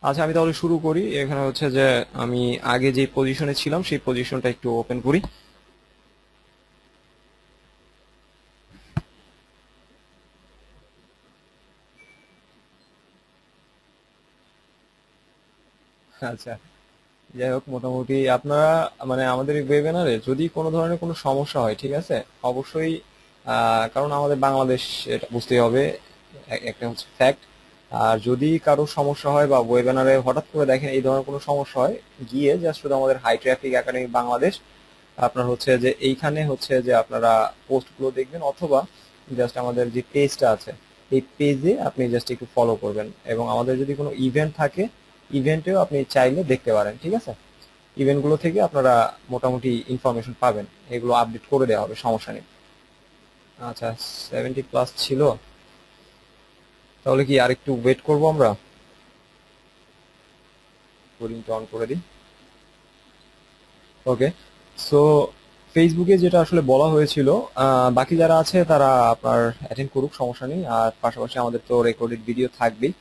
আচ্ছা, আমি তাহলে শুরু করি। এখানে হচ্ছে যে আমি আগে যে পজিশনে ছিলাম সেই পজিশনটা একটু ওপেন করি। আচ্ছা, যাই হোক, মোটামুটি আপনারা মানে আমাদের এই ওয়েবিনারে যদি কোনো ধরনের কোনো সমস্যা হয়, ঠিক আছে, অবশ্যই কারণ আমাদের বাংলাদেশ, এটা বুঝতেই হবে, একটা হচ্ছে ফ্যাক্ট। আর যদি কারো সমস্যা হয় বা ওয়েবিনারে হঠাৎ করে দেখেন এই ধরনের কোনো সমস্যা হয়, গিয়ে জাস্ট শুধু আমাদের হাই ট্রাফিক একাডেমি বাংলাদেশ আপনার হচ্ছে যে এইখানে হচ্ছে যে আপনারা পোস্টগুলো দেখবেন, অথবা জাস্ট আমাদের যে পেজটা আছে এই পেজে আপনি জাস্ট একটু ফলো করবেন, এবং আমাদের যদি কোনো ইভেন্ট থাকে ইভেন্টেও আপনি চাইলে দেখতে পারেন, ঠিক আছে। ইভেন্টগুলো থেকে আপনারা মোটামুটি ইনফরমেশন পাবেন, এগুলো আপডেট করে দেওয়া হবে, সমস্যা নেই। আচ্ছা, 70+ ছিল, তাহলে কি আর একটু ওয়েট করবো আমরা? কোডিংটা অন করে দিই। ওকে, সো ফেসবুকে যেটা আসলে বলা হয়েছিল, বাকি যারা আছে তারা আপনার অ্যাটেন্ড করুক, সমস্যা নেই। আর পাশাপাশি আমাদের তো রেকর্ডেড ভিডিও থাকবেই,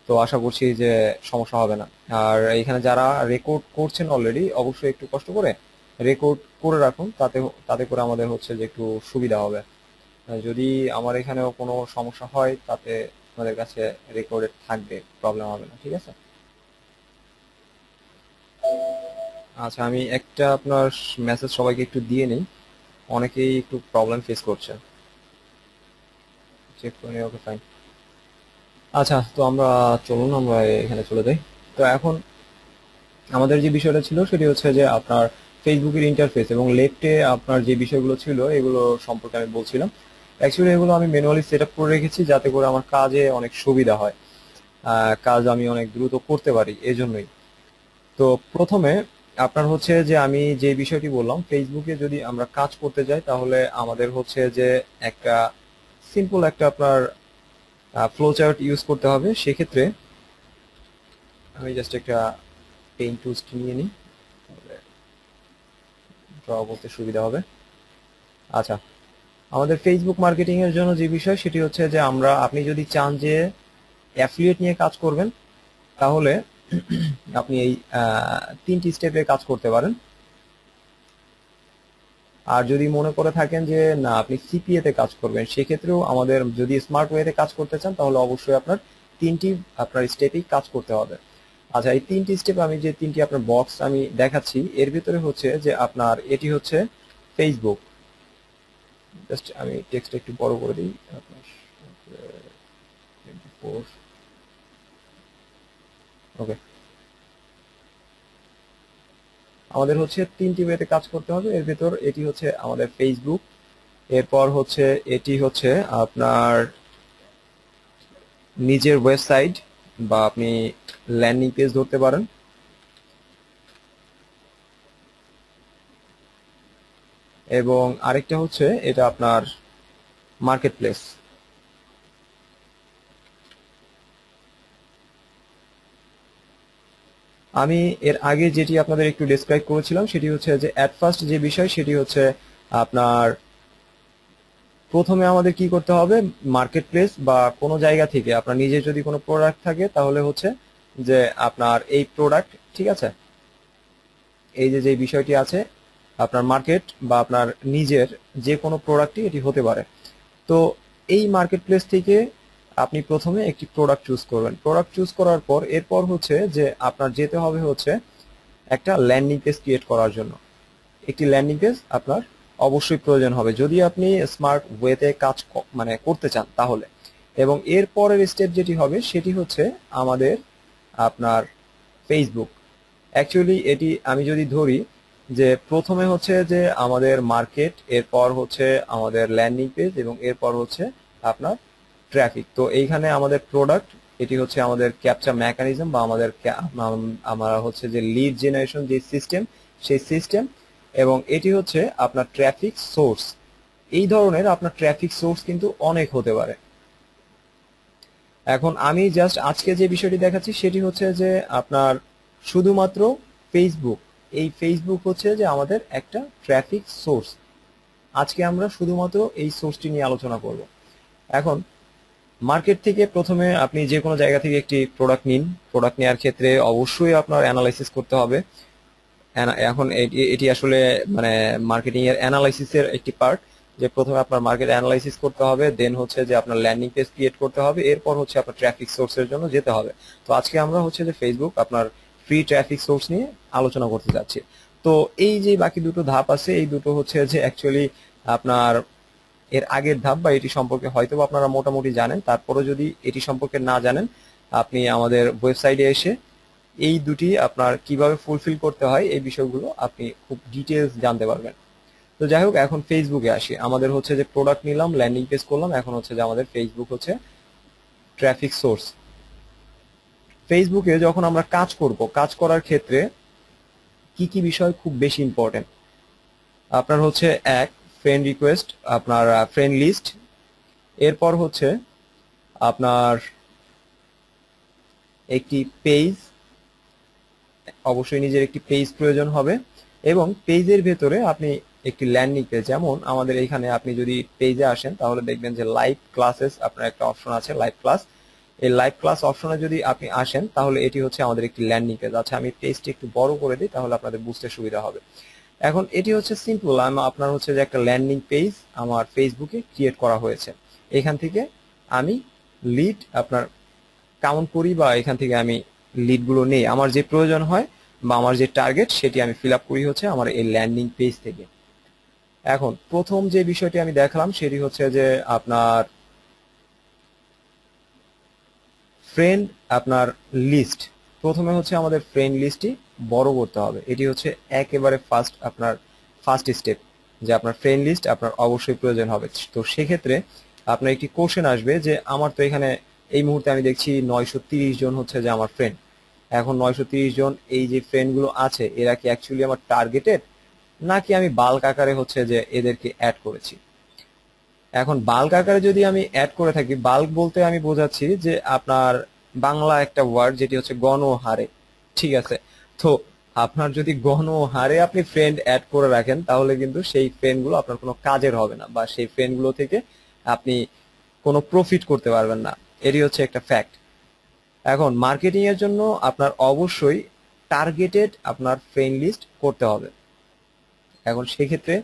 তো আশা করছি যে সমস্যা হবে না। আর এখানে যারা রেকর্ড করছেন অলরেডি, অবশ্যই একটু কষ্ট করে রেকর্ড করে রাখুন, তাতে তাতে করে আমাদের হচ্ছে যে একটু সুবিধা হবে। যদি আমার এখানেও কোনো সমস্যা হয়, তাতে আমাদের কাছে রেকর্ডেড থাকবে, প্রবলেম হবে না, ঠিক আছে। আচ্ছা, আমি একটা আপনার মেসেজ সবাইকে একটু দিয়ে নিই, অনেকেই একটু প্রবলেম ফেস করছে। চেক করে নিই, ওকে ফাইন। আচ্ছা, তো আমরা চলুন আমরা এখানে চলে যাই। তো এখন আমাদের যে বিষয়টা ছিল সেটি হচ্ছে যে আপনার ফেসবুকের ইন্টারফেস এবং লেফটে আপনার যে বিষয়গুলো ছিল এগুলো সম্পর্কে আমি বলছিলাম। অ্যাকচুয়ালি এগুলো আমি ম্যানুয়ালি সেট আপ করে রেখেছি যাতে করে আমার কাজে অনেক সুবিধা হয়, কাজ আমি অনেক দ্রুত করতে পারি, এজন্যই। তো প্রথমে আপনার হচ্ছে যে আমি যে বিষয়টি বললাম, ফেসবুকে যদি আমরা কাজ করতে যাই তাহলে আমাদের হচ্ছে যে একটা সিম্পল একটা আপনার ফ্লো চার্ট ইউজ করতে হবে। সেক্ষেত্রে আমি জাস্ট একটা পেইন্ট টুলস নিয়ে নিই, ড্র করতে সুবিধা হবে। আচ্ছা, আমাদের ফেসবুক মার্কেটিং এর জন্য যে বিষয় সেটি হচ্ছে যে আপনি যদি চান যে অ্যাফিলিয়েট নিয়ে কাজ করবেন, তাহলে আপনি এই তিনটি স্টেপে কাজ করতে পারেন। আর যদি মনে করে থাকেন যে না আপনি সিপিএ তে কাজ করবেন, সেক্ষেত্রেও আমাদের যদি স্মার্ট ওয়েতে কাজ করতে চান তাহলে অবশ্যই আপনার তিনটি আপনার স্টেপেই কাজ করতে হবে। আচ্ছা, এই তিনটি স্টেপ আমি যে তিনটি আপনার বক্স আমি দেখাচ্ছি এর ভিতরে হচ্ছে যে আপনার এটি হচ্ছে ফেসবুক। জাস্ট আমি টেক্সট একটু বড় করে দিই আপনার। ওকে, আমাদের হচ্ছে তিনটি ওয়েতে কাজ করতে হবে, এর ভিতর এটি হচ্ছে আমাদের ফেসবুক, এরপর হচ্ছে এটি হচ্ছে আপনার নিজের ওয়েবসাইট বা আপনি ল্যান্ডিং পেজ ধরতে পারেন, এবং আরেকটা হচ্ছে এটা আপনার মার্কেট প্লেস। আমি এর আগে যেটি আপনাদের একটু ডেসক্রাইব করেছিলাম সেটি হচ্ছে যে অ্যাট ফার্স্ট যে বিষয় সেটি হচ্ছে আপনার প্রথমে আমাদের কি করতে হবে, মার্কেট প্লেস বা কোনো জায়গা থেকে আপনার নিজের যদি কোনো প্রোডাক্ট থাকে তাহলে হচ্ছে যে আপনার এই প্রোডাক্ট, ঠিক আছে, এই যে যে বিষয়টি আছে আপনার মার্কেট বা আপনার নিজের যে কোনো প্রোডাক্টই এটি হতে পারে। তো এই মার্কেট প্লেস থেকে আপনি প্রথমে একটি প্রোডাক্ট চুজ করবেন। প্রোডাক্ট চুজ করার পর এরপর হচ্ছে যে আপনার যেতে হবে হচ্ছে একটা ল্যান্ডিং পেজ ক্রিয়েট করার জন্য। একটি ল্যান্ডিং পেজ আপনার অবশ্যই প্রয়োজন হবে যদি আপনি স্মার্ট ওয়েতে কাজ মানে করতে চান তাহলে। এবং এর পরের স্টেপ যেটি হবে সেটি হচ্ছে আমাদের আপনার ফেসবুক। অ্যাকচুয়ালি এটি আমি যদি ধরি যে প্রথমে হচ্ছে যে আমাদের মার্কেট, এরপর হচ্ছে আমাদের ল্যান্ডিং পেজ, এবং এরপর হচ্ছে আপনার ট্রাফিক। তো এইখানে আমাদের প্রোডাক্ট, এটি হচ্ছে আমাদের ক্যাপচা মেকানিজম বা আমাদের আমরা হচ্ছে যে লিড জেনারেশন যে সিস্টেম সেই সিস্টেম, এবং এটি হচ্ছে আপনার ট্রাফিক সোর্স। এই ধরনের আপনার ট্রাফিক সোর্স কিন্তু অনেক হতে পারে। এখন আমি জাস্ট আজকে যে বিষয়টি দেখাচ্ছি সেটি হচ্ছে যে আপনার শুধুমাত্র ফেসবুক। এই ফেসবুক হচ্ছে যে আমাদের একটা ট্রাফিক সোর্স। আজকে আমরা শুধুমাত্র এই সোর্সটি নিয়ে আলোচনা করব। এখন মার্কেট থেকে প্রথমে আপনি যে কোনো জায়গা থেকে একটি প্রোডাক্ট নিন। প্রোডাক্ট নেওয়ার ক্ষেত্রে অবশ্যই আপনার অ্যানালাইসিস করতে হবে। এখন এটি আসলে মানে মার্কেটিং এর অ্যানালাইসিসের একটি পার্ট, যে প্রথমে আপনার মার্কেট অ্যানালাইসিস করতে হবে, দেন হচ্ছে যে আপনার ল্যান্ডিং পেজ ক্রিয়েট করতে হবে, এরপর হচ্ছে আপনার ট্রাফিক সোর্সের জন্য যেতে হবে। তো আজকে আমরা হচ্ছে যে ফেসবুক আপনার ফ্রি ট্রাফিক সোর্স নিয়ে আলোচনা করতে যাচ্ছি। তো এই যে বাকি দুটো ধাপ আছে, এই দুটো হচ্ছে যে অ্যাকচুয়ালি আপনার এর আগের ধাপ, বা এটি সম্পর্কে হয়তো আপনারা মোটামুটি জানেন, তারপরে যদি এটি সম্পর্কে না জানেন আপনি আমাদের ওয়েবসাইটে এসে এই দুটি আপনার কিভাবে ফুলফিল করতে হয় এই বিষয়গুলো আপনি খুব ডিটেলস জানতে পারবেন। তো যাই হোক, এখন ফেসবুকে আসি। আমাদের হচ্ছে যে প্রোডাক্ট নিলাম, ল্যান্ডিং পেজ করলাম, এখন হচ্ছে যে আমাদের ফেসবুক হচ্ছে ট্রাফিক সোর্স। ফেসবুকে যখন আমরা কাজ করব, কাজ করার ক্ষেত্রে কি কি বিষয় খুব বেশি ইম্পর্টেন্ট, আপনার হচ্ছে এক, ফ্রেন্ড রিকোয়েস্ট, আপনার ফ্রেন্ড লিস্ট, এরপর হচ্ছে আপনার একটি পেজ, অবশ্যই নিজের একটি পেজ প্রয়োজন হবে, এবং পেজের ভেতরে আপনি একটি ল্যান্ডিং পেজ, যেমন আমাদের এখানে আপনি যদি পেজে আসেন তাহলে দেখবেন যে লাইভ ক্লাসেস আপনার একটা অপশন আছে, লাইভ ক্লাস। এই লাইভ ক্লাস অপশনে যদি আপনি আসেন তাহলে এটি হচ্ছে আমাদের একটি ল্যান্ডিং পেজ। আচ্ছা, আমি পেজটি একটু বড় করে দিই তাহলে আপনাদের বুঝতে সুবিধা হবে। এখন এটি হচ্ছে সিম্পল, আপনার হচ্ছে যে একটা ল্যান্ডিং পেজ আমার ফেসবুকে ক্রিয়েট করা হয়েছে। এখান থেকে আমি লিড আপনার কাউন্ট করি, বা এখান থেকে আমি লিডগুলো নেই, আমার যে প্রয়োজন হয় বা আমার যে টার্গেট সেটি আমি ফিল আপ করি হচ্ছে আমার এই ল্যান্ডিং পেজ থেকে। এখন প্রথম যে বিষয়টি আমি দেখালাম সেটি হচ্ছে যে আপনার ফ্রেন্ড আপনার লিস্ট। প্রথমে হচ্ছে আমাদের ফ্রেন্ড লিস্টটি বড় করতে হবে, এটি হচ্ছে একেবারে ফার্স্ট স্টেপ, যে আপনার ফ্রেন্ড লিস্ট আপনার অবশ্যই প্রয়োজন হবে। তো সেক্ষেত্রে আপনার একটি কোশ্চেন আসবে যে আমার তো এখানে এই মুহূর্তে আমি দেখছি 930 জন হচ্ছে যে আমার ফ্রেন্ড। এখন 930 জন এই যে ফ্রেন্ডগুলো আছে এরা কি অ্যাকচুয়ালি আমার টার্গেটেড, নাকি আমি বাল্ক আকারে হচ্ছে যে এদেরকে অ্যাড করেছি। এখন বাল্ক আকারে যদি আমি অ্যাড করে থাকি, বাল্ক বলতে আমি বোঝাচ্ছি যে আপনার বাংলা একটা ওয়ার্ড যেটি হচ্ছে গণহারে, ঠিক আছে। তো আপনার যদি গণহারে আপনি ফ্রেন্ড অ্যাড করে রাখেন তাহলে কিন্তু সেই ফ্রেন্ডগুলো আপনার কোনো কাজের হবে না, বা সেই ফ্রেন্ডগুলো থেকে আপনি কোনো প্রফিট করতে পারবেন না। এটি হচ্ছে একটা ফ্যাক্ট। এখন মার্কেটিং এর জন্য আপনার অবশ্যই টার্গেটেড আপনার ফ্রেন্ড লিস্ট করতে হবে। এখন সেক্ষেত্রে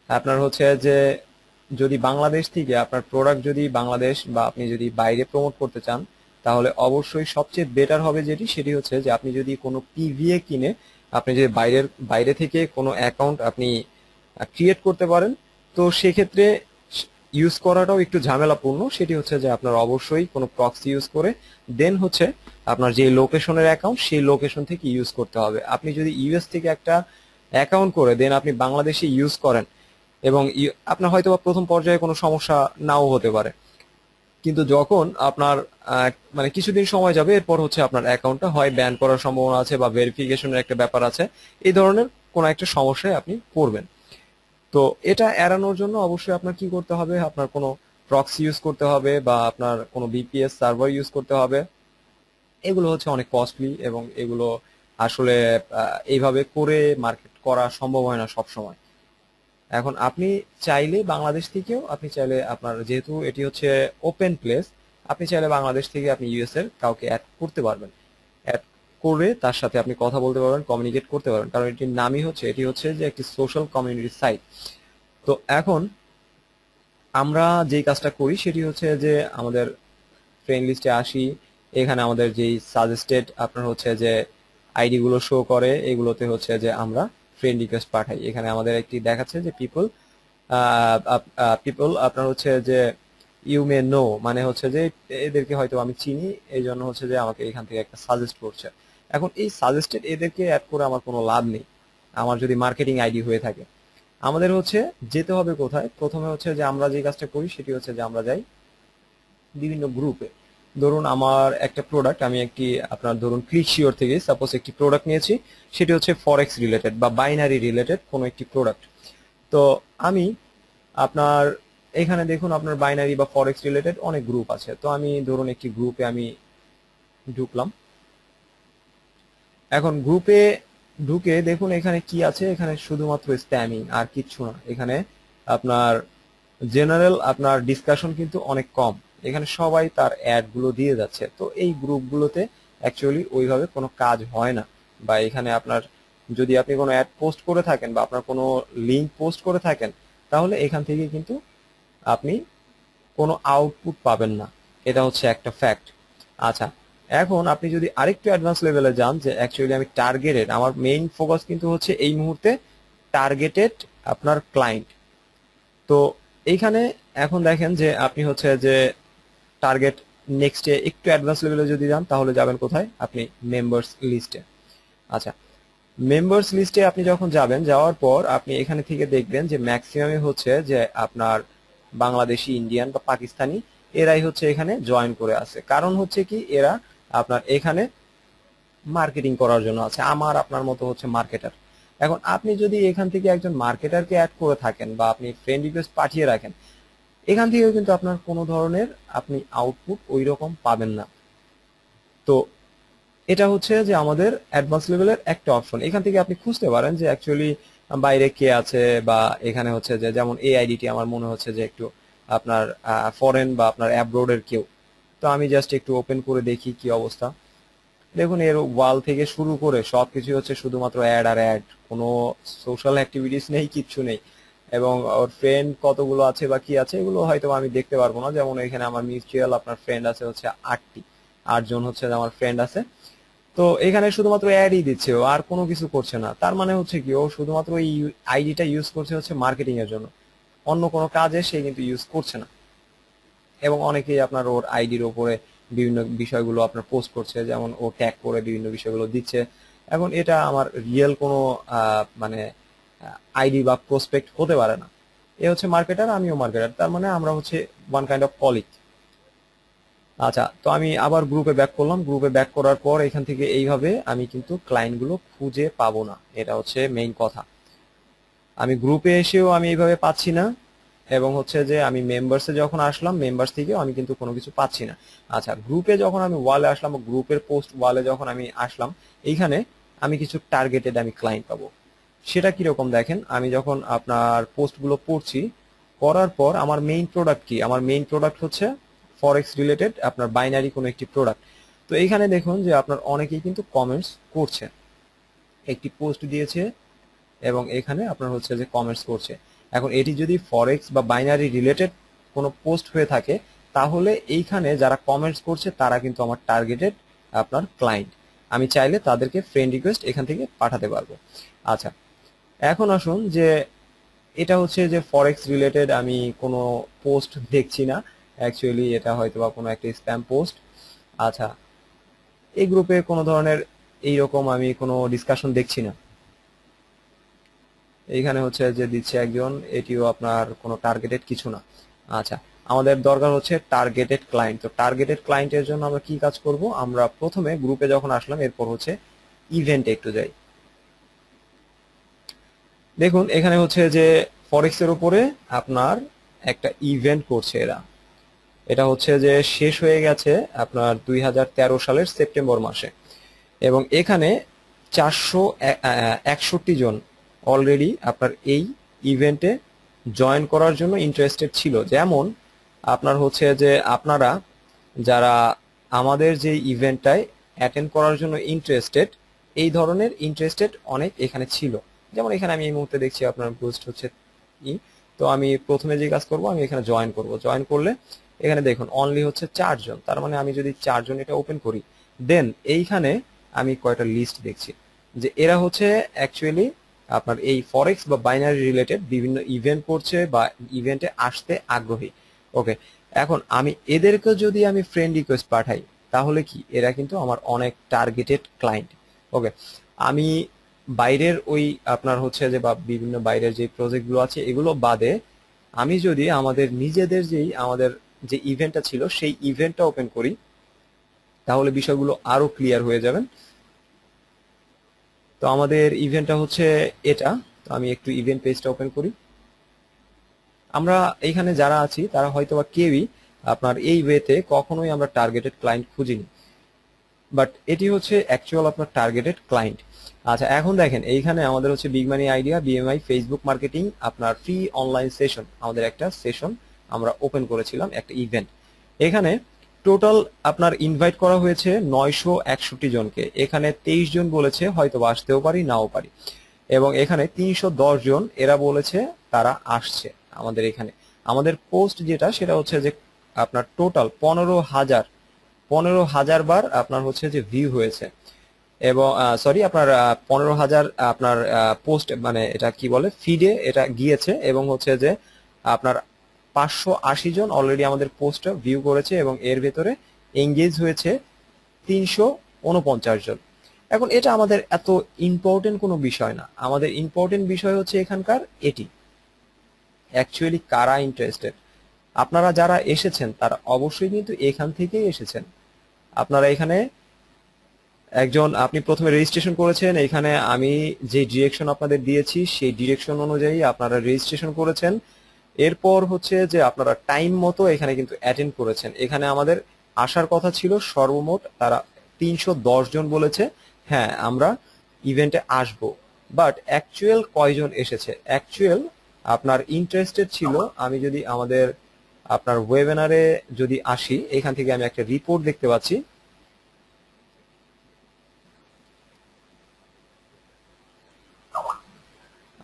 আপনার হচ্ছে যে যদি বাংলাদেশ থেকে আপনার প্রোডাক্ট যদি বাংলাদেশ বা আপনি যদি বাইরে প্রমোট করতে চান তাহলে অবশ্যই সবচেয়ে বেটার হবে সেটি হচ্ছে যে আপনি যদি কোনো পিভিএ কিনে আপনি যদি বাইরে থেকে কোনো অ্যাকাউন্ট আপনি ক্রিয়েট করতে পারেন, তো সেক্ষেত্রে ইউজ করাটাও একটু ঝামেলাপূর্ণ। সেটি হচ্ছে যে আপনার অবশ্যই কোনো প্রক্সি ইউজ করে দেন হচ্ছে আপনার যে লোকেশনের অ্যাকাউন্ট সেই লোকেশন থেকে ইউজ করতে হবে। আপনি যদি ইউএস থেকে একটা অ্যাকাউন্ট করে দেন আপনি বাংলাদেশে ইউজ করেন, এবং আপনার হয়তো বা প্রথম পর্যায়ে কোনো সমস্যা নাও হতে পারে, কিন্তু যখন আপনার মানে কিছুদিন সময় যাবে এরপর হচ্ছে আপনার অ্যাকাউন্টটা হয় ব্যান করার সম্ভাবনা আছে, বা ভেরিফিকেশনের একটা ব্যাপার আছে, এই ধরনের কোনো একটা সমস্যায় আপনি পড়বেন। তো এটা এড়ানোর জন্য অবশ্যই আপনার কি করতে হবে, আপনার কোনো প্রক্সি ইউজ করতে হবে বা আপনার কোনো বিপিএস সার্ভার ইউজ করতে হবে। এগুলো হচ্ছে অনেক কস্টলি, এবং এগুলো আসলে এইভাবে করে মার্কেট করা সম্ভব হয় না সব সময়। এখন আপনি চাইলে বাংলাদেশ থেকেও আপনি চাইলে আপনার যেহেতু এটি হচ্ছে ওপেন প্লেস, আপনি চাইলে বাংলাদেশ থেকে আপনি ইউএস এর কাউকে অ্যাড করতে পারবেন। অ্যাড করে তার সাথে আপনি কথা বলতে পারবেন, কমিউনিকেট করতে পারবেন, কারণ এটির নামই হচ্ছে এটি হচ্ছে যে একটি সোশ্যাল কমিউনিটি সাইট। তো এখন আমরা যেই কাজটা করি সেটি হচ্ছে যে আমাদের ফ্রেন্ড লিস্টে আসি, এখানে আমাদের যেই সাজেস্টেড আপনার হচ্ছে যে আইডি গুলো শো করে, এগুলোতে হচ্ছে যে আমরা ফ্রেন্ড রিকোয়েস্ট পাঠাই। এখানে আমাদের একটি দেখাচ্ছে যে পিপল আপনার হচ্ছে যে ইউ মে নো, মানে হচ্ছে যে এদেরকে হয়তো আমি চিনি, এই জন্য হচ্ছে যে আমাকে এখান থেকে একটা সাজেস্ট করছে। এখন এই সাজেস্টেড এদেরকে অ্যাড করে আমার কোনো লাভ নেই, আমার যদি মার্কেটিং আইডি হয়ে থাকে। আমাদের হচ্ছে যেতে হবে কোথায়, প্রথমে হচ্ছে যে আমরা যে কাজটা করি সেটি হচ্ছে যে আমরা যাই বিভিন্ন গ্রুপে। ধরুন আমার একটা প্রোডাক্ট, আমি একটি আপনার ধরুন ক্লিকশিওর থেকে সাপোজ একটি প্রোডাক্ট নিয়েছি, সেটি হচ্ছে ফরেক্স রিলেটেড বা বাইনারি রিলেটেড কোনো একটি প্রোডাক্ট। তো আমি আপনার এখানে দেখুন আপনার বাইনারি বা ফরেক্স রিলেটেড অনেক গ্রুপ আছে, তো আমি ধরুন একটি গ্রুপে আমি ঢুকলাম। এখন গ্রুপে ঢুকে দেখুন এখানে কি আছে, এখানে শুধুমাত্র স্প্যামিং আর কিচ্ছু না। এখানে আপনার জেনারেল আপনার ডিসকাশন কিন্তু অনেক কম, এখানে সবাই তার অ্যাড গুলো দিয়ে যাচ্ছে। তো এই গ্রুপগুলোতে অ্যাকচুয়ালি ওইভাবে কোনো কাজ হয় না, বা এখানে আপনার যদি আপনি কোনো অ্যাড পোস্ট করে থাকেন বা আপনার কোনো লিঙ্ক পোস্ট করে থাকেন, তাহলে এখান থেকে কিন্তু আপনি কোনো আউটপুট পাবেন না। এটা হচ্ছে একটা ফ্যাক্ট। আচ্ছা, এখন আপনি যদি আরেকটু অ্যাডভান্স লেভেলে যান, যে অ্যাকচুয়ালি আমি টার্গেটেড, আমার মেইন ফোকাস কিন্তু হচ্ছে এই মুহূর্তে টার্গেটেড আপনার ক্লায়েন্ট। তো এইখানে এখন দেখেন যে আপনি হচ্ছে যে টার্গেট নেক্সটে একটু অ্যাডভান্স লেভেলে যদি যান, তাহলে যাবেন কোথায়? আপনি মেম্বার্স লিস্টে। আচ্ছা, মেম্বার্স লিস্টে আপনি যখন যাবেন, যাওয়ার পর আপনি এখানে থেকে দেখবেন যে ম্যাক্সিমামই হচ্ছে যে আপনার বাংলাদেশি, ইন্ডিয়ান বা পাকিস্তানি, এরাই হচ্ছে এখানে জয়েন করে আছে। কারণ হচ্ছে কি, এরা আপনার এখানে মার্কেটিং করার জন্য আছে, আমার আপনার মতো হচ্ছে মার্কেটার। এখন আপনি যদি এখান থেকে একজন মার্কেটারকে অ্যাড করে থাকেন বা আপনি ফ্রেন্ড রিকোয়েস্ট পাঠিয়ে রাখেন, এখান থেকেও কিন্তু আপনার কোনো ধরনের আপনি আউটপুট ওই রকম পাবেন না। তো এটা হচ্ছে যে আমাদের অ্যাডভান্স লেভেলের একটা অপশন। এখান থেকে আপনি খুঁজতে পারেন যে অ্যাকচুয়ালি বাইরে কে আছে, বা এখানে হচ্ছে যে যেমন এই আইডিটি আমার মনে হচ্ছে যে একটু আপনার ফরেন বা আপনার অ্যাব্রোডের কেউ। তো আমি জাস্ট একটু ওপেন করে দেখি কি অবস্থা। দেখুন, এর ওয়াল থেকে শুরু করে সবকিছু হচ্ছে শুধুমাত্র অ্যাড আর অ্যাড, কোনো সোশ্যাল অ্যাক্টিভিটিস নেই, কিচ্ছু নেই। এবং ওর ফ্রেন্ড কতগুলো আছে বা কি আছে এগুলো হয়তো আমি দেখতে পারবো না। যেমন এখানে আমার মিউচুয়াল আপনার ফ্রেন্ড আছে হচ্ছে 8জন হচ্ছে আমার ফ্রেন্ড আছে। তো এখানে শুধুমাত্র অ্যাডই দিচ্ছে, ও আর কোনো কিছু করছে না। তার মানে হচ্ছে কি, ও শুধুমাত্র এই আইডিটা ইউজ করছে হচ্ছে মার্কেটিং এর জন্য, অন্য কোনো কাজে সে কিন্তু ইউজ করছে না। এবং অনেকেই আপনার ওর আইডির ওপরে বিভিন্ন বিষয়গুলো আপনার পোস্ট করছে, যেমন ও ট্যাগ করে বিভিন্ন বিষয়গুলো দিচ্ছে। এখন এটা আমার রিয়েল কোনো মানে আইডি বা প্রসপেক্ট হতে পারে না। এ হচ্ছে মার্কেটার, আমিও মার্কেটার, তার মানে আমরা হচ্ছে ওয়ান কাইন্ড অফ কলিগ। আচ্ছা, তো আমি আবার গ্রুপে ব্যাক করলাম। গ্রুপে ব্যাক করার পর এখান থেকে এইভাবে আমি কিন্তু ক্লায়েন্টগুলো খুঁজে পাবো না, এটা হচ্ছে মেইন কথা। আমি গ্রুপে এসেও আমি এইভাবে পাচ্ছি না, এবং হচ্ছে যে আমি মেম্বার্সে যখন আসলাম, মেম্বার্স থেকেও আমি কিন্তু কোনো কিছু পাচ্ছি না। আচ্ছা, গ্রুপে যখন আমি ওয়ালে আসলাম, গ্রুপের পোস্ট ওয়ালে যখন আমি আসলাম, এইখানে আমি কিছু টার্গেটেড আমি ক্লায়েন্ট পাবো। সেটা কিরকম দেখেন, আমি যখন আপনার পোস্টগুলো পড়ছি, পড়ার পর আমার মেইন প্রোডাক্ট কি? আমার মেইন প্রোডাক্ট হচ্ছে ফরেক্স রিলেটেড আপনার বাইনারি কোনো একটি প্রোডাক্ট। তো এইখানে দেখুন যে আপনার অনেকেই কিন্তু কমেন্টস করছে, একটি পোস্ট দিয়েছে এবং এখানে আপনার হচ্ছে যে কমেন্টস করছে। এখন এটি যদি ফরেক্স বা বাইনারি রিলেটেড কোনো পোস্ট হয়ে থাকে, তাহলে এইখানে যারা কমেন্টস করছে তারা কিন্তু আমার টার্গেটেড আপনার ক্লায়েন্ট। আমি চাইলে তাদেরকে ফ্রেন্ড রিকোয়েস্ট এখান থেকে পাঠাতে পারবো। আচ্ছা, এখন আসুন যে এটা হচ্ছে যে ফরেক্স রিলেটেড আমি কোনো পোস্ট দেখছি না, অ্যাকচুয়ালি এটা হয়তো বা কোনো একটা স্প্যাম পোস্ট। আচ্ছা, এই গ্রুপে কোনো ধরনের এইরকম আমি কোনো ডিসকাশন দেখছি না। এইখানে হচ্ছে যে দিচ্ছে একজন, এটিও আপনার কোনো টার্গেটেড কিছু না। আচ্ছা, আমাদের দরকার হচ্ছে টার্গেটেড ক্লায়েন্ট। তো টার্গেটেড ক্লায়েন্টের জন্য আমরা কি কাজ করব? আমরা প্রথমে গ্রুপে যখন আসলাম, এরপর হচ্ছে ইভেন্টে একটু যাই। দেখুন, এখানে হচ্ছে যে ফরেক্স এর উপরে আপনার একটা ইভেন্ট করছে এরা। এটা হচ্ছে যে শেষ হয়ে গেছে আপনার 2013 সালের সেপ্টেম্বর মাসে, এবং এখানে 461 জন অলরেডি আপনার এই ইভেন্টে জয়েন করার জন্য ইন্টারেস্টেড ছিল। যেমন আপনার হচ্ছে যে আপনারা যারা আমাদের যে ইভেন্টটায় অ্যাটেন্ড করার জন্য ইন্টারেস্টেড, এই ধরনের ইন্টারেস্টেড অনেক এখানে ছিল। যেমন এখানে আমি এই মুহূর্তে দেখছি আপনার পোস্ট হচ্ছে তো আমি প্রথমে যে কাজ করব, আমি এখানে জয়েন করব। জয়েন করলে এখানে দেখুন অনলি হচ্ছে 4 জন। তার মানে আমি যদি 4 জন এটা ওপেন করি, দেন এইখানে আমি কয়টা লিস্ট দেখছি যে এরা হচ্ছে অ্যাকচুয়ালি আপনার এই ফরেক্স বা বাইনারি রিলেটেড বিভিন্ন ইভেন্ট করছে বা ইভেন্টে আসতে আগ্রহী। ওকে, এখন আমি এদেরকে যদি আমি ফ্রেন্ড রিকোয়েস্ট পাঠাই, তাহলে কি এরা কিন্তু আমার অনেক টার্গেটেড ক্লায়েন্ট। ওকে, আমি বাইরের ওই আপনার হচ্ছে যে বা বিভিন্ন বাইরের যে প্রজেক্টগুলো আছে এগুলো বাদে আমি যদি আমাদের নিজেদের আমাদের যে ইভেন্টটা ছিল সেই ইভেন্টটা ওপেন করি, তাহলে বিষয়গুলো আরো ক্লিয়ার হয়ে যাবেন। তো আমাদের ইভেন্টটা হচ্ছে এটা। তো আমি একটু ইভেন্ট পেজটা ওপেন করি। আমরা এইখানে যারা আছি তারা হয়তো বা কেউই আপনার এই ওয়েতে কখনোই আমরা টার্গেটেড ক্লায়েন্ট খুঁজিনি, বাট এটি হচ্ছে অ্যাকচুয়াল আপনার টার্গেটেড ক্লায়েন্ট। আচ্ছা, এখন দেখেন এইখানে আমাদের হচ্ছে বিগ মানি আইডিয়া, বিএমআই, ফেসবুক মার্কেটিং আপনার ফ্রি অনলাইন সেশন, আমাদের একটা সেশন আমরা ওপেন করেছিলাম, একটা ইভেন্ট। এখানে টোটাল আপনার ইনভাইট করা হয়েছে 961 জনকে। এখানে 23 জন বলেছে হয়তো আসতেও পারি নাও পারি, এবং এখানে 310 জন এরা বলেছে তারা আসছে আমাদের এখানে। আমাদের পোস্ট যেটা সেটা হচ্ছে যে আপনার টোটাল 15,000 বার আপনার হচ্ছে যে ভিউ হয়েছে, এবং সরি আপনার 15,000 আপনার পোস্ট মানে এটা কি বলে ফিডে এটা গিয়েছে, এবং হচ্ছে যে আপনার 580 জন অলরেডি আমাদের পোস্টটা ভিউ করেছে, এবং এর ভেতরে এঙ্গেজ হয়েছে 349 জন। এখন এটা আমাদের এত ইম্পর্টেন্ট কোনো বিষয় না, আমাদের ইম্পর্টেন্ট বিষয় হচ্ছে এখানকার এটি অ্যাকচুয়ালি কারা ইন্টারেস্টেড। আপনারা যারা এসেছেন তারা অবশ্যই কিন্তু এখান থেকেই এসেছেন। আপনারা এখানে একজন আপনি প্রথমে রেজিস্ট্রেশন করেছেন, এখানে আমি যে ডিরেকশন আপনাদের দিয়েছি সেই ডিরেকশন অনুযায়ী আপনারা রেজিস্ট্রেশন করেছেন। এরপর হচ্ছে যে আপনারা টাইম মতো এখানে কিন্তু অ্যাটেন্ড করেছেন। এখানে আমাদের আসার কথা ছিল সর্বমোট তারা 310 জন বলেছে হ্যাঁ আমরা ইভেন্টে আসব, বাট অ্যাকচুয়াল কয়জন এসেছে, অ্যাকচুয়াল আপনার ইন্টারেস্টেড ছিল। আমি যদি আমাদের আপনার ওয়েবিনারে যদি আসি, এখান থেকে আমি একটা রিপোর্ট দেখতে পাচ্ছি।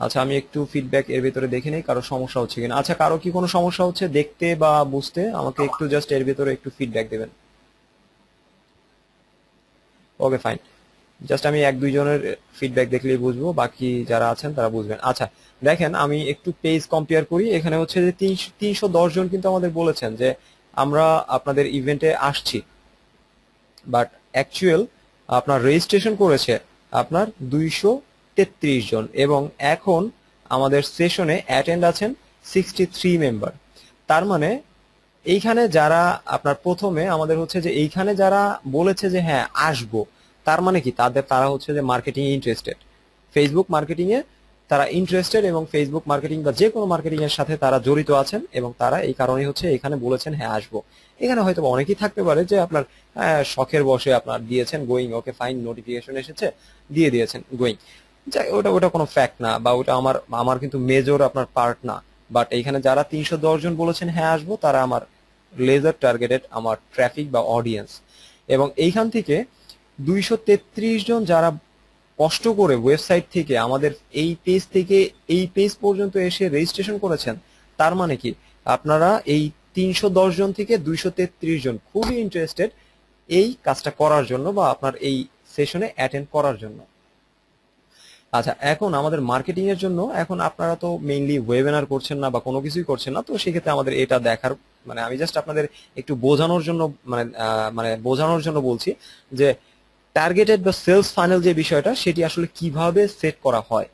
আচ্ছা আমি একটু ফিডব্যাক এর ভিতরে দেখে নেই কারো সমস্যা হচ্ছে কিনা। আচ্ছা কারো কি কোনো সমস্যা হচ্ছে দেখতে বা বুঝতে, আমাকে একটু জাস্ট এর ভিতরে একটু ফিডব্যাক দেবেন। ওকে ফাইন, জাস্ট আমি 1-2 জনের ফিডব্যাক দেখলেই বুঝবো, বাকি যারা আছেন তারা বুঝবেন। আচ্ছা দেখেন আমি একটু পেজ কম্পেয়ার করি। এখানে হচ্ছে যে 310 জন কিন্তু আমাদের বলেছেন যে আমরা আপনাদের ইভেন্টে আসছি, বাট অ্যাকচুয়াল আপনার রেজিস্ট্রেশন করেছে আপনার 233 জন, এবং এখন আমাদের সেশনে অ্যাটেন্ড আছেন 63 মেম্বার। তার মানে এইখানে যারা আপনার প্রথমে আমাদের হচ্ছে যে এইখানে যারা বলেছে যে হ্যাঁ আসবো, তার মানে কি তারা হচ্ছে যে মার্কেটিং ইন্টারেস্টেড, ফেসবুক মার্কেটিং এ তারা ইন্টারেস্টেড, এবং ফেসবুক মার্কেটিং বা যে কোনো মার্কেটিং এর সাথে তারা জড়িত আছেন, এবং তারা এই কারণে হচ্ছে এখানে বলেছেন হ্যাঁ আসবো। এখানে হয়তো অনেকেই থাকতে পারে যে আপনার শখের বসে আপনার দিয়েছেন গোয়িং, ওকে ফাইন, নোটিফিকেশন এসেছে দিয়ে দিয়েছেন গোয়িং, যাই ওটা ওটা কোনো ফ্যাক্ট না, বা ওটা আমার আমার কিন্তু মেজর আপনার পার্ট না। বাট এইখানে যারা 310 জন বলেছেন হ্যাঁ আসবো, তারা আমার লেজার টার্গেটেড আমার ট্রাফিক বা অডিয়েন্স। এবং এইখান থেকে 233 জন যারা কষ্ট করে ওয়েবসাইট থেকে আমাদের এই পেজ থেকে এই পেজ পর্যন্ত এসে রেজিস্ট্রেশন করেছেন, তার মানে কি আপনারা এই 310 জন থেকে 233 জন খুবই ইন্টারেস্টেড এই কাজটা করার জন্য বা আপনার এই সেশনে অ্যাটেন্ড করার জন্য। আচ্ছা এখন আমাদের মার্কেটিং এর জন্য, এখন আপনারা তো মেইনলি ওয়েবিনার করছেন না বা কোনো কিছুই করছেন না, তো সেক্ষেত্রে আমাদের এটা দেখার মানে আমি জাস্ট আপনাদের একটু বোঝানোর জন্য মানে বোঝানোর জন্য বলছি যে টার্গেটেড বা সেলস ফানেল যে বিষয়টা সেটি আসলে কিভাবে সেট করা হয়।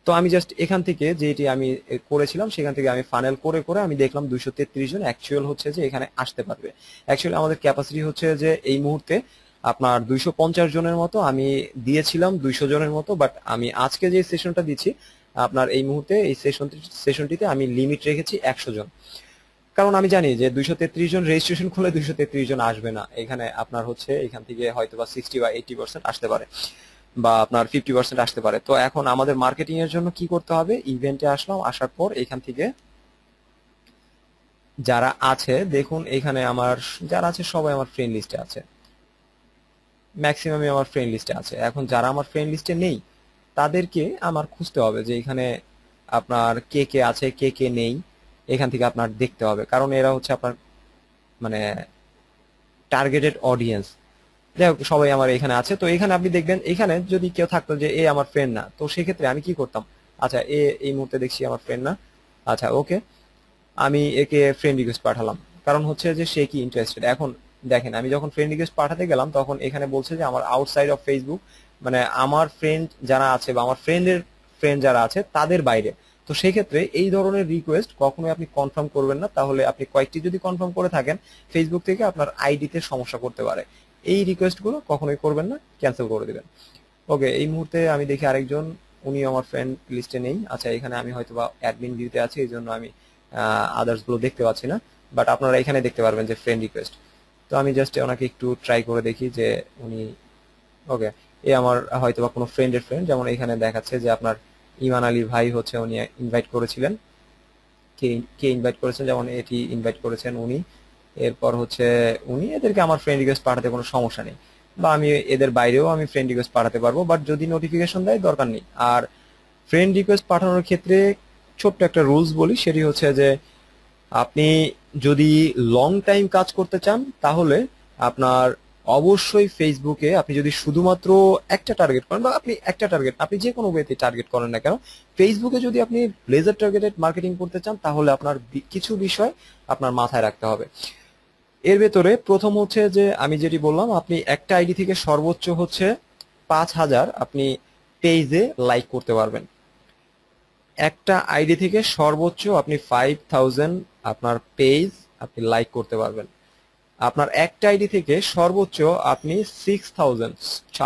তো আমি জাস্ট এখান থেকে যেটি আমি করেছিলাম সেখান থেকে আমি ফানেল করে করে আমি দেখলাম 233 জন অ্যাকচুয়াল হচ্ছে যে এখানে আসতে পারবে। অ্যাকচুয়ালি আমাদের ক্যাপাসিটি হচ্ছে যে এই মুহূর্তে আপনার 250 জনের মতো, আমি দিয়েছিলাম 200 জনের মতো, বাট আমি আজকে যে সেশনটা দিচ্ছি আপনার এই মুহূর্তে এই সেশনটিতে আমি লিমিট রেখেছি 100 জন। কারণ আমি জানি যে 233 জন রেজিস্ট্রেশন খুলে 233 জন আসবে না, এখানে আপনার হচ্ছে এখান থেকে হয়তো বা 60 বা 80% আসতে পারে, বা আপনার 50% আসতে পারে। তো এখন আমাদের মার্কেটিং এর জন্য কি করতে হবে, ইভেন্টে আসলাম, আসার পর এখান থেকে যারা আছে দেখুন এখানে আমার যারা আছে সবাই আমার ফ্রেন্ড লিস্টে আছে, ম্যাক্সিমামই আমার ফ্রেন্ড লিস্টে আছে। এখন যারা আমার ফ্রেন্ড লিস্টে নেই তাদেরকে আমার খুঁজতে হবে যে এখানে আপনার কে কে আছে কে কে নেই, এখান থেকে আপনার দেখতে হবে, কারণ এরা হচ্ছে আপনার মানে টার্গেটেড অডিয়েন্স। যাই হোক সবাই আমার এখানে আছে, তো এখানে আপনি দেখবেন এখানে যদি কেউ থাকতো যে এ আমার ফ্রেন্ড না, তো সেক্ষেত্রে আমি কি করতাম, আচ্ছা এ এই মুহূর্তে দেখছি আমার ফ্রেন্ড না, আচ্ছা ওকে আমি একে ফ্রেন্ড রিকোয়েস্ট পাঠালাম, কারণ হচ্ছে যে সে কি ইন্টারেস্টেড। এখন দেখেন আমি যখন ফ্রেন্ড রিকোয়েস্ট পাঠাতে গেলাম তখন এখানে বলছে যে আমার আউটসাইড অফ ফেসবুক, মানে আমার ফ্রেন্ড যারা আছে বা আমার ফ্রেন্ডের ফ্রেন্ড যারা আছে তাদের বাইরে। তো সেক্ষেত্রে এই ধরনের রিকোয়েস্ট কখনোই আপনি কনফার্ম করবেন না, তাহলে আপনি কয়েকটি যদি কনফার্ম করে থাকেন ফেসবুক থেকে আপনার আইডিতে সমস্যা করতে পারে। এই রিকোয়েস্ট গুলো কখনোই করবেন না, ক্যান্সেল করে দিবেন। ওকে এই মুহূর্তে আমি দেখি আরেকজন, উনি আমার ফ্রেন্ড লিস্টে নেই। আচ্ছা এখানে আমি হয়তো বা অ্যাডমিন ভিউতে আছি এই জন্য আমি আদার্স গুলো দেখতে পাচ্ছি না, বাট আপনারা এখানে দেখতে পারবেন যে ফ্রেন্ড রিকোয়েস্ট। তো আমি জাস্ট ওনাকে একটু ট্রাই করে দেখি যে উনি ওকে এ আমার হয়তো বা কোনো ফ্রেন্ডের ফ্রেন্ড, যেমন এখানে দেখাচ্ছে যে আপনার ইমান আলী ভাই হচ্ছে উনি ইনভাইট করেছিলেন, কে কে ইনভাইট করেছেন, যেমন এটি ইনভাইট করেছেন উনি, এরপর হচ্ছে উনি এদেরকে আমার ফ্রেন্ড রিকোয়েস্ট পাঠাতে কোনো সমস্যা নেই, বা আমি এদের বাইরেও আমি ফ্রেন্ড রিকোয়েস্ট পাঠাতে পারবো, বাট যদি নোটিফিকেশন দেয় দরকার নেই। আর ফ্রেন্ড রিকোয়েস্ট পাঠানোর ক্ষেত্রে ছোট্ট একটা রুলস বলি, সেটি হচ্ছে যে আপনি যদি লং টাইম কাজ করতে চান তাহলে আপনার অবশ্যই ফেসবুকে আপনি যদি শুধুমাত্র একটা টার্গেট করেন, বা আপনি একটা টার্গেট আপনি যে কোনো ওয়েতে টার্গেট করেন না কেন, ফেসবুকে যদি আপনি লেজার টার্গেটেড মার্কেটিং করতে চান তাহলে আপনার কিছু বিষয় আপনার মাথায় রাখতে হবে। এর ভেতরে প্রথম হচ্ছে যে আমি যেটি বললাম, আপনি একটা আইডি থেকে সর্বোচ্চ হচ্ছে 5,000 আপনি পেজে লাইক করতে পারবেন। একটা আইডি থেকে সর্বোচ্চ আপনি 5,000 আপনার পেজ আপনি লাইক করতে পারবেন। আপনার একটা আইডি থেকে সর্বোচ্চ আপনি 6,000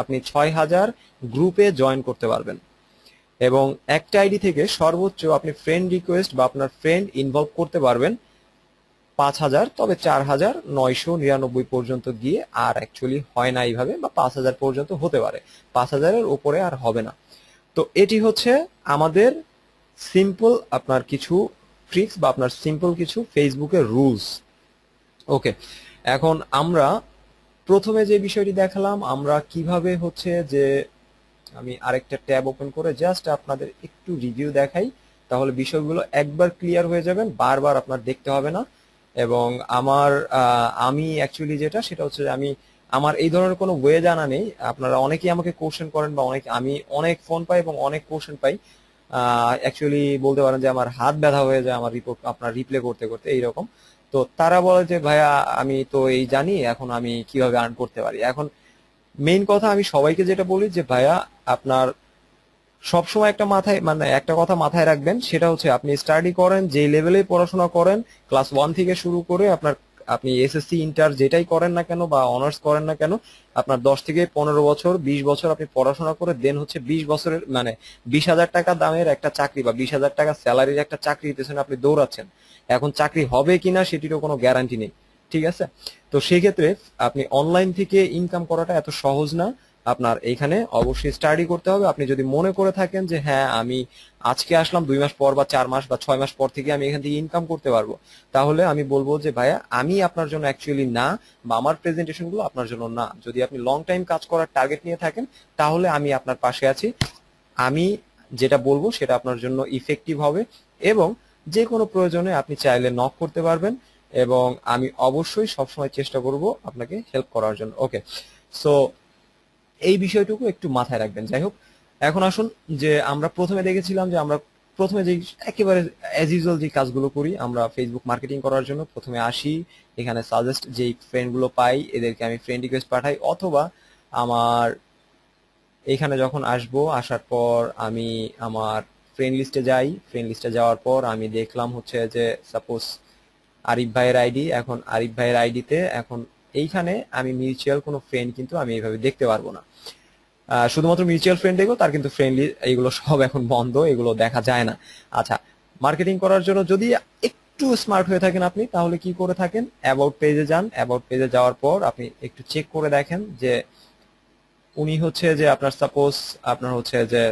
আপনি 6,000 গ্রুপে জয়েন করতে পারবেন। এবং একটা আইডি থেকে সর্বোচ্চ আপনি ফ্রেন্ড রিকোয়েস্ট বা আপনার ফ্রেন্ড ইনভলভ করতে পারবেন 5,000, তবে 4,999 পর্যন্ত গিয়ে আর অ্যাকচুয়ালি হয় না এইভাবে, বা 5,000 পর্যন্ত হতে পারে, 5,000-এর উপরে আর হবে না। তো এটি হচ্ছে আমাদের সিম্পল আপনার কিছু ট্রিক্স বা আপনার সিম্পল কিছু ফেসবুকের রুলস। ওকে, এখন আমরা প্রথমে যে বিষয়টি দেখালাম, আমরা কিভাবে হচ্ছে যে আমি আরেকটা ট্যাব ওপেন করে জাস্ট আপনাদের একটু রিভিউ দেখাই, তাহলে বিষয়গুলো একবার ক্লিয়ার হয়ে যাবেন, বারবার আপনার দেখতে হবে না। এবং আমি অ্যাকচুয়ালি যেটা সেটা হচ্ছে যে আমার এই ধরনের কোনো ওয়ে জানা নেই। আপনারা অনেকেই আমাকে কোশ্চেন করেন, বা আমি অনেক ফোন পাই এবং অনেক কোশ্চেন পাই, অ্যাকচুয়ালি বলতে পারেন যে আমার হাত ব্যথা হয়ে যায় আমার রিপোর্ট আপনার রিপ্লে করতে করতে এইরকম। তো তারা বলে যে ভাইয়া আমি তো এই জানি, এখন আমি কিভাবে আর্ন করতে পারি। এখন মেইন কথা আমি সবাইকে যেটা বলি যে ভাইয়া আপনার সবসময় একটা কথা মাথায় রাখবেন, সেটা হচ্ছে আপনি স্টাডি করেন যে লেভেলে পড়াশোনা করেন, ক্লাস 1 থেকে শুরু করে আপনি এসএসসি ইন্টার যেটাই করেন না কেন বা অনার্স করেন না কেন, আপনার 10 থেকে 15 বছর 20 বছর আপনি পড়াশোনা করে দেন হচ্ছে 20 বছরের 20,000 টাকা দামের একটা চাকরি বা 20,000 টাকা স্যালারির একটা চাকরির পেছনে আপনি দৌড়াচ্ছেন। এখন চাকরি হবে কিনা সেটিরও কোনো গ্যারান্টি নেই, ঠিক আছে? তো সেক্ষেত্রে আপনি অনলাইন থেকে ইনকাম করাটা এত সহজ না। আপনার এইখানে অবশ্যই স্টাডি করতে হবে। আপনি যদি মনে করে থাকেন যে হ্যাঁ আমি আজকে আসলাম 2 মাস পর বা 4 মাস বা 6 মাস পর থেকে আমি এখান থেকে ইনকাম করতে পারবো, তাহলে আমি বলবো যে ভাইয়া আমি আপনার জন্য অ্যাকচুয়ালি না, বা আমার প্রেজেন্টেশন গুলো আপনার জন্য না। যদি আপনি লং টাইম কাজ করার টার্গেট নিয়ে থাকেন তাহলে আমি আপনার পাশে আছি। আমি যেটা বলবো সেটা আপনার জন্য ইফেক্টিভ হবে, এবং যে কোনো প্রয়োজনে আপনি চাইলে নক করতে পারবেন, এবং আমি অবশ্যই সবসময় চেষ্টা করব আপনাকে হেল্প করার জন্য। ওকে, সো এই বিষয়টুকু একটু মাথায় রাখবেন। যাই হোক, এখন আসুন যে আমরা প্রথমে দেখেছিলাম যে আমরা প্রথমে যে একেবারে অ্যাজ ইউজুয়াল যে কাজগুলো করি, আমরা ফেসবুক মার্কেটিং করার জন্য প্রথমে আসি, এখানে সাজেস্ট যেই ফ্রেন্ডগুলো পাই এদেরকে আমি ফ্রেন্ড রিকোয়েস্ট পাঠাই, অথবা আমার এখানে যখন আসবো আসার পর আমি আমার ফ্রেন্ড লিস্টে যাই। ফ্রেন্ড লিস্টে যাওয়ার পর আমি দেখলাম হচ্ছে যে সাপোজ আরিফ ভাইয়ের আইডি, এখন আরিফ ভাইয়ের আইডিতে এখন এইখানে আমি মিউচুয়াল কোনো ফ্রেন্ড কিন্তু আমি এইভাবে দেখতে পারবো না। শুধুমাত্র মিউচুয়াল ফ্রেন্ড দেখবো, তার কিন্তু ফ্রেন্ডলি এইগুলো সব এখন বন্ধ, এগুলো দেখা যায় না। আচ্ছা, মার্কেটিং করার জন্য যদি একটু স্মার্ট হয়ে থাকেন আপনি, তাহলে কি করে থাকেন, অ্যাবাউট পেজে যান। অ্যাবাউট পেজে যাওয়ার পর আপনি একটু চেক করে দেখেন যে উনি হচ্ছে যে আপনার সাপোজ আপনার হচ্ছে যে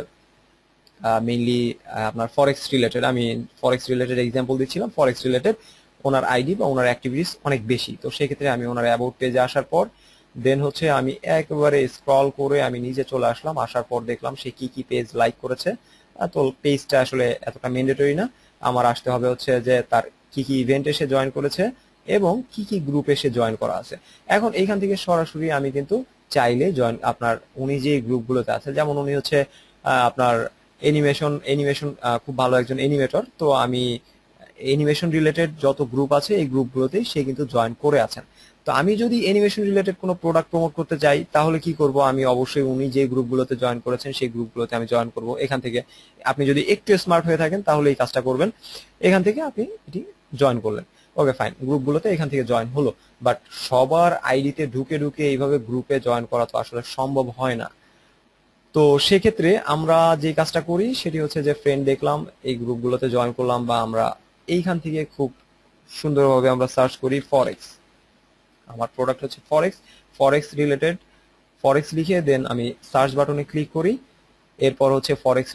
মেইনলি আপনার ফরেক্স রিলেটেড, আমি ফরেক্স রিলেটেড এক্সাম্পল দিচ্ছিলাম, ফরেক্স রিলেটেড ওনার আইডি বা ওনার অ্যাক্টিভিটিস অনেক বেশি। তো সেক্ষেত্রে আমি ওনার অ্যাবাউট পেজে আসার পর দেন হচ্ছে আমি একেবারে স্ক্রল করে আমি নিজে চলে আসলাম। আসার পর দেখলাম সে কি কি পেজ লাইক করেছে। তো পেজটা আসলে এতটা ম্যান্ডেটরি না, আমার আসতে হবে হচ্ছে যে তার কি কি ইভেন্টে সে জয়েন করেছে এবং কি কি গ্রুপে সে জয়েন করা আছে। এখন এইখান থেকে সরাসরি আমি কিন্তু চাইলে জয়েন আপনার উনি যে গ্রুপগুলোতে আছে, যেমন উনি হচ্ছে আপনার এনিমেশন এনিমেশন খুব ভালো একজন এনিমেটর, তো আমি এনিমেশন রিলেটেড যত গ্রুপ আছে এই গ্রুপগুলোতেই সে কিন্তু জয়েন করে আছেন। তো আমি যদি অ্যানিমেশন রিলেটেড কোনো প্রোডাক্ট প্রমোট করতে চাই তাহলে কি করব, আমি অবশ্যই উনি যে গ্রুপগুলোতে জয়েন করেছেন সেই গ্রুপগুলোতে আমি জয়েন করব। এখান থেকে আপনি যদি একটু স্মার্ট হয়ে থাকেন তাহলে এই কাজটা করবেন, এখান থেকে আপনি এটি জয়েন করলেন। ওকে ফাইন, গ্রুপগুলোতে এখান থেকে জয়েন হলো, বাট সবার আইডিতে ঢুকে ঢুকে এইভাবে গ্রুপে জয়েন করা তো আসলে সম্ভব হয় না। তো সেক্ষেত্রে আমরা যে কাজটা করি সেটি হচ্ছে যে ফ্রেন্ড দেখলাম, এই গ্রুপগুলোতে জয়েন করলাম, বা আমরা এইখান থেকে খুব সুন্দরভাবে আমরা সার্চ করি ফরেক্স। আমার প্রোডাক্ট হচ্ছে ফরেক্স, ফরেক্স রিলেটেড, ফরেক্স লিখে দেন আমি সার্চ বাটনে ক্লিক করি। এরপর হচ্ছে ফরেক্স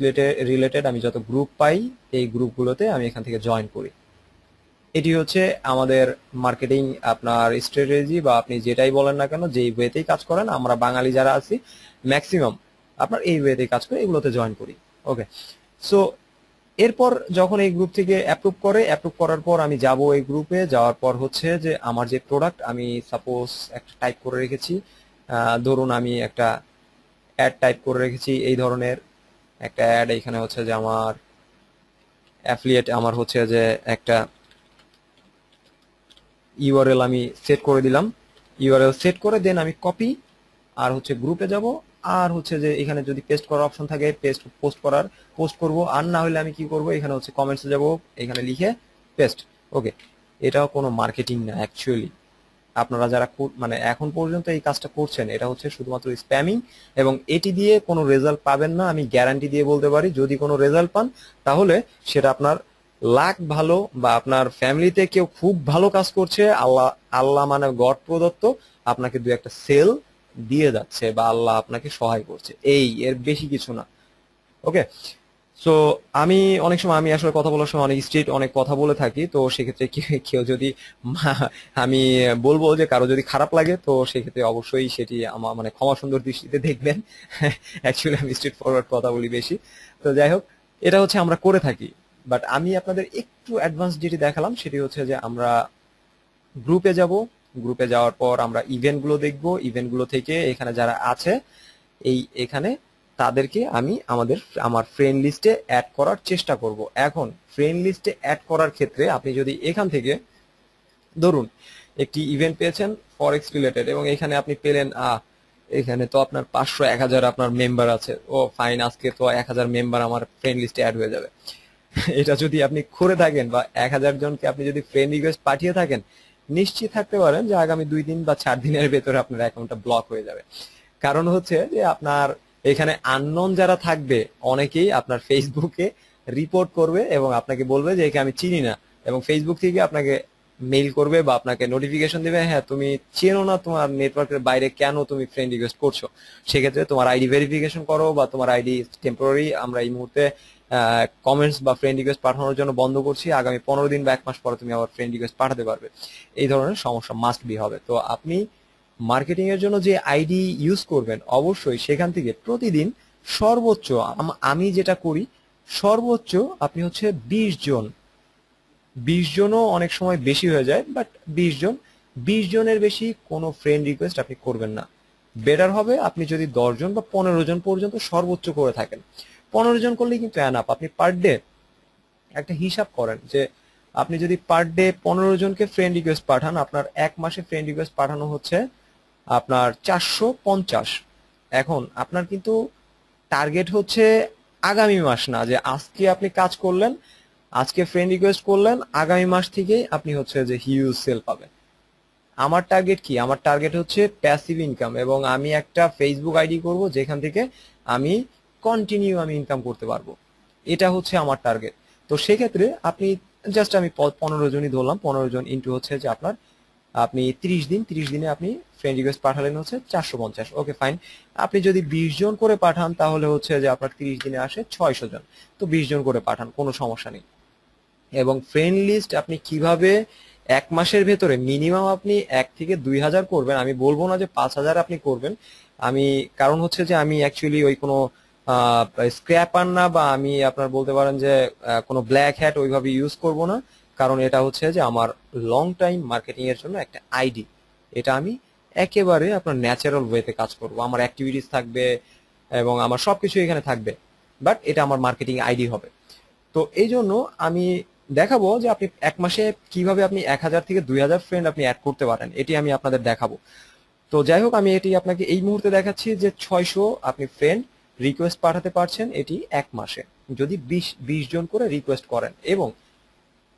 রিলেটেড আমি যত গ্রুপ পাই এই গ্রুপগুলোতে আমি এখান থেকে জয়েন করি। এটি হচ্ছে আমাদের মার্কেটিং আপনার স্ট্র্যাটেজি, বা আপনি যেটাই বলেন না কেন, যেই ওয়েতেই কাজ করেন, আমরা বাঙালি যারা আছি ম্যাক্সিমাম আপনার এই ওয়েতেই কাজ করে, এগুলোতে জয়েন করি। ওকে, সো এরপর যখন এই গ্রুপ থেকে অ্যাপ্রুভ করার পর আমি যাব এই গ্রুপে, যাওয়ার পর হচ্ছে যে আমার যে প্রোডাক্ট আমি সাপোজ একটা টাইপ করে রেখেছি, ধরুন আমি একটা অ্যাড টাইপ করে রেখেছি, এই ধরনের একটা অ্যাড, এখানে হচ্ছে যে আমার অ্যাফিলিয়েট, আমার হচ্ছে যে একটা ইউআরএল আমি সেট করে দিলাম, ইউআরএল সেট করে দেন আমি কপি, আর হচ্ছে গ্রুপে যাব, আর হচ্ছে যে এখানে যদি পেস্ট করার অপশন থাকে পোস্ট করব, আর না হলে আমি কি করব, এখানে হচ্ছে কমেন্টসে যাব, এখানে লিখে পেস্ট। ওকে, এটাও কোনো মার্কেটিং না অ্যাকচুয়ালি। আপনারা যারা মানে এখন পর্যন্ত এই কাজটা করছেন, এটা হচ্ছে শুধুমাত্র স্প্যামিং, এবং এটি দিয়ে কোনো রেজাল্ট পাবেন না। আমি গ্যারান্টি দিয়ে বলতে পারি, যদি কোনো রেজাল্ট পান তাহলে সেটা আপনার লাক ভালো, বা আপনার ফ্যামিলিতে কেউ খুব ভালো কাজ করছে, আল্লাহ আল্লাহ মানে গড প্রদত্ত আপনাকে দু একটা সেল দিয়ে যাচ্ছে, বা আল্লাহ আপনাকে সহায় করছে, এর বেশি কিছু না। ওকে, সো আমি অনেক সময়, আমি আসলে কথা বলার সময় অনেক স্ট্রেট অনেক কথা বলে থাকি, তো সেক্ষেত্রে কেউ যদি আমি বলবো যে কারো যদি খারাপ লাগে, তো সেক্ষেত্রে অবশ্যই সেটি আমার মানে ক্ষমা সুন্দর দৃষ্টিতে দেখবেন। অ্যাকচুয়ালি আমি স্ট্রেট ফরওয়ার্ড কথা বলি বেশি। তো যাই হোক, এটা হচ্ছে আমরা করে থাকি, বাট আমি আপনাদের একটু অ্যাডভান্স যেটি দেখালাম সেটি হচ্ছে যে আমরা গ্রুপে যাব, গ্রুপে যাওয়ার পর আমরা ইভেন্টগুলো দেখব, ইভেন্টগুলো থেকে এখানে যারা আছে এখানে তাদেরকে আমি আমার ফ্রেন্ড লিস্টে অ্যাড করার চেষ্টা করব। এখন ফ্রেন্ড লিস্টে অ্যাড করার ক্ষেত্রে আপনি যদি এখান থেকে ধরুন একটি ইভেন্ট পেয়েছেন ফরেক্স রিলেটেড, এবং এখানে আপনি পেলেন এখানে তো আপনার 500 1000 আপনার মেম্বার আছে, ও ফাইন, আজকে তো 1000 মেম্বার আমার ফ্রেন্ড লিস্টে অ্যাড হয়ে যাবে। এটা যদি আপনি করে থাকেন, বা 1000 জনকে আপনি যদি ফ্রেন্ড রিকোয়েস্ট পাঠিয়ে থাকেন, নিশ্চিত থাকতে পারেন যে আগামী 2 দিন বা 4 দিনের ভেতরে আপনার অ্যাকাউন্টটা ব্লক হয়ে যাবে। কারণ হচ্ছে যে আপনার এখানে আননোন যারা থাকবে, অনেকেই আপনার ফেসবুকে রিপোর্ট করবে এবং আপনাকে বলবে যে একে আমি চিনি না, এবং ফেসবুক থেকে আপনাকে মেইল করবে বা আপনাকে নোটিফিকেশন দিবে, হ্যাঁ তুমি চেনো না, তোমার নেটওয়ার্কের বাইরে কেন তুমি ফ্রেন্ড রিকোয়েস্ট করছো, সেক্ষেত্রে তোমার আইডি ভেরিফিকেশন করো, বা তোমার আইডি টেম্পোরারি আমরা এই মুহূর্তে কমেন্টস বা ফ্রেন্ড রিকোয়েস্ট পাঠানোর জন্য বন্ধ করছি, আগামী 15 দিন বা 1 মাস পরে তুমি আবার ফ্রেন্ড রিকোয়েস্ট পাঠাতে পারবে। এই ধরনের সমস্যা মাস্ট বি হবে। তো আপনি মার্কেটিং এর জন্য যে আইডি ইউজ করবেন, অবশ্যই সেখান থেকে প্রতিদিন সর্বোচ্চ, আমি যেটা করি, সর্বোচ্চ আপনি হচ্ছে 20 জন, 20 জনও অনেক সময় বেশি হয়ে যায়, বাট 20 জন, 20 জনের বেশি কোনো ফ্রেন্ড রিকোয়েস্ট আপনি করবেন না। বেটার হবে আপনি যদি 10 জন বা 15 জন পর্যন্ত সর্বোচ্চ করে থাকেন। 15 জন করলেই কিন্তু এনাফ। আপনি পার ডে একটা হিসাব করেন যে আপনি যদি পার ডে 15 জনকে ফ্রেন্ড রিকোয়েস্ট পাঠান, আপনার 1 মাসে ফ্রেন্ড রিকোয়েস্ট পাঠানো হচ্ছে আপনার 450। এখন আপনার কিন্তু টার্গেট হচ্ছে আগামী মাস না, যে আজকে আপনি কাজ করলেন, আজকে ফ্রেন্ড রিকোয়েস্ট করলেন, আগামী মাস থেকেই আপনি হচ্ছে যে হিউজ সেল পাবেন। আমার টার্গেট কি? আমার টার্গেট হচ্ছে প্যাসিভ ইনকাম, এবং আমি একটা ফেসবুক আইডি করব যেখান থেকে আমি কন্টিনিউ ইনকাম করতে পারবো। এটা হচ্ছে আমার টার্গেট। তো সেক্ষেত্রে আপনি জাস্ট আমি 15 জনই ধরলাম, 15 জন ইন্টু হচ্ছে যে আপনার আপনি 30 দিন, 30 দিনে আপনি ফ্রেন্ড রিকোয়েস্ট পাঠালেন হচ্ছে 450। ওকে ফাইন, আপনি যদি 20 জন করে পাঠান তাহলে হচ্ছে যে আপনার 30 দিনে আসে 600 জন। তো 20 জন করে পাঠান, কোনো সমস্যা নেই। এবং ফ্রেন্ড লিস্ট আপনি কিভাবে 1 মাসের ভেতরে মিনিমাম আপনি 1 থেকে 2000 করবেন, আমি বলবো না যে 5000 আপনি করবেন। আমি কারণ হচ্ছে যে আমি অ্যাকচুয়ালি ওই কোনো স্ক্র্যাপার না, বা আমি আপনার বলতে পারেন যে কোনো ব্ল্যাক হ্যাট ওইভাবে ইউজ করব না। কারণ এটা হচ্ছে যে আমার লং টাইম মার্কেটিং এর জন্য একটা আইডি, এটা আমি একেবারে আপনার ন্যাচারাল ওয়েতে কাজ করব, আমার অ্যাক্টিভিটিস থাকবে এবং আমার সবকিছু এখানে থাকবে, বাট এটা আমার মার্কেটিং আইডি হবে। তো এই জন্য আমি দেখাবো যে আপনি 1 মাসে কিভাবে আপনি 1000 থেকে 2000 ফ্রেন্ড আপনি অ্যাড করতে পারেন, এটি আমি আপনাদের দেখাবো। তো যাই হোক, আমি এটি আপনাকে এই মুহূর্তে দেখাচ্ছি যে 600 আপনি ফ্রেন্ড রিকোয়েস্ট পাঠাতে পারছেন এটি 1 মাসে, যদি 20 জন করে রিকোয়েস্ট করেন। এবং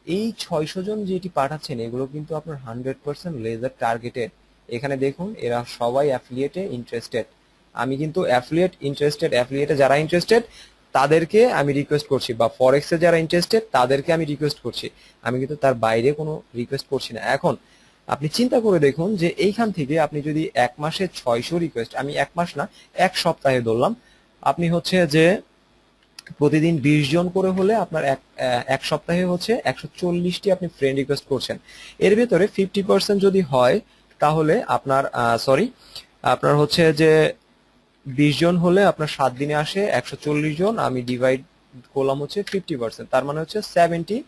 এই 600 জন যেটি পাঠাচ্ছেন, এগুলো কিন্তু আপনার 100% লেজার টার্গেটেড। এখানে দেখুন, এরা সবাই অ্যাফিলিয়েটে ইন্টারেস্টেড। আমি কিন্তু অ্যাফিলিয়েটে যারা ইন্টারেস্টেড তাদেরকে আমি রিকোয়েস্ট করছি, বা ফরেক্সে যারা ইন্টারেস্টেড তাদেরকে আমি রিকোয়েস্ট করছি। আমি কিন্তু তার বাইরে কোনো রিকোয়েস্ট করছি না। এখন আপনি চিন্তা করে দেখুন যে এইখান থেকে আপনি যদি 1 মাসে 600 রিকোয়েস্ট, আমি 1 মাস না 1 সপ্তাহে ধরলাম, আপনি হচ্ছে যে প্রতিদিন 20 জন করে হলে আপনার এক সপ্তাহে হচ্ছে 140টি আপনি ফ্রেন্ড রিকোয়েস্ট করছেন। এর ভেতরে 50% যদি হয় তাহলে আপনার আপনার হচ্ছে যে 20 জন হলে আপনার 7 দিনে আসে 140 জন, আমি ডিভাইড করলাম হচ্ছে 50%, তার মানে হচ্ছে 70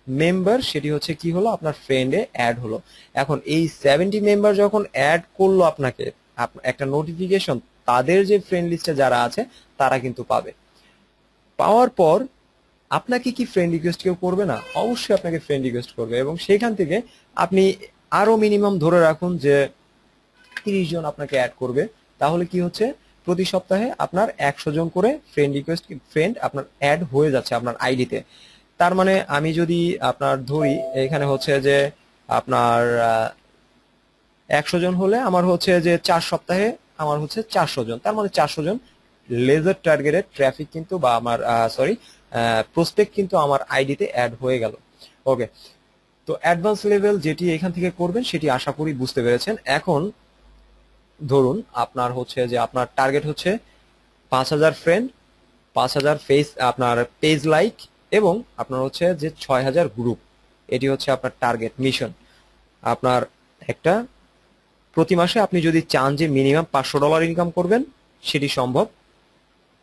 মেম্বার, সেটি হচ্ছে কি হলো আপনার ফ্রেন্ডে অ্যাড হলো। এখন এই 70 মেম্বার যখন অ্যাড করলো আপনাকে, একটা নোটিফিকেশন তাদের যে ফ্রেন্ড লিস্টে যারা আছে তারা কিন্তু পাবে। পাওয়ার পর আপনাকে কি ফ্রেন্ড রিকোয়েস্ট কেউ করবে না? অবশ্যই আপনাকে ফ্রেন্ড রিকোয়েস্ট করবে, এবং সেখান থেকে আপনি আরো মিনিমাম ধরে রাখুন যে 30 জন আপনাকে অ্যাড করবে। তাহলে কি হচ্ছে, প্রতি সপ্তাহে আপনার 100 জন করে ফ্রেন্ড আপনার অ্যাড হয়ে যাচ্ছে আপনার আইডিতে। তার মানে আমি যদি আপনার ধরি এখানে হচ্ছে যে আপনার 100 জন হলে আমার হচ্ছে যে 4 সপ্তাহে আমার হচ্ছে 400 জন, তার মানে 400 জন লেজার টার্গেটেড ট্রাফিক কিন্তু বা আমার প্রসপেক্ট কিন্তু আমার আইডিতে অ্যাড হয়ে গেল। ওকে, তো অ্যাডভান্স লেভেল যেটি এখান থেকে করবেন সেটি আশা করি বুঝতে পেরেছেন। এখন ধরুন আপনার হচ্ছে যে আপনার টার্গেট হচ্ছে 5000 ফ্রেন্ড, 5000 ফেস আপনার পেজ লাইক, এবং আপনার হচ্ছে যে 6000 গ্রুপ। এটি হচ্ছে আপনার টার্গেট মিশন। আপনার একটা প্রতি মাসে আপনি যদি চান যে মিনিমাম $500 ইনকাম করবেন, সেটি সম্ভব।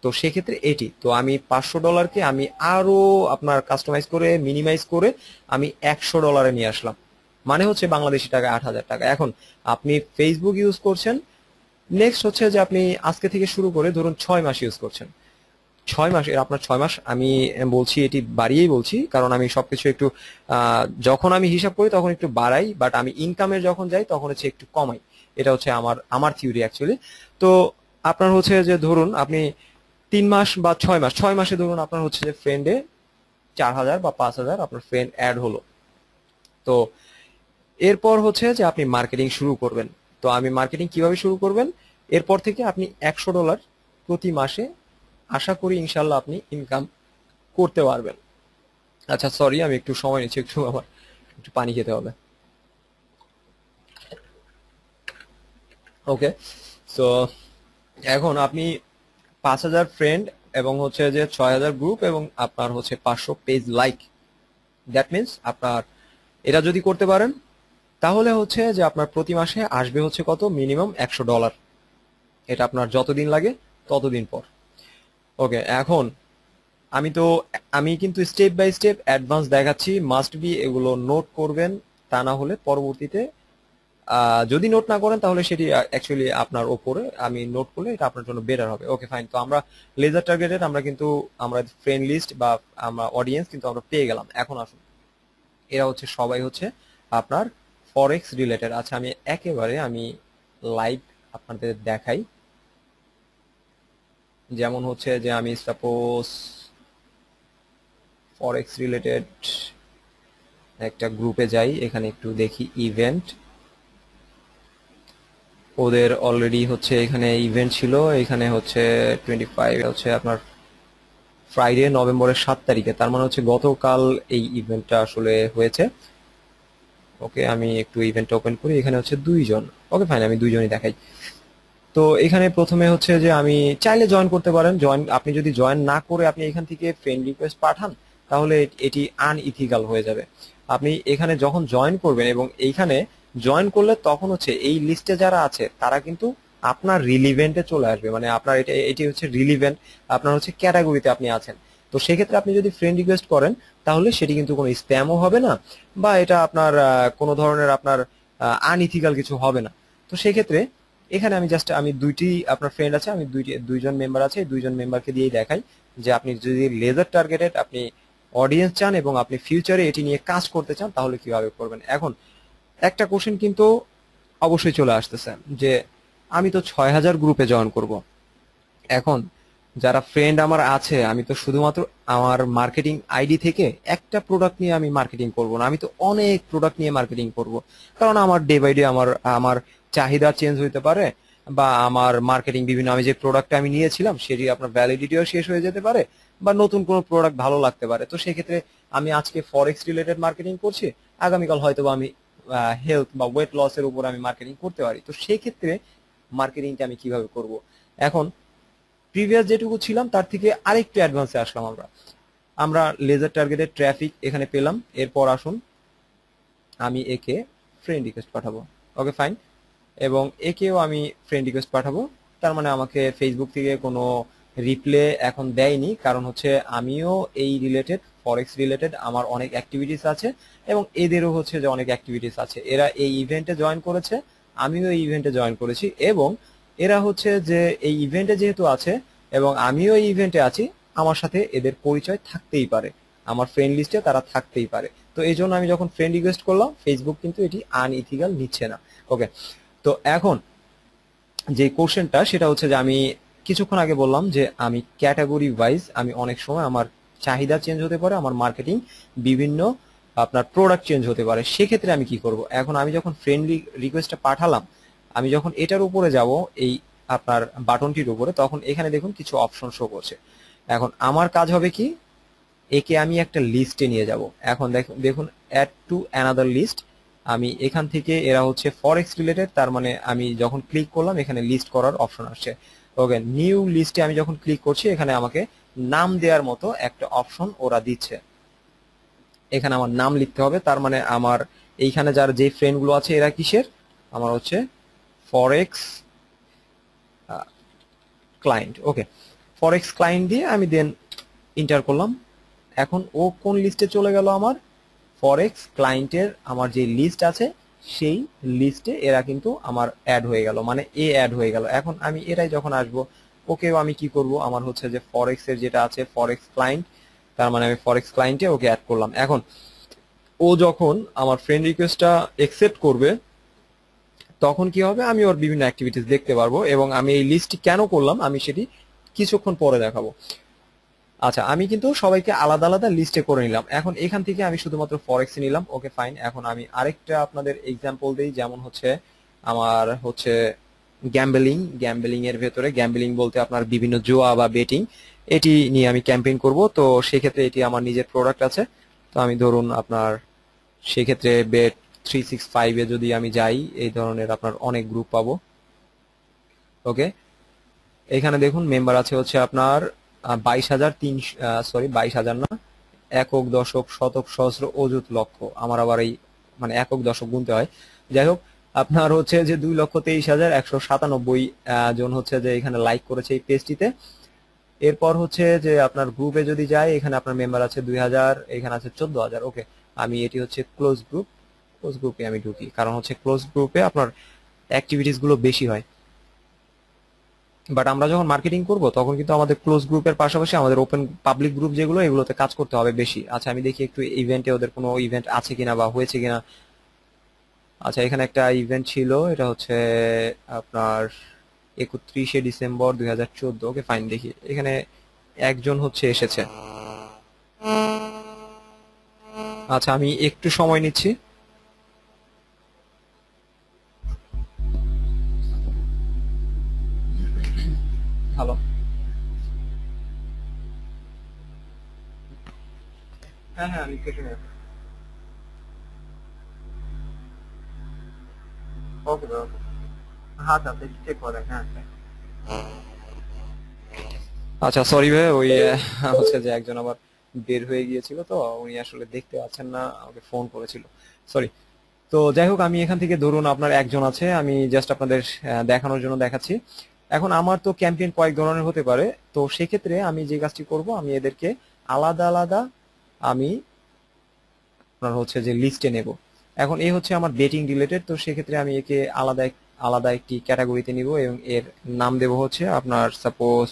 তো সেক্ষেত্রে এটি তো আমি $500কে আমি আরো আপনার কাস্টমাইজ করে মিনিমাইজ করে আমি $100 নিয়ে আসলাম, মানে হচ্ছে বাংলাদেশি টাকা 8000 টাকা। এখন আপনি ফেসবুক ইউজ করছেন, নেক্সট হচ্ছে যে আপনি আজকে থেকে শুরু করে ধরুন 6 মাস ইউজ করছেন। 6 মাস, আপনার 6 মাস আমি বলছি, এটি বাড়িয়েই বলছি কারণ আমি সবকিছু একটু যখন আমি হিসাব করি তখন একটু বাড়াই, বাট আমি ইনকামের যখন যাই তখন হচ্ছে একটু কমাই। এটা হচ্ছে আমার থিওরি অ্যাকচুয়ালি। তো আপনার হচ্ছে যে ধরুন আপনি 3 মাস বা 6 মাস, 6 মাসে ধরুন আপনার হচ্ছে যে ফ্রেন্ডে 4000 বা 5000 আপনার ফ্রেন্ড অ্যাড হলো। তো এরপর হচ্ছে যে আপনি মার্কেটিং শুরু করবেন। তো আমি মার্কেটিং কিভাবে শুরু করবেন, এরপর থেকে আপনি $100 প্রতি মাসে আশা করি ইনশাল্লাহ আপনি ইনকাম করতে পারবেন। আচ্ছা সরি, আমি একটু সময় নিচ্ছি, আমার একটু পানি খেতে হবে। ওকে, সো এখন আপনি 5000 ফ্রেন্ড এবং হচ্ছে যে 6000 গ্রুপ এবং আপনার হচ্ছে 500 পেজ লাইক, দ্যাট মিনস আপনার এটা যদি করতে পারেন তাহলে হচ্ছে যে আপনার প্রতি মাসে আসবে হচ্ছে কত, মিনিমাম $100। এটা আপনার যতদিন লাগে ততদিন পর। ওকে, এখন আমি কিন্তু স্টেপ বাই স্টেপ অ্যাডভান্স দেখাচ্ছি, মাস্ট বি এগুলো নোট করবেন, তা না হলে পরবর্তীতে যদি নোট না করেন তাহলে সেটি অ্যাকচুয়ালি আপনার ওপরে, আমি নোট করলে এটা আপনার জন্য বেটার হবে। ওকে ফাইন, তো আমরা লেজার টার্গেটেড আমরা ফ্রেন্ড লিস্ট বা আমরা অডিয়েন্স কিন্তু আমরা পেয়ে গেলাম। এখন আসুন, এরা হচ্ছে সবাই হচ্ছে আপনার ফরেক্স রিলেটেড। আচ্ছা আমি লাইভ আপনাদের দেখাই, যেমন হচ্ছে যে আমি সাপোজ ফরেক্স রিলেটেড একটা গ্রুপে যাই, এখানে একটু দেখি ইভেন্ট, ওদের অলরেডি হচ্ছে এখানে ইভেন্ট ছিল, এখানে হচ্ছে 25 হচ্ছে আপনার ফ্রাইডে নভেম্বরের 7 তারিখে, তার মানে হচ্ছে গতকাল এই ইভেন্টটা আসলে হয়েছে। ওকে, আমি একটু ইভেন্টটা ওপেন করি, এখানে হচ্ছে 2 জন। ওকে ফাইন, আমি 2 জনই দেখাই। তো এখানে প্রথমে হচ্ছে যে আমি চাইলে জয়েন করতে পারেন, আপনি যদি জয়েন না করে আপনি এখান থেকে ফ্রেন্ড রিকোয়েস্ট পাঠান তাহলে এটি আনইথিক্যাল হয়ে যাবে। আপনি এখানে যখন জয়েন করবেন এবং এইখানে জয়েন করলে তখন হচ্ছে এই লিস্টে যারা আছে তারা কিন্তু আপনার রিলিভেন্টে চলে আসবে, মানে আপনার এটি হচ্ছে রিলিভেন্ট, আপনার হচ্ছে ক্যাটাগরিতে আপনি আছেন। তো সেক্ষেত্রে আপনি যদি ফ্রেন্ড রিকোয়েস্ট করেন তাহলে সেটি কিন্তু কোনো স্প্যামও হবে না, বা এটা আপনার কোনো ধরনের আপনার আনইথিক্যাল কিছু হবে না। তো সেক্ষেত্রে এখানে আমি দুইটি আপনার ফ্রেন্ড আছে, আমি 2জন মেম্বার আছে, এই 2জন মেম্বারকে দিয়েই দেখাই যে আপনি যদি লেজার টার্গেটেড আপনি অডিয়েন্স চান এবং আপনি ফিউচারে এটি নিয়ে কাজ করতে চান তাহলে কিভাবে করবেন। এখন একটা কোশ্চেন কিন্তু অবশ্যই চলে আসতেছে যে আমি তো 6000 গ্রুপে জয়েন করব। এখন যারা ফ্রেন্ড আমার আছে, আমি তো শুধুমাত্র আমার মার্কেটিং আইডি থেকে একটা প্রোডাক্ট নিয়ে আমি মার্কেটিং করব না, আমি তো অনেক প্রোডাক্ট নিয়ে মার্কেটিং করব, কারণ আমার ডে বাই ডে আমার আমার চাহিদা চেঞ্জ হইতে পারে, বা আমার মার্কেটিং বিভিন্ন আমি যে প্রোডাক্টটা আমি নিয়েছিলাম সেটি আপনার ভ্যালিডিটিও শেষ হয়ে যেতে পারে, বা নতুন কোনো প্রোডাক্ট ভালো লাগতে পারে। তো সেক্ষেত্রে আমি আজকে ফরেক্স রিলেটেড মার্কেটিং করছি, আগামীকাল হয়তো আমি হেলথ বা ওয়েট লসের উপর আমি মার্কেটিং করতে পারি। তো সেক্ষেত্রে মার্কেটিংটা আমি কিভাবে করব। এখন প্রিভিয়াস যেটুকু ছিলাম তার থেকে আরেকটু অ্যাডভান্সে আসলাম আমরা। আমরা লেজার টার্গেটেড ট্রাফিক এখানে পেলাম। এরপর আসুন আমি একে ফ্রেন্ড রিকোয়েস্ট পাঠাবো। ওকে ফাইন, এবং একেও আমি ফ্রেন্ড রিকোয়েস্ট পাঠাবো। তার মানে আমাকে ফেসবুক থেকে কোনো রিপ্লে এখন দেয়নি, কারণ হচ্ছে আমিও এই রিলেটেড ফরেক্স রিলেটেড আমার অনেক অ্যাক্টিভিটিস আছে এবং এদেরও হচ্ছে যে অনেক অ্যাক্টিভিটিস আছে। এরা এই ইভেন্টে জয়েন করেছে, আমিও এই ইভেন্টে জয়েন করেছি, এবং এরা হচ্ছে যে এই ইভেন্টে যেহেতু আছে এবং আমিও এই ইভেন্টে আছি, আমার সাথে এদের পরিচয় থাকতেই পারে, আমার ফ্রেন্ড লিস্টে তারা থাকতেই পারে। তো এই জন্য আমি যখন ফ্রেন্ড রিকোয়েস্ট করলাম, ফেসবুক কিন্তু এটি আনইথিক্যাল নিচ্ছে না। ওকে, তো এখন যে কোশ্চেনটা সেটা হচ্ছে যে আমি কিছুক্ষণ আগে বললাম যে আমি ক্যাটাগরি ওয়াইজ আমি অনেক সময় আমার চাহিদা চেঞ্জ হতে পারে, আমার মার্কেটিং বিভিন্ন আপনার প্রোডাক্ট চেঞ্জ হতে পারে, সেক্ষেত্রে আমি কি করব? এখন আমি যখন ফ্রেন্ডলি রিকোয়েস্টটা পাঠালাম, আমি যখন এটার উপরে যাব এই আপনার বাটনটির উপরে, তখন এখানে দেখুন কিছু অপশন শো করছে। এখন আমার কাজ হবে কি, একে আমি একটা লিস্টে নিয়ে যাব। এখন দেখুন দেখুন অ্যাড টু অ্যানাদার লিস্ট, আমি এখান থেকে এরা হচ্ছে ফরেক্স রিলেটেড, তার মানে আমি যখন ক্লিক করলাম এখানে লিস্ট করার অপশন আসছে। ওকে, নিউ লিস্টে আমি যখন ক্লিক করছি এখানে আমাকে নাম দেওয়ার মতো একটা অপশন ওরা দিচ্ছে। এখানে আমার নাম লিখতে হবে, তার মানে আমার এইখানে যার যে ফ্রেন্ড গুলো আছে এরা কিসের, আমার হচ্ছে ফরেক্স ক্লায়েন্ট। ওকে, ফরেক্স ক্লায়েন্ট দিয়ে আমি দেন ইন্টার করলাম। এখন ও কোন লিস্টে চলে গেল, আমার ফরেক্স ক্লায়েন্টের আমার যে লিস্ট আছে সেই লিস্টে এরা কিন্তু আমার অ্যাড হয়ে গেল, মানে এ অ্যাড হয়ে গেল। এখন আমি এরাই যখন আসবো, ওকেও আমি কি করব, আমার হচ্ছে যে ফরেক্স এর যেটা আছে ফরেক্স ক্লায়েন্ট, তার মানে আমি ফরেক্স ক্লায়েন্টে ওকে অ্যাড করলাম। এখন ও যখন আমার ফ্রেন্ড রিকোয়েস্টটা একসেপ্ট করবে তখন কি হবে, আমি ওর বিভিন্ন অ্যাক্টিভিটিস দেখতে পারবো, এবং আমি এই লিস্টটি কেন করলাম আমি সেটি কিছুক্ষণ পরে দেখাবো। আচ্ছা, আমি কিন্তু সবাইকে আলাদা আলাদা লিস্টে করে নিলাম। এখন এখান থেকে আমি শুধুমাত্র ফরেক্স নিলাম। ওকে ফাইন, এখন আমি আরেকটা আপনাদের এক্সাম্পল দিই, যেমন হচ্ছে আমার হচ্ছে গ্যাম্বলিং। গ্যাম্বলিং এর ভেতরে, গ্যাম্বলিং বলতে আপনার বিভিন্ন জুয়া বা বেটিং, এটি নিয়ে আমি ক্যাম্পেইন করব। তো সেক্ষেত্রে এটি আমার নিজের প্রোডাক্ট আছে। তো আমি ধরুন আপনার সেক্ষেত্রে বেট 365 এ যদি আমি যাই, এই ধরনের আপনার অনেক গ্রুপ পাবো। ওকে, এখানে দেখুন মেম্বার আছে হচ্ছে আপনার 22,300, সরি 22,000 না, একক দশক শতক সহস্র অযুত লক্ষ, আমার আবার এই মানে একক দশক গুনতে হয়। যাই হোক, আপনার হচ্ছে যে 2,23,197 জন হচ্ছে যে এখানে লাইক করেছে এই পেজটিতে। এরপর হচ্ছে যে আপনার গ্রুপে যদি যাই, এখানে আপনার মেম্বার আছে 2,000, এখানে আছে 14,000। ওকে, আমি এটি হচ্ছে ক্লোজ গ্রুপ, ক্লোজ গ্রুপে আমি ঢুকি, কারণ হচ্ছে ক্লোজ গ্রুপে আপনার অ্যাক্টিভিটিস গুলো বেশি হয়। বাট আমরা যখন মার্কেটিং করব তখন কিন্তু আমাদের ক্লোজ গ্রুপের পাশাপাশি আমাদের ওপেন পাবলিক গ্রুপ যেগুলো, এগুলোতে কাজ করতে হবে বেশি। আচ্ছা, আমি দেখি একটু ইভেন্টে ওদের কোনো ইভেন্ট আছে কিনা বা হয়েছে কিনা। আচ্ছা, এখানে একটা ইভেন্ট ছিল, এটা হচ্ছে আপনার 31শে ডিসেম্বর 2014। ওকে ফাইন, দেখি এখানে একজন হচ্ছে এসেছে। আচ্ছা, আমি একটু সময় নিচ্ছি। হ্যালো, হ্যাঁ হ্যাঁ আমি কেটে নেব। ওকে ওকে, আচ্ছা আপনি চেক করেন, হ্যাঁ হ্যাঁ। আচ্ছা সরি ভাই, ওই হচ্ছে যে একজন আবার বের হয়ে গিয়েছিল, তো উনি আসলে দেখতে পাচ্ছেন না, আমাকে ফোন করেছিল, সরি। তো যাই হোক, আমি এখান থেকে ধরুন আপনার একজন আছে, আমি জাস্ট আপনাদের দেখানোর জন্য দেখাচ্ছি। এখন আমার তো ক্যাম্পেইন কয়েক ধরনের হতে পারে, তো সেক্ষেত্রে আমি যে কাজটি করব, আমি এদেরকে আলাদা আলাদা আমি আপনার হচ্ছে যে লিস্টে নেব। এখন এই হচ্ছে আমার বেটিং রিলেটেড, তো সেক্ষেত্রে আমি একে আলাদা আলাদা একটি ক্যাটাগরিতে নিব এবং এর নাম দেব হচ্ছে আপনার সাপোজ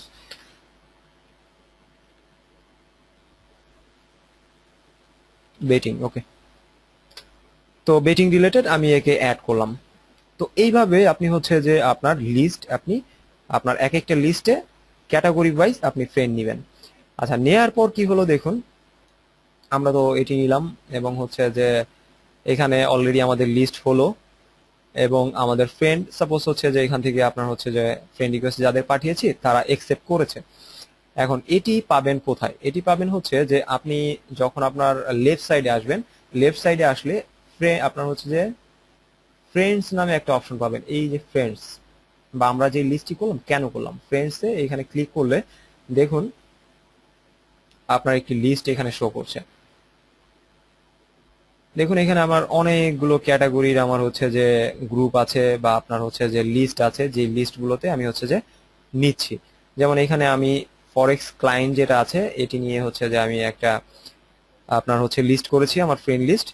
বেটিং। ওকে, তো বেটিং রিলেটেড আমি একে অ্যাড করলাম। তো এইভাবে আপনি হচ্ছে যে আপনার লিস্ট, আপনি আপনার এক একটা লিস্টে ক্যাটাগরি ওয়াইজ আপনি ফ্রেন্ড নেবেন। আচ্ছা, নেয়ার পর কি হলো দেখুন, আমরা তো এটি নিলাম এবং হচ্ছে যে এখানে অলরেডি আমাদের লিস্ট হলো, এবং আমাদের ফ্রেন্ড সাপোজ হচ্ছে যে এখান থেকে আপনার হচ্ছে যে ফ্রেন্ড রিকোয়েস্ট যাদের পাঠিয়েছি তারা একসেপ্ট করেছে। এখন এটি পাবেন কোথায়, এটি পাবেন হচ্ছে যে আপনি যখন আপনার লেফট সাইডে আসবেন, লেফট সাইডে আসলে আপনার হচ্ছে যে ফ্রেন্ডস নামে একটা অপশন পাবেন, এই যে ফ্রেন্ডস, বা আমরা যে লিস্টটি করলাম কেন করলাম, ফ্রেন্ডসে এখানে ক্লিক করলে দেখুন আপনার একটি লিস্ট এখানে শো করছে। দেখুন এখানে আমার অনেকগুলো ক্যাটাগরির আমার হচ্ছে যে গ্রুপ আছে বা আপনার হচ্ছে যে লিস্ট আছে, যে লিস্টগুলোতে আমি হচ্ছে যে নিচ্ছি। যেমন এখানে আমি ফরেক্স ক্লায়েন্ট যেটা আছে এটি নিয়ে হচ্ছে যে আমি একটা আপনার হচ্ছে লিস্ট করেছি, আমার ফ্রেন্ড লিস্ট।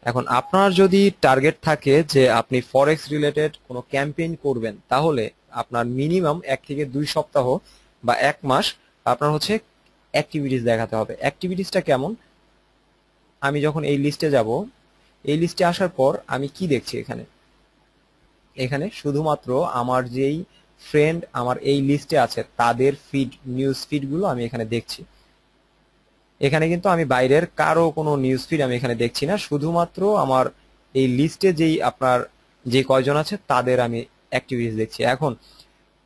এখন আপনার যদি টার্গেট থাকে যে আপনি ফরেক্স রিলেটেড কোনো ক্যাম্পেইন করবেন, তাহলে আপনার মিনিমাম 1 থেকে 2 সপ্তাহ বা 1 মাস আপনার হচ্ছে অ্যাক্টিভিটিস দেখাতে হবে। অ্যাক্টিভিটিসটা কেমন, আমি যখন এই লিস্টে যাব, এই লিস্টে আসার পর আমি কি দেখছি, এখানে এখানে শুধুমাত্র আমার যেই ফ্রেন্ড আমার এই লিস্টে আছে তাদের ফিড, নিউজ ফিডগুলো আমি এখানে দেখছি। এখানে কিন্তু আমি বাইরের কারো কোনো নিউজ ফিড আমি এখানে দেখছি না, শুধুমাত্র আমার এই লিস্টে যেই আপনার যে কয়জন আছে তাদের আমি অ্যাক্টিভিটিস দেখছি। এখন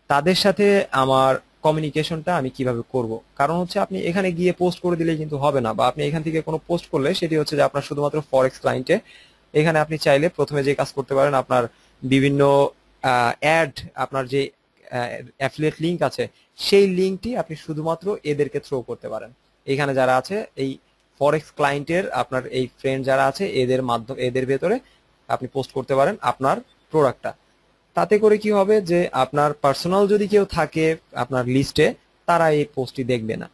তাদের সাথে আমার কমিউনিকেশনটা আমি কিভাবে করব, কারণ হচ্ছে আপনি এখানে গিয়ে পোস্ট করে দিলে কিন্তু হবে না, বা আপনি এখান থেকে কোনো পোস্ট করলে সেটি হচ্ছে যে আপনার শুধুমাত্র ফরেক্স ক্লায়েন্টে। এখানে আপনি চাইলে প্রথমে যে কাজ করতে পারেন, আপনার বিভিন্ন অ্যাড, আপনার যে অ্যাফিলিয়েট লিংক আছে সেই লিংকটি আপনি শুধুমাত্র এদেরকে থ্রো করতে পারেন। এখানে যারা আছে এই ফরেক্স ক্লায়েন্টের আপনার এই ফ্রেন্ড যারা আছে এদের মাধ্যমে, এদের ভেতরে আপনি পোস্ট করতে পারেন আপনার প্রোডাক্টটা। তাতে করে কি হবে যে আপনার পার্সোনাল যদি কেউ থাকে আপনার লিস্টে, তারা এই পোস্টটি দেখবে না,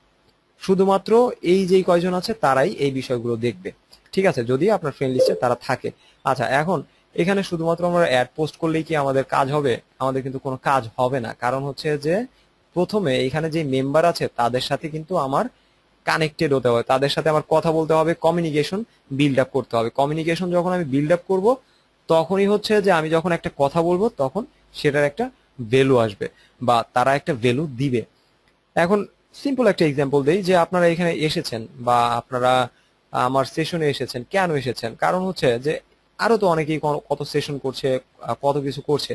শুধুমাত্র এই যে কয়জন আছে তারাই এই বিষয়গুলো দেখবে। ঠিক আছে, যদি আপনার ফ্রেন্ড লিস্টে তারা থাকে। আচ্ছা, এখন এখানে শুধুমাত্র আমরা অ্যাড পোস্ট করলেই কি আমাদের কাজ হবে? আমাদের কিন্তু কোনো কাজ হবে না, কারণ হচ্ছে যে প্রথমে এখানে যে মেম্বার আছে তাদের সাথে কিন্তু আমার কানেক্টেড হতে হবে, তাদের সাথে আমার কথা বলতে হবে, কমিউনিকেশন বিল্ড আপ করতে হবে। কমিউনিকেশন যখন আমি বিল্ড আপ করবো, তখনই হচ্ছে যে আমি যখন একটা কথা বলবো তখন সেটার একটা ভ্যালু আসবে বা তারা একটা ভ্যালু দিবে। এখন সিম্পল একটা এক্সাম্পল দেই, যে আপনারা এখানে এসেছেন বা আপনারা আমার সেশনে এসেছেন, কেন এসেছেন? কারণ হচ্ছে যে আরো তো অনেকেই কত সেশন করছে, কত কিছু করছে।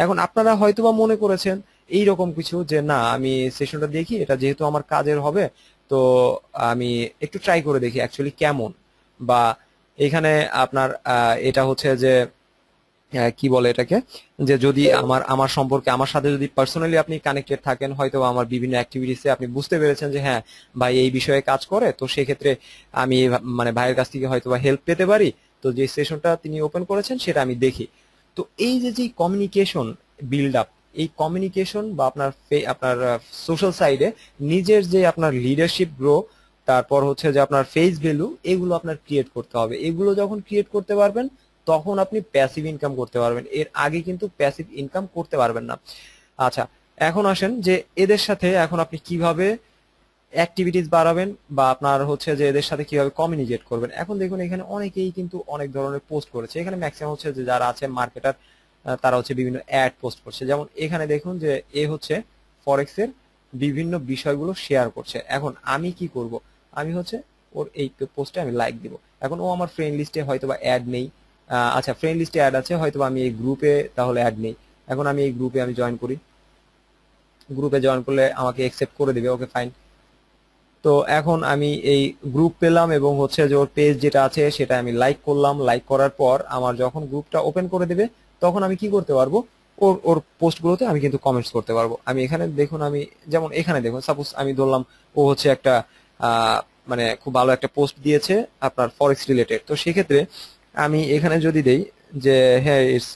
এখন আপনারা হয়তোবা মনে করেছেন এইরকম কিছু যে না, আমি সেশনটা দেখি, এটা যেহেতু আমার কাজের হবে তো আমি একটু ট্রাই করে দেখি অ্যাকচুয়ালি কেমন। বা এখানে আপনার এটা হচ্ছে যে কি বলে এটাকে, যে যদি আমার আমার সম্পর্কে, আমার সাথে যদি পার্সোনালি আপনি কানেক্টেড থাকেন, হয়তো আমার বিভিন্ন অ্যাক্টিভিটিসে আপনি বুঝতে পেরেছেন যে হ্যাঁ ভাই এই বিষয়ে কাজ করে, তো সেক্ষেত্রে আমি মানে ভাইয়ের কাছ থেকে হয়তো বা হেল্প পেতে পারি, তো যে সেশনটা তিনি ওপেন করেছেন সেটা আমি দেখি। তো এই যে যে কমিউনিকেশন বিল্ড আপ, এই কমিউনিকেশন বা আপনার আপনার সোশ্যাল সাইডে নিজের যে আপনার লিডারশিপ গ্রো, তারপর হচ্ছে যে আপনার ফেস ভ্যালু, এগুলো আপনার ক্রিয়েট করতে হবে। এগুলো যখন ক্রিয়েট করতে পারবেন তখন আপনি প্যাসিভ ইনকাম করতে পারবেন, এর আগে কিন্তু প্যাসিভ ইনকাম করতে পারবেন না। আচ্ছা, এখন আসেন যে এদের সাথে এখন আপনি কিভাবে অ্যাক্টিভিটিস বাড়াবেন বা আপনার হচ্ছে যে এদের সাথে কিভাবে কমিউনিকেট করবেন। এখন দেখুন এখানে অনেকেই কিন্তু অনেক ধরনের পোস্ট করেছে, এখানে ম্যাক্সিমাম হচ্ছে যে যারা আছে মার্কেটার, তারা হচ্ছে বিভিন্ন অ্যাড পোস্ট করছে। যেমন এখানে দেখুন যে এ হচ্ছে ফরেক্স এর বিভিন্ন বিষয়গুলো শেয়ার করছে। এখন আমি কি করব, আমি হচ্ছে ওর এই পোস্টে আমি লাইক দিব। এখন ও আমার ফ্রেন্ড লিস্টে হয়তো বা অ্যাড নেই, আচ্ছা ফ্রেন্ড লিস্টে অ্যাড আছে, হয়তো আমি এই গ্রুপে তাহলে অ্যাড নেই। এখন আমি এই গ্রুপে আমি জয়েন করি, গ্রুপে জয়েন করলে আমাকে অ্যাকসেপ্ট করে দিবে, ওকে ফাইন। তো এখন আমি এই গ্রুপ পেলাম এবং হচ্ছে যে ওর পেজ যেটা আছে সেটা আমি লাইক করলাম। লাইক করার পর আমার যখন গ্রুপটা ওপেন করে দেবে তখন আমি কি করতে পারবো, ওর ওর পোস্টগুলোতে আমি কিন্তু কমেন্টস করতে পারবো। আমি এখানে দেখুন, আমি যেমন এখানে দেখুন, সাপোজ আমি ধরলাম ও হচ্ছে একটা আহ, মানে খুব ভালো একটা পোস্ট দিয়েছে আপনার ফরেক্স রিলেটেড, তো সেক্ষেত্রে আমি এখানে যদি দেই যে হ্যাঁ ইটস,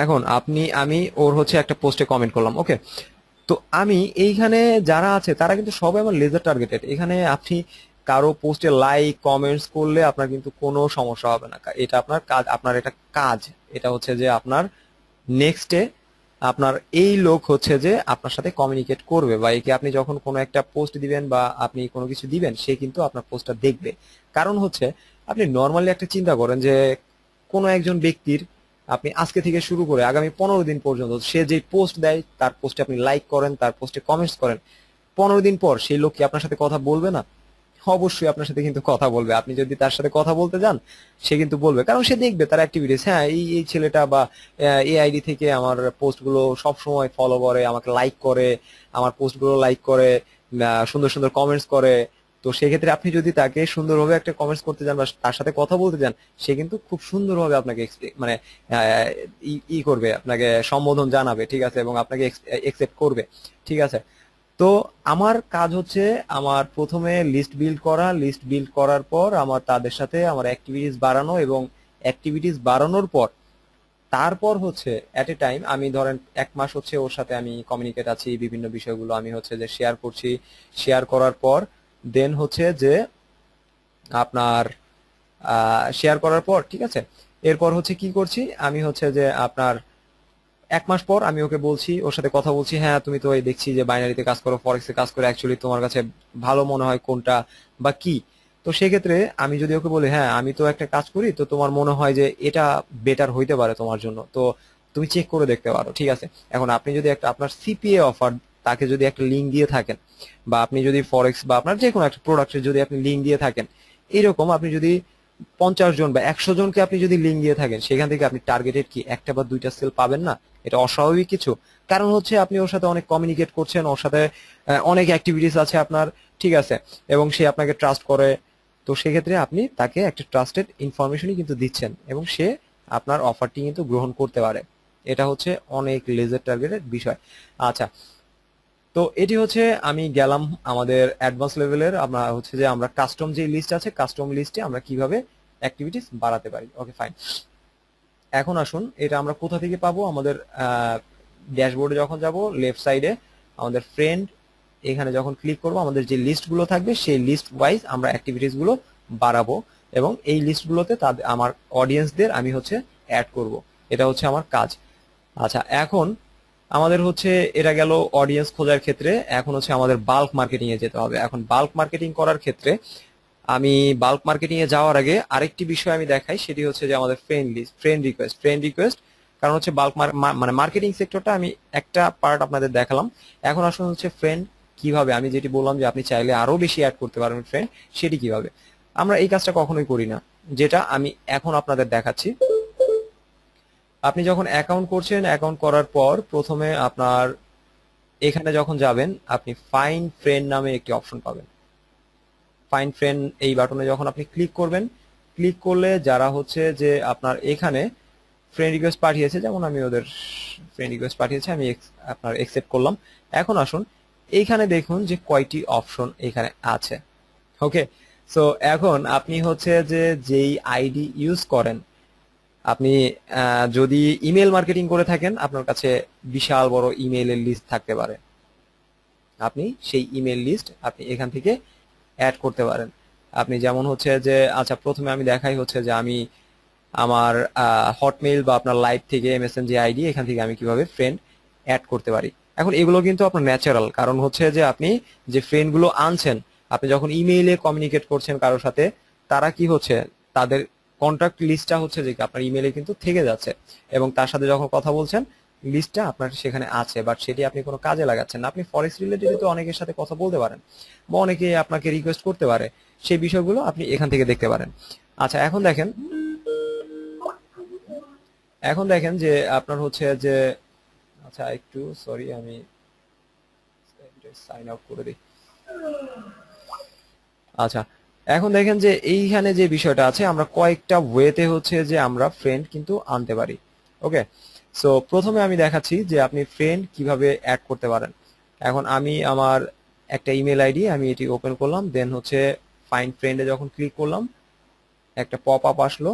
এখন আমি ওর হচ্ছে একটা পোস্টে কমেন্ট করলাম, ওকে। তো আমি এইখানে যারা আছে তারা কিন্তু সবাই আমার লেজার টার্গেটেড। এখানে আপনি কারো পোস্টে লাইক কমেন্টস করলে আপনার কিন্তু কোনো সমস্যা হবে না, এটা আপনার কাজ, আপনার এটা কাজ। এটা হচ্ছে যে আপনার নেক্সটে আপনার এই লোক হচ্ছে যে আপনার সাথে কমিউনিকেট করবে, বা একে আপনি যখন কোনো একটা পোস্ট দিবেন বা আপনি কোনো কিছু দিবেন সে কিন্তু আপনার পোস্টটা দেখবে। কারণ হচ্ছে আপনি নর্মালি একটা চিন্তা করেন যে কোনো একজন ব্যক্তির আপনি আজকে থেকে শুরু করে আগামী 15 দিন পর্যন্ত সে যে পোস্ট দেয় তার পোস্টে আপনি লাইক করেন, তার পোস্টে কমেন্টস করেন, 15 দিন পর সেই লোক কি আপনার সাথে কথা বলবে না? অবশ্যই আপনার সাথে কিন্তু কথা বলবে। আপনি যদি তার সাথে কথা বলতে যান সে কিন্তু বলবে, কারণ সে দেখবে তার অ্যাক্টিভিটিস, হ্যাঁ এই এই ছেলেটা বা এই আইডি থেকে আমার পোস্ট গুলো সব সময় ফলো করে, আমাকে লাইক করে, আমার পোস্ট গুলো লাইক করে, সুন্দর সুন্দর কমেন্টস করে, তো সেক্ষেত্রে আপনি যদি তাকে সুন্দরভাবে একটা কমেন্টস করতে যান বা তার সাথে কথা বলতে যান, সে কিন্তু খুব সুন্দরভাবে আপনাকে মানে করবে, আপনাকে সম্বোধন জানাবে, ঠিক আছে, এবং আপনাকে একসেপ্ট করবে, ঠিক আছে। তো আমার কাজ হচ্ছে আমার প্রথমে লিস্ট বিল্ড করা, লিস্ট বিল্ড করার পর আমার তাদের সাথে আমার অ্যাক্টিভিটিস বাড়ানো, এবং অ্যাক্টিভিটিস বাড়ানোর পর তারপর হচ্ছে এট এ টাইম আমি ধরেন 1 মাস হচ্ছে ওর সাথে আমি কমিউনিকেট আছি, বিভিন্ন বিষয়গুলো আমি হচ্ছে যে শেয়ার করছি। শেয়ার করার পর দেন হচ্ছে যে আপনার শেয়ার করার পর, ঠিক আছে, এরপর হচ্ছে কি করছি আমি হচ্ছে যে আপনার 1 মাস পর আমি ওকে বলছি, ওর সাথে কথা বলছি, হ্যাঁ তুমি তো এই দেখছি যে বাইনারিতে কাজ করো, ফরেক্সে কাজ করো, অ্যাকচুয়ালি তোমার কাছে ভালো মনে হয় কোনটা বা কি। তো সেক্ষেত্রে আমি যদি ওকে বলি হ্যাঁ আমি তো একটা কাজ করি, তো তোমার মনে হয় যে এটা বেটার হইতে পারে তোমার জন্য, তো তুমি চেক করে দেখতে পারো, ঠিক আছে। এখন আপনি যদি একটা আপনার সিপিএ অফার তাকে যদি একটা লিঙ্ক দিয়ে থাকেন, বা আপনি যদি ফরেক্স বা আপনার যে কোনো একটা প্রোডাক্টের যদি আপনি লিঙ্ক দিয়ে থাকেন, এইরকম আপনি যদি 50 জন বা 100 জনকে আপনি যদি লিঙ্ক দিয়ে থাকেন, সেখান থেকে আপনি টার্গেটেড কি একটা বা দুইটা সেল পাবেন না? এটা অস্বাভাবিক কিছু? কারণ হচ্ছে আপনি ওর সাথে অনেক কমিউনিকেট করছেন, ওর সাথে অনেক অ্যাক্টিভিটিস আছে আপনার, ঠিক আছে, এবং সে আপনাকে ট্রাস্ট করে। তো সেক্ষেত্রে আপনি তাকে একটা ট্রাস্টেড ইনফরমেশনই কিন্তু দিচ্ছেন, এবং সে আপনার অফারটি কিন্তু গ্রহণ করতে পারে। এটা হচ্ছে অনেক লেজার টার্গেটেড বিষয়। আচ্ছা, তো এটি হচ্ছে আমি গেলাম আমাদের অ্যাডভান্স লেভেলের। আমরা হচ্ছে যে আমরা কাস্টম যে লিস্ট আছে, কাস্টম লিস্টে আমরা কিভাবে অ্যাক্টিভিটিস বাড়াতে পারি। Okay fine. এখন আসুন এটা আমরা কোথা থেকে পাবো? আমাদের ড্যাশবোর্ডে যখন যাব, লেফট সাইডে আমাদের ফ্রেন্ড, এখানে যখন ক্লিক করব আমাদের যে লিস্টগুলো থাকবে সেই লিস্ট ওয়াইজ আমরা অ্যাক্টিভিটিস গুলো বাড়াবো, এবং এই লিস্টগুলোতে তাদের আমার অডিয়েন্সদের আমি হচ্ছে অ্যাড করব। এটা হচ্ছে আমার কাজ। আচ্ছা, এখন আমাদের হচ্ছে এটা গেল অডিয়েন্স খোঁজার ক্ষেত্রে। এখন হচ্ছে আমাদের বাল্ক মার্কেটিং এ যেতে হবে। এখন বাল্ক মার্কেটিং করার ক্ষেত্রে আমি বাল্ক মার্কেটিং এ যাওয়ার আগে আরেকটি বিষয় আমি দেখাই, সেটি হচ্ছে যে আমাদের ফ্রেন্ড লিস্ট, ফ্রেন্ড রিকোয়েস্ট। কারণ হচ্ছে বাল্ক মানে মার্কেটিং সেক্টরটা আমি একটা পার্ট আপনাদের দেখালাম। এখন আসলে হচ্ছে ফ্রেন্ড কিভাবে, আমি যেটি বললাম যে আপনি চাইলে আরো বেশি অ্যাড করতে পারবেন ফ্রেন্ড, সেটি কিভাবে? আমরা এই কাজটা কখনোই করি না, যেটা আমি এখন আপনাদের দেখাচ্ছি। আপনি যখন অ্যাকাউন্ট করছেন, অ্যাকাউন্ট করার পর প্রথমে আপনার এখানে যখন যাবেন, আপনি ফাইন্ড ফ্রেন্ড নামে একটি অপশন পাবেন। ফাইন্ড ফ্রেন্ড এই বাটনে যখন আপনি ক্লিক করবেন, ক্লিক করলে যারা হচ্ছে যে আপনার এখানে ফ্রেন্ড রিকোয়েস্ট পাঠিয়েছে, যেমন আমি ওদের ফ্রেন্ড রিকোয়েস্ট পাঠিয়েছে, আমি আপনার একসেপ্ট করলাম। এখন আসুন এইখানে দেখুন যে কয়টি অপশন এখানে আছে। ওকে, সো এখন আপনি হচ্ছে যে যেই আইডি ইউজ করেন, আপনি যদি ইমেল মার্কেটিং করে থাকেন, আপনার কাছে বিশাল বড় ইমেইলের লিস্ট থাকতে পারে। আপনি সেই ইমেল লিস্ট আপনি এখান থেকে অ্যাড করতে পারেন। আপনি যেমন হচ্ছে যে, আচ্ছা প্রথমে আমি দেখাই হচ্ছে যে আমি আমার হটমেইল বা আপনার লাইভ থেকে এমএসএন যে আইডি, এখান থেকে আমি কিভাবে ফ্রেন্ড অ্যাড করতে পারি। এখন এগুলো কিন্তু আপনার ন্যাচারাল, কারণ হচ্ছে যে আপনি যে ফ্রেন্ড গুলো আনছেন, আপনি যখন ইমেইলে কমিউনিকেট করছেন কারোর সাথে, তারা কি হচ্ছে, তাদের কন্ট্যাক্ট লিস্টটা হচ্ছে যে আপনার ইমেইলে কিন্তু থেকে যাচ্ছে, এবং তার সাথে যখন কথা বলছেন লিস্টটা আপনার সেখানে আছে, বাট সেটি আপনি কোনো কাজে লাগাচ্ছেন না। আপনি ফরেক্স রিলেটেড তো অনেকের সাথে কথা বলতে পারেন, বা অনেকে আপনাকে রিকোয়েস্ট করতে পারে, সেই বিষয়গুলো আপনি এখান থেকে দেখতে পারেন। আচ্ছা, এখন দেখেন যে আপনার হচ্ছে যে, আচ্ছা একটু সরি, আমি সাইন আউট করে দিই। আচ্ছা, এখন দেখেন যে এইখানে যে বিষয়টা আছে, আমরা কয়েকটা ওয়েতে হচ্ছে যে আমরা ফ্রেন্ড কিন্তু আনতে পারি। ওকে, সো প্রথমে আমি দেখাচ্ছি যে আপনি ফ্রেন্ড কিভাবে অ্যাড করতে পারেন। এখন আমি আমার একটা ইমেল আইডি আমি এটি ওপেন করলাম, দেন হচ্ছে ফাইন্ড ফ্রেন্ডে যখন ক্লিক করলাম, একটা পপ আপ আসলো।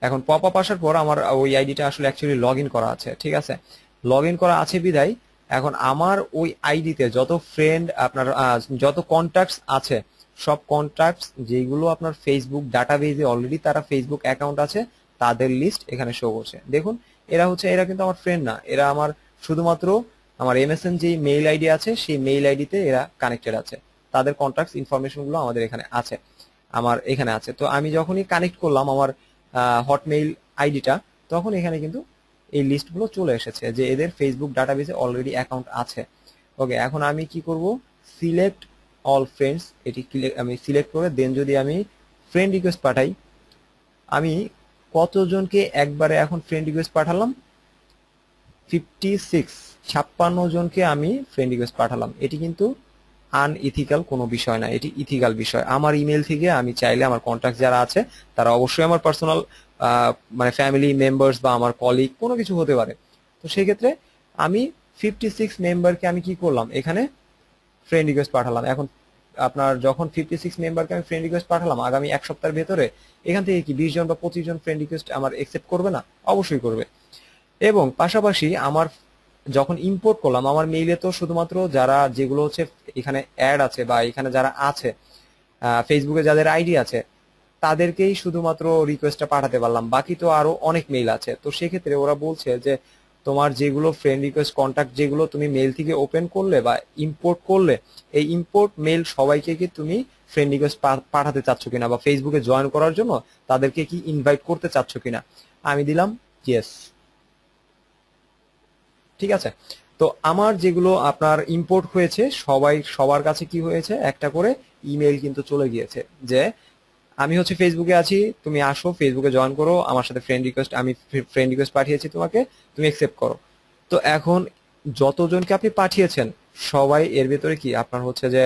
এখন পপ আপ আসার পর আমার ওই আইডিটা আসলে অ্যাকচুয়ালি লগ ইন করা আছে, ঠিক আছে। লগ ইন করা আছে বিদায় এখন আমার ওই আইডিতে যত ফ্রেন্ড আপনার যত কন্ট্যাক্টস আছে, সব কন্ট্যাক্টস যেগুলো আপনার ফেসবুক ডাটাবেজে অলরেডি তারা ফেসবুক অ্যাকাউন্ট আছে, তাদের লিস্ট এখানে শো করছে। দেখুন, এরা কিন্তু আমার ফ্রেন্ড না, এরা আমার শুধুমাত্র আমার এমএসএন যে মেইল আইডি আছে সেই মেইল আইডিতে এরা কানেক্টেড আছে। তাদের কন্ট্যাক্টস ইনফরমেশন গুলো আমাদের এখানে আছে, আমার এখানে আছে। তো আমি যখনই কানেক্ট করলাম আমার হটমেইল আইডিটা, তখন এখানে কিন্তু এই লিস্টগুলো চলে এসেছে যে এদের ফেসবুক ডাটাবেসে অলরেডি অ্যাকাউন্ট আছে। ওকে, এখন আমি কি করব, সিলেক্ট অল ফ্রেন্ডস, এটি আমি সিলেক্ট করে দেন যদি আমি ফ্রেন্ড রিকোয়েস্ট পাঠাই, আমি কতজনকে একবারে এখন ফ্রেন্ড রিকোয়েস্ট পাঠালাম? 56, 56 জনকে আমি ফ্রেন্ড রিকোয়েস্ট পাঠালাম। এটি কিন্তু আনইথিক্যাল কোনো বিষয় না, এটি ইথিক্যাল বিষয়। আমার ইমেল থেকে আমি চাইলে আমার কন্ট্যাক্ট যারা আছে তারা অবশ্যই আমার পার্সোনাল মানে ফ্যামিলি মেম্বার্স বা আমার কলিগ কোনো কিছু হতে পারে। তো সেই ক্ষেত্রে আমি 56 মেম্বারকে আমি কি করলাম, এখানে ফ্রেন্ড রিকোয়েস্ট পাঠালাম। এখন আপনার যখন 56 মেম্বারকে আমি ফ্রেন্ড রিকোয়েস্ট পাঠালাম, আগামী এক সপ্তাহের ভেতরে এখান থেকে কি 20 জন বা 25 জন ফ্রেন্ড রিকোয়েস্ট আমার একসেপ্ট করবে না? অবশ্যই করবে। এবং পাশাপাশি আমার যখন ইম্পোর্ট করলাম, আমার মেইলে তো শুধুমাত্র যারা যেগুলো হচ্ছে এখানে অ্যাড আছে বা এখানে যারা আছে ফেসবুকে যাদের আইডি আছে তাদেরকেই শুধুমাত্র রিকোয়েস্টটা পাঠাতে পারলাম, বাকি তো আরো অনেক মেইল আছে। তো সেক্ষেত্রে ওরা বলছে যে তোমার যেগুলো ফ্রেন্ড রিকোয়েস্ট কন্ট্যাক্ট যেগুলো তুমি মেইল থেকে ওপেন করলে বা ইম্পোর্ট করলে, এই ইম্পোর্ট মেইল সবাইকে কি তুমি ফ্রেন্ড রিকোয়েস্ট পাঠাতে চাচ্ছ কিনা বা ফেসবুকে জয়েন করার জন্য তাদেরকে কি ইনভাইট করতে চাচ্ছ কিনা? আমি দিলাম ইয়েস। ঠিক আছে, তো আমার যেগুলো আপনার ইম্পোর্ট হয়েছে সবার কাছে কি হয়েছে, একটা করে ইমেল কিন্তু চলে গিয়েছে যে আমি হচ্ছে ফেসবুকে আছি, তুমি আসো ফেসবুকে জয়েন করো, আমার সাথে ফ্রেন্ড রিকোয়েস্ট, আমি ফ্রেন্ড রিকোয়েস্ট পাঠিয়েছি তোমাকে, তুমি অ্যাকসেপ্ট করো। তো এখন যতজনকে আপনি পাঠিয়েছেন সবাই এর ভেতরে কি আপনার হচ্ছে যে,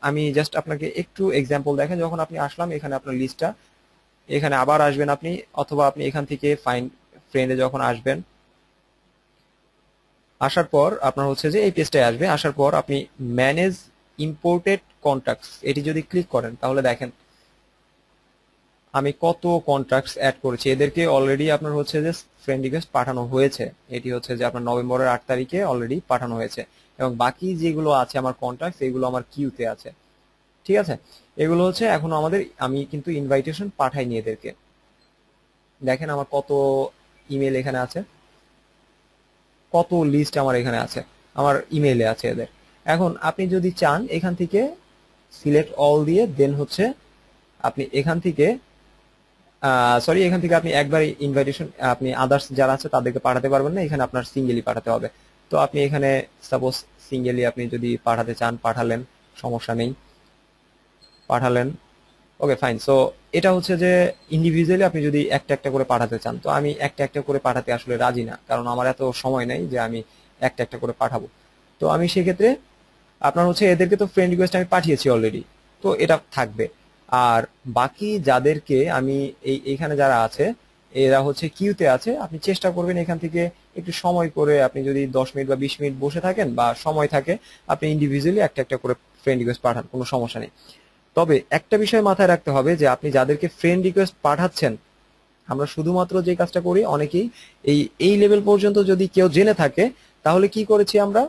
আমি জাস্ট আপনাকে একটু এক্সাম্পল দেখেন, যখন আপনি আসলাম এখানে আপনার লিস্টটা, এখানে আবার আসবেন আপনি, অথবা আপনি এখান থেকে ফাইন্ড ফ্রেন্ডে যখন আসবেন, আসার পর আপনার হচ্ছে যে এই পেজটায় আসবে, আসার পর আপনি ম্যানেজ ইম্পোর্টেড কন্ট্যাক্টস এটি যদি ক্লিক করেন তাহলে দেখেন আমি কত কন্ট্রাক্টস অ্যাড করেছি। এদেরকে অলরেডি আপনার হচ্ছে যে ফ্রেন্ড রিকোয়েস্ট পাঠানো হয়েছে, এটি হচ্ছে যে আপনার নভেম্বরের 8 তারিখে অলরেডি পাঠানো হয়েছে, এবং বাকি যেগুলো আছে আমার কন্ট্রাক্টস এগুলো আমার কিউতে আছে। ঠিক আছে, এগুলো হচ্ছে এখনো আমাদের, আমি কিন্তু ইনভাইটেশন পাঠাইনি এদেরকে। দেখেন আমার কত ইমেল এখানে আছে, কত লিস্ট আমার এখানে আছে, আমার ইমেইলে আছে এদের। এখন আপনি যদি চান এখান থেকে সিলেক্ট অল দিয়ে দেন হচ্ছে আপনি এখান থেকে সরি এখান থেকে আপনি একবারই ইনভাইটেশন, আপনি আদার্স যারা আছে তাদেরকে পাঠাতে পারবেন না, এখানে আপনার সিঙ্গেলি পাঠাতে হবে। তো আপনি এখানে সাপোজ সিঙ্গেলি আপনি যদি পাঠাতে চান পাঠালেন, সমস্যা নেই, পাঠালেন, ওকে ফাইন। সো এটা হচ্ছে যে ইন্ডিভিজুয়ালি আপনি যদি একটা একটা করে পাঠাতে চান, তো আমি একটা একটা করে পাঠাতে আসলে রাজি না, কারণ আমার এত সময় নেই যে আমি একটা একটা করে পাঠাবো। তো আমি সেক্ষেত্রে আপনার হচ্ছে এদেরকে তো ফ্রেন্ড রিকোয়েস্ট আমি পাঠিয়েছি অলরেডি, তো এটা থাকবে। আর বাকি যাদেরকে আমি এইখানে যারা আছে এরা হচ্ছে কিউতে আছে, আপনি চেষ্টা করবেন এখান থেকে একটু সময় করে, আপনি যদি 10 মিনিট বা 20 মিনিট বসে থাকেন বা সময় থাকে, আপনি ইন্ডিভিজুয়ালি একটা একটা করে ফ্রেন্ড রিকোয়েস্ট পাঠান, কোনো সমস্যা নেই। তবে একটা বিষয় মাথায় রাখতে হবে যে আপনি যাদেরকে ফ্রেন্ড রিকোয়েস্ট পাঠাচ্ছেন, আমরা শুধুমাত্র যে কাজটা করি অনেকেই এই এই লেভেল পর্যন্ত যদি কেউ জেনে থাকে তাহলে কি করেছি আমরা,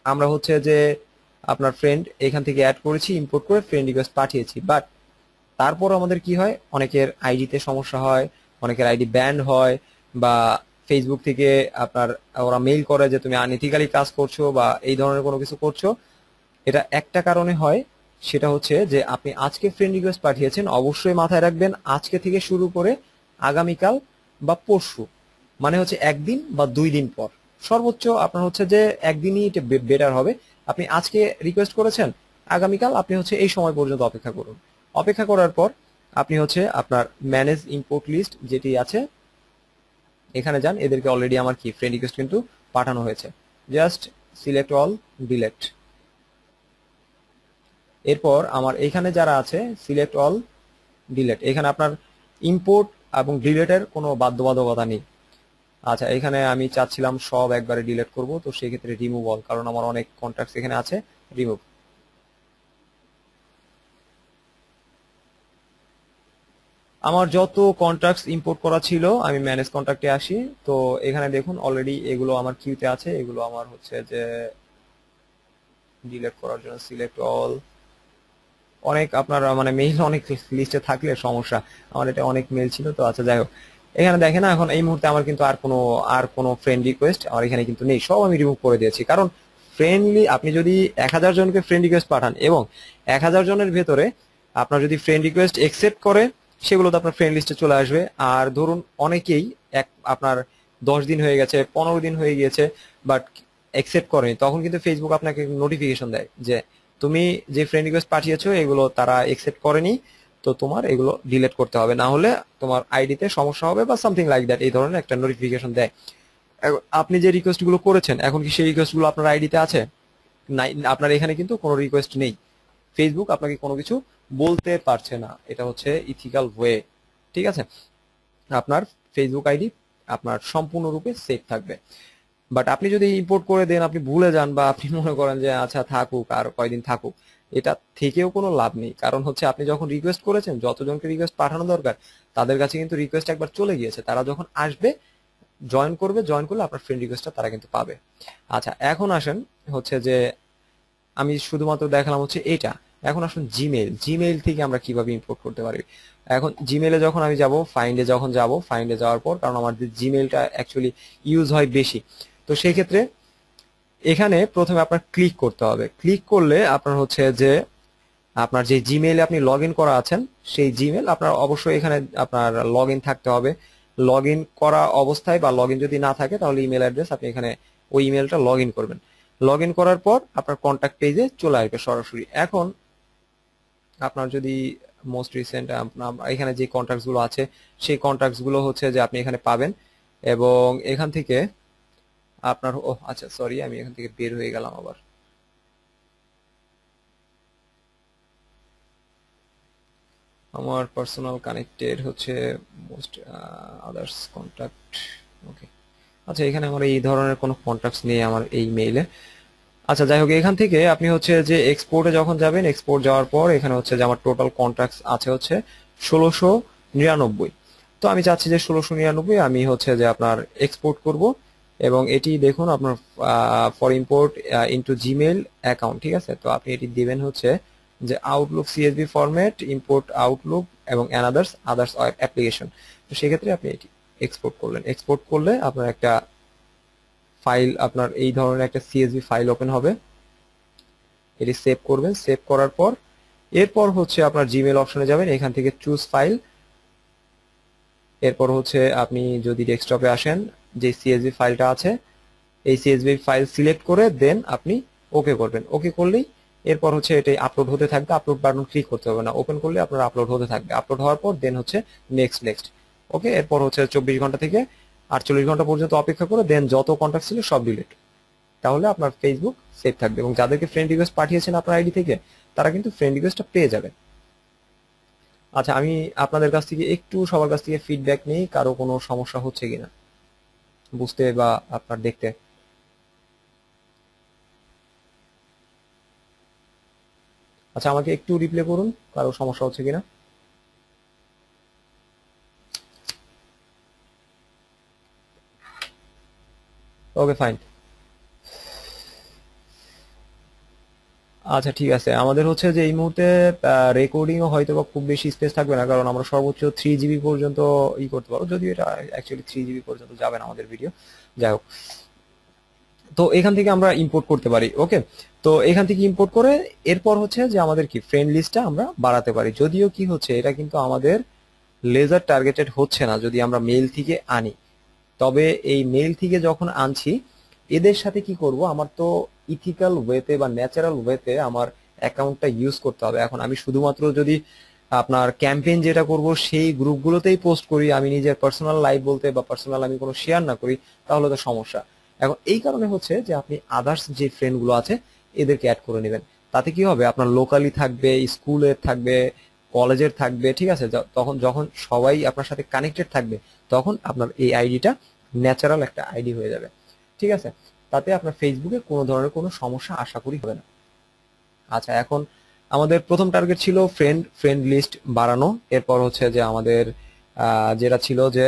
আমরা হচ্ছে যে আপনার ফ্রেন্ড এখান থেকে অ্যাড করেছি, ইম্পোর্ট করে ফ্রেন্ড রিকোয়েস্ট পাঠিয়েছি, বাট তারপর আমাদের কি হয়, অনেকের আইডিতে সমস্যা হয়, অনেকের আইডি ব্যান্ড হয়, বা ফেসবুক থেকে আপনার ওরা মেইল করে যে তুমি আনইথিক্যালি কাজ করছো বা এই ধরনের কোনো কিছু করছো। এটা একটা কারণে হয়, সেটা হচ্ছে যে আপনি আজকে ফ্রেন্ড রিকোয়েস্ট পাঠিয়েছেন, অবশ্যই মাথায় রাখবেন আজকে থেকে শুরু করে আগামীকাল বা পরশু, মানে হচ্ছে একদিন বা 2 দিন পর, সর্বোচ্চ আপনার হচ্ছে যে একদিনই এটা বেটার হবে। আপনি আজকে রিকোয়েস্ট করেছেন, আগামীকাল আপনি হচ্ছে এই সময় পর্যন্ত অপেক্ষা করুন, অপেক্ষা করার পর আপনি হচ্ছে আপনার ম্যানেজ ইম্পোর্ট লিস্ট যেটি আছে এখানে যান, এদেরকে অলরেডি আমার কি ফ্রেন্ড রিকোয়েস্ট কিন্তু পাঠানো হয়েছে, জাস্ট সিলেক্ট অল, ডিলেক্ট। এরপর আমার এখানে যারা আছে সিলেক্ট অল, ডিলেট, এখানে আপনার ইম্পোর্ট এবং ডিলেটের কোনো বাধ্যবাধকতা নেই। আচ্ছা, এখানে আমি চাচ্ছিলাম সব একবারে ডিলেট করব, তো সেই ক্ষেত্রে রিমুভ অল, কারণ আমার অনেক কন্ট্যাক্টস এখানে আছে, রিমুভ। আমার যত কন্ট্রাক্টস ইম্পোর্ট করা ছিল আমি ম্যানেজ কন্ট্রাক্টে আসি, তো এখানে দেখুন অলরেডি এগুলো আমার কিউতে আছে, এগুলো আমার হচ্ছে যে ডিলেট করার জন্য সিলেক্ট অল। অনেক আপনার মানে মেইল অনেক লিস্টে থাকলে সমস্যা, আমার এটা অনেক মেইল ছিল তো। আচ্ছা যাই হোক, এখানে দেখেন এখন এই মুহূর্তে আমার কিন্তু আর কোনো ফ্রেন্ড রিকোয়েস্ট আমার এখানে কিন্তু নেই, সব আমি রিমুভ করে দিয়েছি। কারণ ফ্রেন্ডলি আপনি যদি 1000 জনকে ফ্রেন্ড রিকোয়েস্ট পাঠান এবং 1000 জনের ভেতরে আপনার যদি ফ্রেন্ড রিকোয়েস্ট একসেপ্ট করে সেগুলো তো আপনার ফ্রেন্ড লিস্টে চলে আসবে। আর ধরুন অনেকেই আপনার 10 দিন হয়ে গেছে, 15 দিন হয়ে গিয়েছে, বাট একসেপ্ট করেনি, তখন কিন্তু ফেসবুক আপনাকে নোটিফিকেশন দেয় যে তুমি যে ফ্রেন্ড রিকোয়েস্ট পাঠিয়েছো এগুলো তারা একসেপ্ট করেনি, তো তোমার এগুলো ডিলিট করতে হবে, না হলে তোমার আইডিতে সমস্যা হবে বা সামথিং লাইক দ্যাট, এই ধরনের একটা নোটিফিকেশন দেয়। আপনি যে রিকোয়েস্ট গুলো করেছেন এখন কি সেই রিকোয়েস্ট গুলো আপনার আইডিতে আছে? আপনার এখানে কিন্তু কোনো রিকোয়েস্ট নেই, ফেসবুক আপনাকে কোনো কিছু বলতে পারছে না, এটা হচ্ছে ইথিক্যাল ওয়ে। ঠিক আছে, আপনার ফেসবুক আইডি আপনার সম্পূর্ণরূপে সেফ থাকবে। বাট আপনি যদি ইম্পোর্ট করে দেন, আপনি ভুলে যান, বা আপনি মনে করেন যে আচ্ছা থাকুক আর কয়দিন থাকুক, এটা থেকেও কোনো লাভ নেই। কারণ হচ্ছে আপনি যখন রিকোয়েস্ট করেছেন, যতজনকে রিকোয়েস্ট পাঠানো দরকার তাদের কাছে কিন্তু রিকোয়েস্ট একবার চলে গিয়েছে, তারা যখন আসবে জয়েন করবে, জয়েন করলে আপনার ফ্রেন্ড রিকোয়েস্টটা তারা কিন্তু পাবে। আচ্ছা এখন আসেন হচ্ছে যে আমি শুধুমাত্র দেখালাম হচ্ছে এটা, এখন আসুন জিমেইল থেকে আমরা কিভাবে ইম্পোর্ট করতে পারি। এখন জিমেইলে যখন আমি যাব, ফাইন্ডে যখন যাব, ফাইন্ডে যাওয়ার পর, কারণ আমাদের জিমেইলটা অ্যাকচুয়ালি ইউজ হয় বেশি, তো সেই ক্ষেত্রে এখানে প্রথমে আপনার ক্লিক করতে হবে। ক্লিক করলে আপনার হচ্ছে যে আপনার যে জিমেইলে আপনি লগ ইন করা আছেন, সেই জিমেইল আপনার অবশ্যই এখানে আপনার লগ ইন থাকতে হবে। লগ ইন করা অবস্থায় বা লগ ইন যদি না থাকে তাহলে ইমেল অ্যাড্রেস, আপনি এখানে ওই ইমেলটা লগ ইন করবেন। লগ ইন করার পর আপনার কন্ট্যাক্ট পেজে চলে আসবে সরাসরি। এখন আপনার যদি মোস্ট রিসেন্ট আপনার এখানে যে কন্ট্যাক্টস গুলো আছে, সেই কন্ট্যাক্টস গুলো হচ্ছে যে আপনি এখানে পাবেন, এবং এখান থেকে আপনার ও আচ্ছা সরি, আমি এখান থেকে বের হয়ে গেলাম আবার। আমার পার্সোনাল কানেক্টেড হচ্ছে মোস্ট আদার্স কন্ট্যাক্ট। ওকে, আচ্ছা এখানে আমার এই ধরনের কোনো কন্ট্যাক্টস নেই আমার এই মেইলে। আচ্ছা যাই হোক, এখান থেকে আপনি হচ্ছে যে এক্সপোর্টে যখন যাবেন, এক্সপোর্ট যাওয়ার পর এখানে হচ্ছে যে আমার টোটাল কন্ট্যাক্টস আছে হচ্ছে 1699। তো আমি চাচ্ছি যে 1699 আমি হচ্ছে যে আপনার এক্সপোর্ট করব, এবং এটি দেখুন আপনার for import into Gmail account. ঠিক আছে, তো আপনি এটি দিবেন হচ্ছে যে Outlook CSV format, import Outlook এবং আদার্স অ্যাপ্লিকেশন। তো সেক্ষেত্রে আপনি এটি এক্সপোর্ট করলেন। এক্সপোর্ট করলে আপনার একটা ফাইল, আপনার এই ধরনের একটা সিএসভি ফাইল ওপেন হবে, এটি সেভ করবেন। সেভ করার পর এরপর হচ্ছে আপনার জিমেল অপশনে যাবেন, এখান থেকে চুজ ফাইল। এরপর হচ্ছে আপনি যদি ডেস্কটপে আসেন, যে সিএসভি ফাইলটা আছে, এই সিএসভি ফাইল সিলেক্ট করে দেন আপনি ওকে করবেন। ওকে করলেই এরপর হচ্ছে এটাই আপলোড হতে থাকবে। আপলোড বাটন ক্লিক করতে হবে না, ওপেন করলে আপনার আপলোড হতে থাকবে। আপলোড হওয়ার পর দেন হচ্ছে নেক্সট নেক্সট। ওকে, এরপর হচ্ছে 24 ঘন্টা থেকে 48 ঘন্টা পর্যন্ত অপেক্ষা করে দেন যত কন্ট্যাক্ট ছিল সব ডিলিট। তাহলে আপনার ফেসবুক সেভ থাকবে, এবং যাদেরকে ফ্রেন্ড রিকোয়েস্ট পাঠিয়েছেন আপনার আইডি থেকে, তারা কিন্তু ফ্রেন্ড রিকোয়েস্টটা পেয়ে যাবে। আচ্ছা আমি আপনাদের কাছ থেকে একটু সবার কাছ থেকে ফিডব্যাক নেই, কারো কোনো সমস্যা হচ্ছে কিনা বুঝতে বা আপনার দেখতে। আচ্ছা আমাকে একটু রিপ্লে করুন, কারো সমস্যা হচ্ছে কিনা। Okay fine. আচ্ছা ঠিক আছে, আমাদের হচ্ছে যে এই মুহূর্তে রেকর্ডিংও হয়তো বা খুব বেশি স্পেস থাকবে না, কারণ আমরা সর্বোচ্চ 3 জিবি পর্যন্ত করতে পারবো, যদিও এটা অ্যাকচুয়ালি 3 জিবি পর্যন্ত যাবে না আমাদের ভিডিও। যাই হোক, তো এখান থেকে আমরা ইম্পোর্ট করতে পারি। ওকে, তো এখান থেকে ইম্পোর্ট করে এরপর হচ্ছে যে আমাদের কি ফ্রেন্ড লিস্টটা আমরা বাড়াতে পারি। যদিও কি হচ্ছে এটা কিন্তু আমাদের লেজার টার্গেটেড হচ্ছে না যদি আমরা মেইল থেকে আনি। তবে এই মেইল থেকে যখন আনছি, এদের সাথে কি করব, আমার তো ইথিক্যাল ওয়েতে বা ন্যাচারাল ওয়েতে আমার অ্যাকাউন্টটা ইউজ করতে হবে। এখন আমি শুধুমাত্র যদি আপনার ক্যাম্পেইন যেটা করব সেই গ্রুপগুলোতেই পোস্ট করি, আমি নিজের পার্সোনাল লাইফ বলতে বা পার্সোনাল আমি কোনো শেয়ার না করি, তাহলে তো সমস্যা। এখন এই কারণে হচ্ছে যে আপনি আদার্স যে ফ্রেন্ডগুলো আছে এদেরকে অ্যাড করে নেবেন। তাতে কি হবে, আপনার লোকালি থাকবে, স্কুলের থাকবে, কলেজের থাকবে। ঠিক আছে, তখন যখন সবাই আপনার সাথে কানেক্টেড থাকবে, তখন আপনার এই আইডিটা ন্যাচারাল একটা আইডি হয়ে যাবে। ঠিক আছে, তাতে আপনার ফেসবুকে কোনো ধরনের কোনো সমস্যা আশা করি হবে না। আচ্ছা এখন আমাদের প্রথম টার্গেট ছিল ফ্রেন্ড লিস্ট বাড়ানো। এরপর হচ্ছে যে আমাদের যেটা ছিল যে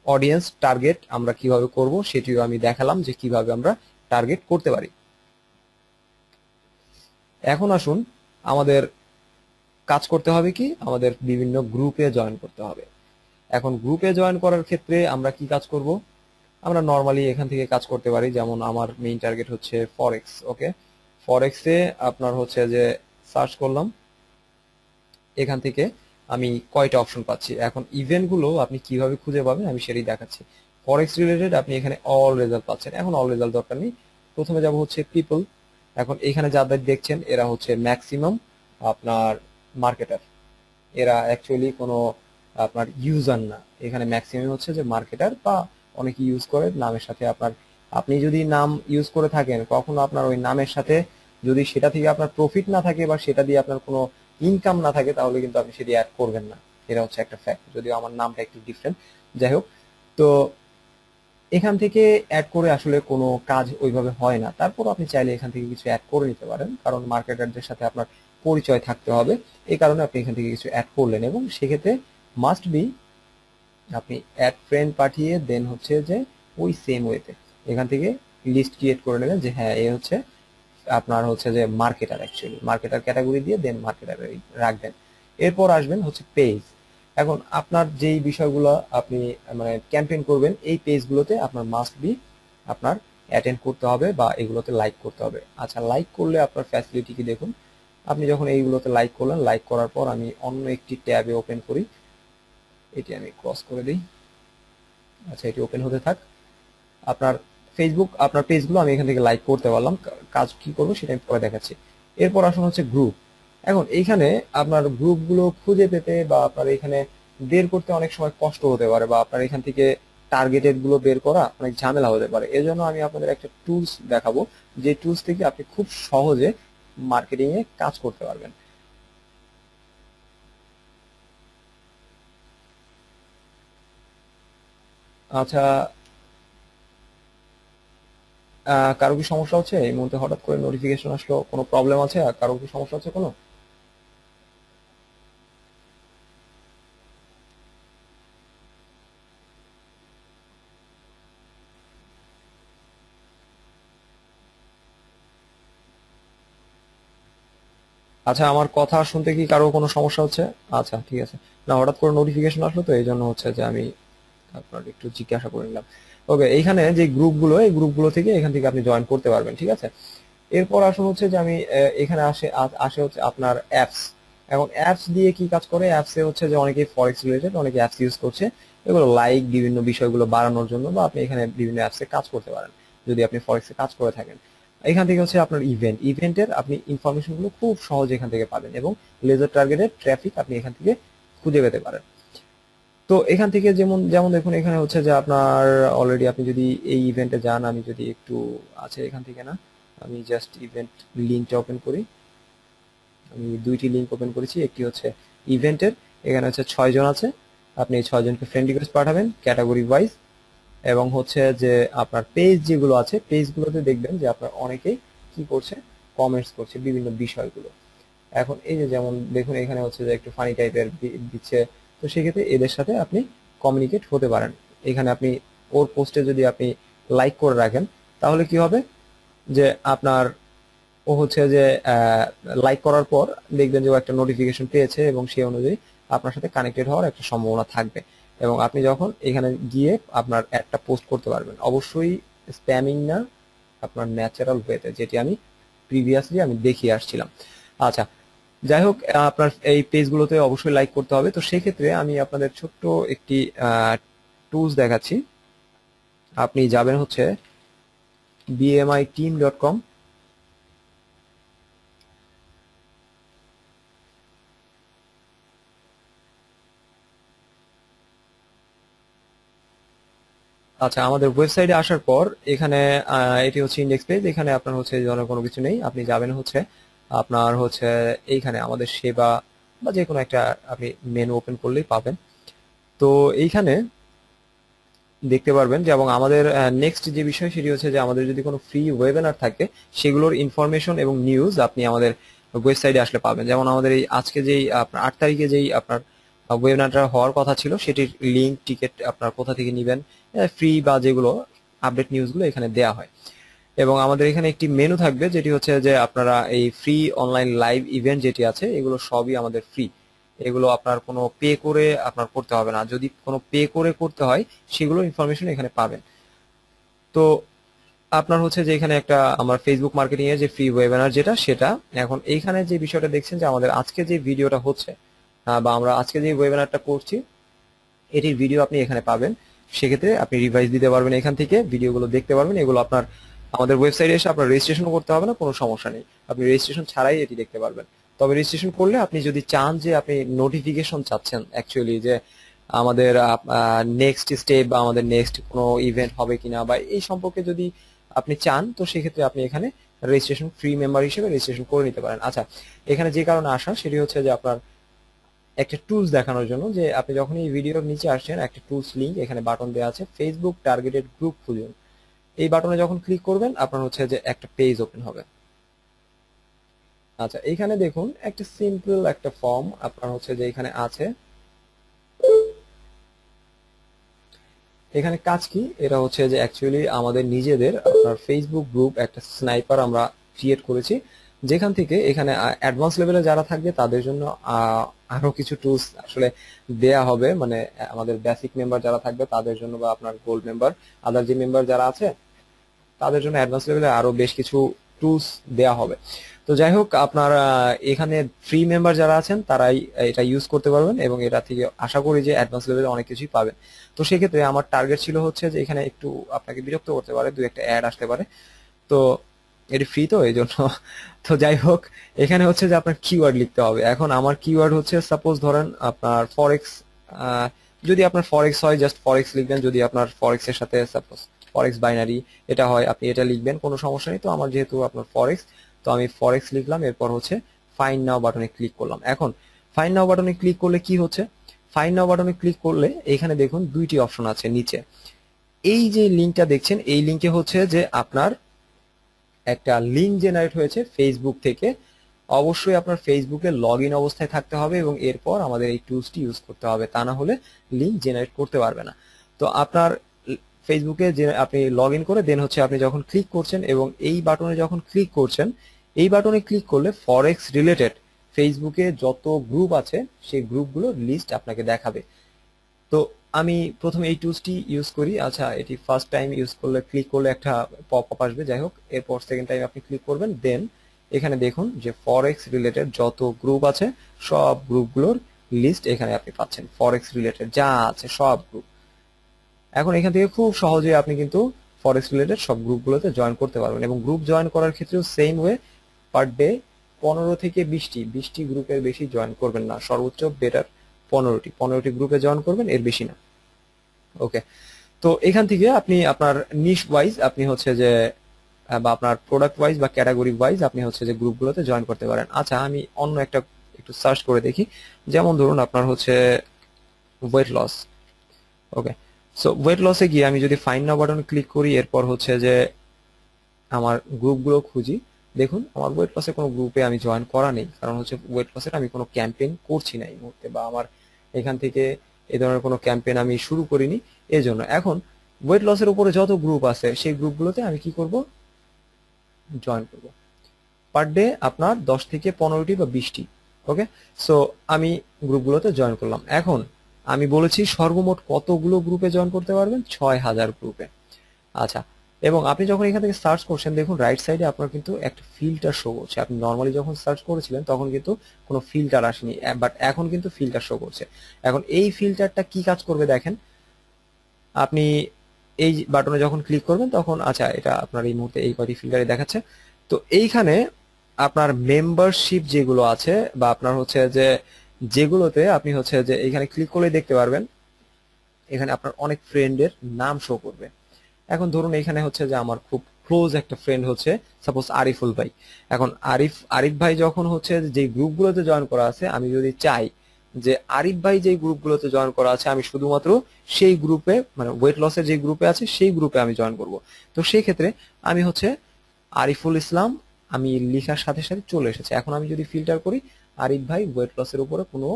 অডিয়েন্স টার্গেট আমরা কিভাবে করব সেটিও আমি দেখালাম যে কিভাবে আমরা টার্গেট করতে পারি। এখন আসুন আমাদের কাজ করতে হবে কি, আমাদের বিভিন্ন গ্রুপে জয়েন করতে হবে। এখন গ্রুপে জয়েন করার ক্ষেত্রে আমরা কি কাজ করব, আমরা নর্মালি এখান থেকে কাজ করতে পারি। যেমন আমার মেইন টার্গেট হচ্ছে ফরেক্স। ওকে, ফরেক্সে আপনার হচ্ছে যে সার্চ করলাম, এখান থেকে আমি কয়টা অপশন পাচ্ছি। এখন ইভেন্টগুলো আপনি কিভাবে খুঁজে পাবেন আমি সেটাই দেখাচ্ছি। ফরেক্স রিলেটেড আপনি এখানে অল রেজাল্ট পাচ্ছেন। এখন অল রেজাল্ট দরকার নেই, প্রথমে যাব হচ্ছে পিপল। এখন এখানে যাদের দেখছেন এরা হচ্ছে ম্যাক্সিমাম আপনার মার্কেটার, এরা অ্যাকচুয়ালি কোনো আপনার ইউজার না। এখানে ম্যাক্সিমাম হচ্ছে যে মার্কেটার বা অনেকে ইউজ করে নামের সাথে আপনার আপনি যদি নাম ইউজ করে থাকেন, কখনো আপনার ওই নামের সাথে যদি সেটা থেকে আপনার প্রফিট না থাকে বা সেটা দিয়ে আপনার কোনো ইনকাম না থাকে, তাহলে কিন্তু আপনি সেটি অ্যাড করবেন না। এটা হচ্ছে একটা ফ্যাক্ট, যদিও আমার নামটা একটু ডিফারেন্ট। যাই হোক, তো এখান থেকে অ্যাড করে আসলে কোনো কাজ ওইভাবে হয় না। তারপর আপনি চাইলে এখান থেকে কিছু অ্যাড করে নিতে পারেন, কারণ মার্কেটারদের সাথে আপনার পরিচয় থাকতে হবে। এই কারণে আপনি এখান থেকে কিছু অ্যাড করলেন, এবং সেক্ষেত্রে মাস্ট বি আপনি অ্যাড ফ্রেন্ড পাঠিয়ে দেন হচ্ছে যে ওই সেম ওয়েতে এখান থেকে লিস্ট ক্রিয়েট করে নেবেন যে হ্যাঁ, এ হচ্ছে আপনার হচ্ছে যে মার্কেটার, অ্যাকচুয়ালি মার্কেটার ক্যাটাগরি দিয়ে দেন মার্কেটার রাখবেন। এরপর আসবেন হচ্ছে পেজ। এখন আপনার যেই বিষয়গুলো আপনি মানে ক্যাম্পেইন করবেন, এই পেজগুলোতে আপনার মাস্ট বি আপনার অ্যাটেন্ড করতে হবে বা এগুলোতে লাইক করতে হবে। আচ্ছা, লাইক করলে আপনার ফ্যাসিলিটি কি দেখুন। আপনি যখন এইগুলোতে লাইক করলেন, লাইক করার পর আমি অন্য একটি ট্যাবে ওপেন করি, এটি আমি ক্রস করে দিই। আচ্ছা, এটি ওপেন হতে থাক। আপনার ফেসবুক, আপনার পেজগুলো আমি এখান থেকে লাইক করতে পারলাম। কাজ কি করবো সেটা আমি পরে দেখাচ্ছি। এরপর আসুন হচ্ছে গ্রুপ। এখন এইখানে আপনার গ্রুপগুলো খুঁজে পেতে বা আপনার এখানে বের করতে অনেক সময় কষ্ট হতে পারে, বা আপনার এখান থেকে টার্গেটেড গুলো বের করা অনেক ঝামেলা হতে পারে। এজন্য আমি আপনাদের একটা টুলস দেখাবো, যে টুলস থেকে আপনি খুব সহজে মার্কেটিং এ কাজ করতে পারবেন। আচ্ছা, কারো কি সমস্যা হচ্ছে এই মুহূর্তে? হঠাৎ করে নোটিফিকেশন আসলো, কোনো প্রবলেম আছে? আর কারো কি সমস্যা হচ্ছে কোনো? আচ্ছা, আমার কথা শুনতে কি কারো কোনো সমস্যা হচ্ছে? আচ্ছা, ঠিক আছে। না, হঠাৎ করে নোটিফিকেশন আসলো তো এই জন্য হচ্ছে যে আমি আপনার একটু জিজ্ঞাসা করে নিলাম। ওকে, এইখানে যে গ্রুপগুলো, এই গ্রুপগুলো থেকে এখান থেকে আপনি জয়েন করতে পারবেন, ঠিক আছে। এরপর আসুন হচ্ছে যে আমি এখানে আসে হচ্ছে আপনার অ্যাপস। এখন অ্যাপস দিয়ে কি কাজ করে? অ্যাপসে হচ্ছে যে অনেকে ফরেক্স রিলেটেড অনেকে অ্যাপস ইউজ করছে, এগুলো লাইক বিভিন্ন বিষয়গুলো বাড়ানোর জন্য, বা আপনি এখানে বিভিন্ন অ্যাপসে কাজ করতে পারেন যদি আপনি ফরেক্সে কাজ করে থাকেন। এখান থেকে হচ্ছে আপনার ইভেন্টের আপনি ইনফরমেশন গুলো খুব সহজে এখান থেকে পাবেন, এবং লেজার টার্গেটেড ট্রাফিক আপনি এখান থেকে খুঁজে পেতে পারেন। তো এখান থেকে যেমন যেমন দেখুন, এখানে হচ্ছে যে আপনার অলরেডি আপনি যদি এই ইভেন্টে যান, আমি যদি একটু আছে এখান থেকে, না আমি জাস্ট ইভেন্ট লিঙ্কটা ওপেন করি। আমি দুইটি লিঙ্ক ওপেন করেছি, একটি হচ্ছে ইভেন্টের, এখানে হচ্ছে 6 জন আছে। আপনি এই 6 জনকে ফ্রেন্ড রিকোয়েস্ট পাঠাবেন ক্যাটাগরি ওয়াইজ, এবং হচ্ছে যে আপনার পেজ যেগুলো আছে, পেজগুলোতে দেখবেন যে আপনার অনেকেই কি করছে, কমেন্টস করছে বিভিন্ন বিষয়গুলো। এখন এই যে যেমন দেখুন, এখানে হচ্ছে যে একটু ফানি টাইপের দিচ্ছে, তো সেক্ষেত্রে এদের সাথে আপনি কমিউনিকেট হতে পারেন। এখানে আপনি ওর পোস্টে যদি আপনি লাইক করে রাখেন, তাহলে কি হবে যে আপনার ও হচ্ছে যে লাইক করার পর দেখবেন যে ও একটা নোটিফিকেশন পেয়েছে, এবং সেই অনুযায়ী আপনার সাথে কানেক্টেড হওয়ার একটা সম্ভাবনা থাকবে। এবং আপনি যখন এখানে গিয়ে আপনার একটা পোস্ট করতে পারবেন, অবশ্যই স্প্যামিং না, আপনার ন্যাচারাল ওয়েতে, যেটি আমি প্রিভিয়াসলি আমি দেখিয়ে আসছিলাম। আচ্ছা, যাই হোক, আপনার এই পেজগুলোতে অবশ্যই লাইক করতে হবে। তো সেক্ষেত্রে আমি আপনাদের ছোট্ট একটি টুলস দেখাচ্ছি। আপনি যাবেন হচ্ছে bmiteam.com। আচ্ছা, আমাদের ওয়েবসাইটে আসার পর এখানে এটি হচ্ছে ইন্ডেক্স পেজ। এখানে আপনার হচ্ছে এই ধরনের কোনো কিছু নেই। আপনি যাবেন হচ্ছে আপনার হচ্ছে এইখানে আমাদের সেবা বা যে কোনো একটা আপনি মেনু ওপেন করলেই পাবেন। তো এইখানে দেখতে পারবেন যে, এবং আমাদের নেক্সট যে বিষয় সেটি হচ্ছে যে আমাদের যদি কোনো ফ্রি ওয়েবিনার থাকে, সেগুলোর ইনফরমেশন এবং নিউজ আপনি আমাদের ওয়েবসাইটে আসলে পাবেন। যেমন আমাদের এই আজকে যেই আপনার 8 তারিখে যেই আপনার ওয়েবিনারটা হওয়ার কথা ছিল, সেটির লিঙ্ক, টিকিট আপনার কোথা থেকে নেবেন, ফ্রি বা যেগুলো আপডেট নিউজগুলো এখানে দেয়া হয়। এবং আমাদের এখানে একটি মেনু থাকবে, যেটি হচ্ছে যে আপনারা এই ফ্রি অনলাইন লাইভ ইভেন্ট যেটি আছে, এগুলো সবই আমাদের ফ্রি। এগুলো আপনার কোনো পে করে আপনার করতে হবে না। যদি কোনো পে করে করতে হয়, সেগুলো ইনফরমেশন এখানে পাবেন। তো আপনার হচ্ছে যে এখানে একটা আমার ফেসবুক মার্কেটিং এর যে ফ্রি ওয়েবিনার যেটা, সেটা এখন এইখানে যে বিষয়টা দেখছেন যে আমাদের আজকে যে ভিডিওটা হচ্ছে, বা আমরা আজকে যে ওয়েবিনারটা করছি, এটির ভিডিও আপনি এখানে পাবেন। সেক্ষেত্রে আপনি রিভাইজ দিতে পারবেন, এখান থেকে ভিডিওগুলো দেখতে পারবেন। এগুলো আপনার আমাদের ওয়েবসাইটে এসে আপনার রেজিস্ট্রেশন করতে হবে না, কোনো সমস্যা নেই। আপনি রেজিস্ট্রেশন ছাড়াই এটি দেখতে পারবেন। তবে রেজিস্ট্রেশন করলে আপনি যদি চান যে আপনি নোটিফিকেশন চাচ্ছেন, অ্যাকচুয়ালি যে আমাদের নেক্সট স্টেপ বা আমাদের নেক্সট কোনো ইভেন্ট হবে কিনা বা এই সম্পর্কে যদি আপনি চান, তো সেক্ষেত্রে আপনি এখানে রেজিস্ট্রেশন ফ্রি মেম্বার হিসেবে রেজিস্ট্রেশন করে নিতে পারেন। আচ্ছা, এখানে যে কারণে আসা সেটি হচ্ছে যে আপনার একটা টুলস দেখানোর জন্য, যে আপনি যখন এই ভিডিওর নিচে আসছেন একটা টুলস লিংক এখানে বাটন দেওয়া আছে, ফেসবুক টার্গেটেড গ্রুপ খুঁজুন। এই বাটনে যখন ক্লিক করবেন আপনার হচ্ছে যে একটা পেজ ওপেন হবে। আচ্ছা, এখানে দেখুন একটা সিম্পল একটা ফর্ম আপনার হচ্ছে যে এখানে আছে। এখানে কাজ কি, এটা হচ্ছে যে অ্যাকচুয়ালি আমাদের নিজেদের আপনার ফেসবুক গ্রুপ একটা স্নাইপার আমরা ক্রিয়েট করেছি, যেখান থেকে এখানে অ্যাডভান্স লেভেলে যারা থাকবে তাদের জন্য আরো কিছু টুলস আসলে দেয়া হবে, মানে আমাদের বেসিক মেম্বার যারা থাকবে তাদের জন্য বা আপনার গোল্ড মেম্বার আদার যে মেম্বার যারা আছে তাদের জন্য অ্যাডভান্স লেভেলে আরো বেশ কিছু টুলস দেয়া হবে। তো যাই হোক, আপনার এখানে ফ্রি মেম্বার যারা আছেন তারাই এটা ইউজ করতে পারবেন এবং এটা থেকে আশা করি যে অ্যাডভান্স লেভেলে অনেক কিছুই পাবেন। তো সেক্ষেত্রে আমার টার্গেট ছিল হচ্ছে যে এখানে একটু আপনাকে বিরক্ত করতে পারে, দু একটা অ্যাড আসতে পারে, তো এটি ফ্রি তো এই জন্য। তো যাই হোক, এখানে হচ্ছে যে আপনার কিওয়ার্ড লিখতে হবে। এখন আমার কিওয়ার্ড হচ্ছে সাপোজ ধরেন আপনার ফরেক্স, যদি আপনার ফরেক্স হয় জাস্ট ফরেক্স লিখবেন, যদি আপনার ফরেক্স এর সাথে সাপোজ ফরেক্স বাইনারি এটা হয় আপনি এটা লিখবেন, কোনো সমস্যা নেই। তো আমার যেহেতু আপনার ফরেক্স, তো আমি ফরেক্স লিখলাম, এরপর হচ্ছে ফাইন্ড নাও বাটনে ক্লিক করলাম। এখন ফাইন্ড নাও বাটনে ক্লিক করলে কি হচ্ছে, ফাইন্ড নাও বাটনে ক্লিক করলে এখানে দেখুন দুইটি অপশন আছে নিচে। এই যে লিঙ্কটা দেখছেন এই লিঙ্কে হচ্ছে যে আপনার একটা লিঙ্ক জেনারেট হয়েছে ফেসবুক থেকে। অবশ্যই আপনার ফেসবুকে লগ ইন অবস্থায় থাকতে হবে এবং এরপর আমাদের এই টুলসটি ইউজ করতে হবে, তা না হলে লিঙ্ক জেনারেট করতে পারবে না। তো আপনার ফেসবুকে যে আপনি লগ ইন করে দেন হচ্ছে আপনি যখন ক্লিক করছেন এবং এই বাটনে যখন ক্লিক করছেন, এই বাটনে ক্লিক করলে ফরেক্স রিলেটেড ফেসবুকে যত গ্রুপ আছে সেই গ্রুপগুলোর লিস্ট আপনাকে দেখাবে। তো আমি প্রথমে এই টুলসটি ইউজ করি। আচ্ছা, এটি ফার্স্ট টাইম ইউজ করলে ক্লিক করলে একটা পপ আপ আসবে, যাই হোক এরপর সেকেন্ড টাইম আপনি ক্লিক করবেন, দেন এখানে দেখুন যে ফরেক্স রিলেটেড যত গ্রুপ আছে সব গ্রুপগুলোর লিস্ট এখানে আপনি পাচ্ছেন, ফরেক্স রিলেটেড যা আছে সব গ্রুপ। এখন এখান থেকে খুব সহজেই আপনি কিন্তু ফরেক্স রিলেটেড সব গ্রুপগুলোতে জয়েন করতে পারবেন এবং গ্রুপ জয়েন করার ক্ষেত্রেও সেম ওয়ে, পার ডে 15 থেকে 20টি গ্রুপের বেশি জয়েন করবেন না, সর্বোচ্চ বেটার 15টি গ্রুপে জয়েন করবেন, এর বেশি না। ওকে, তো এখান থেকে আপনি আপনার নিশ ওয়াইজ আপনি হচ্ছে যে বা আপনার প্রোডাক্ট ওয়াইজ বা ক্যাটাগরি ওয়াইজ আপনি হচ্ছে যে গ্রুপগুলোতে জয়েন করতে পারেন। আচ্ছা, আমি অন্য একটা একটু সার্চ করে দেখি, যেমন ধরুন আপনার হচ্ছে ওয়েট লস। ওকে, সো ওয়েট লসে গিয়ে আমি যদি ফাইন্ড নাও বাটনে ক্লিক করি, এরপর হচ্ছে যে আমার গ্রুপগুলো খুঁজি, দেখুন আমার ওয়েট লসের কোনো গ্রুপে আমি জয়েন করা নেই, কারণ হচ্ছে ওয়েট লসের আমি কোনো ক্যাম্পেইন করছি না এই মুহূর্তে, বা আমার এখান থেকে এই ধরনের কোনো ক্যাম্পেইন আমি শুরু করিনি। এই জন্য এখন ওয়েট লসের উপরে যত গ্রুপ আছে সেই গ্রুপগুলোতে আমি কি করব, জয়েন করব। পার ডে আপনার 10 থেকে 15টি বা 20টি। ওকে, সো আমি গ্রুপগুলোতে জয়েন করলাম। এখন আমি বলেছি সর্বমোট কতগুলো গ্রুপে জয়েন করতে পারবেন, 6000 গ্রুপে। আচ্ছা, এবং আপনি যখন এখান থেকে সার্চ করছেন দেখুন রাইট সাইডে আপনার কিন্তু একটা ফিল্টার শো করছে। আপনি নর্মালি যখন সার্চ করেছিলেন তখন কিন্তু কোনো ফিল্টার আসেনি, বাট এখন কিন্তু ফিল্টার শো করছে। এখন এই ফিল্টারটা কি কাজ করবে দেখেন, আপনি এই বাটনে যখন ক্লিক করবেন তখন, আচ্ছা এটা আপনার এই মুহূর্তে এই কয়টি ফিল্টারে দেখাচ্ছে। তো এইখানে আপনার মেম্বারশিপ যেগুলো আছে বা আপনার হচ্ছে যে যেগুলোতে আপনি হচ্ছে যে এখানে ক্লিক করলে দেখতে পারবেন এখানে আপনার অনেক ফ্রেন্ডের নাম শো করবে। এখন ধরুন এখানে হচ্ছে যে আমার খুব ক্লোজ একটা ফ্রেন্ড হচ্ছে সাপোজ আরিফুল ভাই। এখন আরিফ ভাই যখন হচ্ছে যে গ্রুপগুলোতে জয়েন করা আছে, আমি যদি চাই যে আরিফ ভাই যে গ্রুপগুলোতে জয়েন করা আছে আমি শুধুমাত্র সেই গ্রুপে, মানে ওয়েট লসের যে গ্রুপে আছে সেই গ্রুপে আমি জয়েন করব। তো সেই ক্ষেত্রে আমি হচ্ছে আরিফুল ইসলাম আমি লেখার সাথে সাথে চলে এসেছে। এখন আমি যদি ফিল্টার করি, আরিফ ভাই ওয়েট লসের উপরে কোনো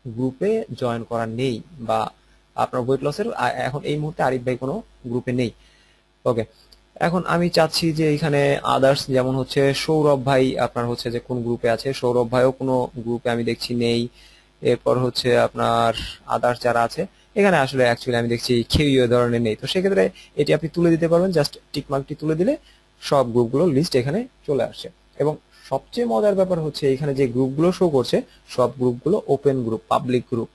গ্রুপে জয়েন করা নেই, বা আপনার ওয়েট লসের এখন এই মুহূর্তে আরিফ ভাই কোনো গ্রুপে নেই। ওকে, এখন আমি চাচ্ছি যে এখানে আদার্স যেমন হচ্ছে সৌরভ ভাই আপনার হচ্ছে যে কোন গ্রুপে আছে, সৌরভ ভাইও কোনো গ্রুপে আমি দেখছি নেই। এরপর হচ্ছে আপনার আদার্স যারা আছে এখানে আসলে অ্যাকচুয়ালি আমি দেখছি কেউই ওই ধরনের নেই। তো সেক্ষেত্রে এটি আপনি তুলে দিতে পারবেন, জাস্ট টিকমার্কটি তুলে দিলে সব গ্রুপগুলোর লিস্ট এখানে চলে আসছে। এবং সবচেয়ে মজার ব্যাপার হচ্ছে এখানে যে গ্রুপগুলো শো করছে সব গ্রুপগুলো ওপেন গ্রুপ, পাবলিক গ্রুপ,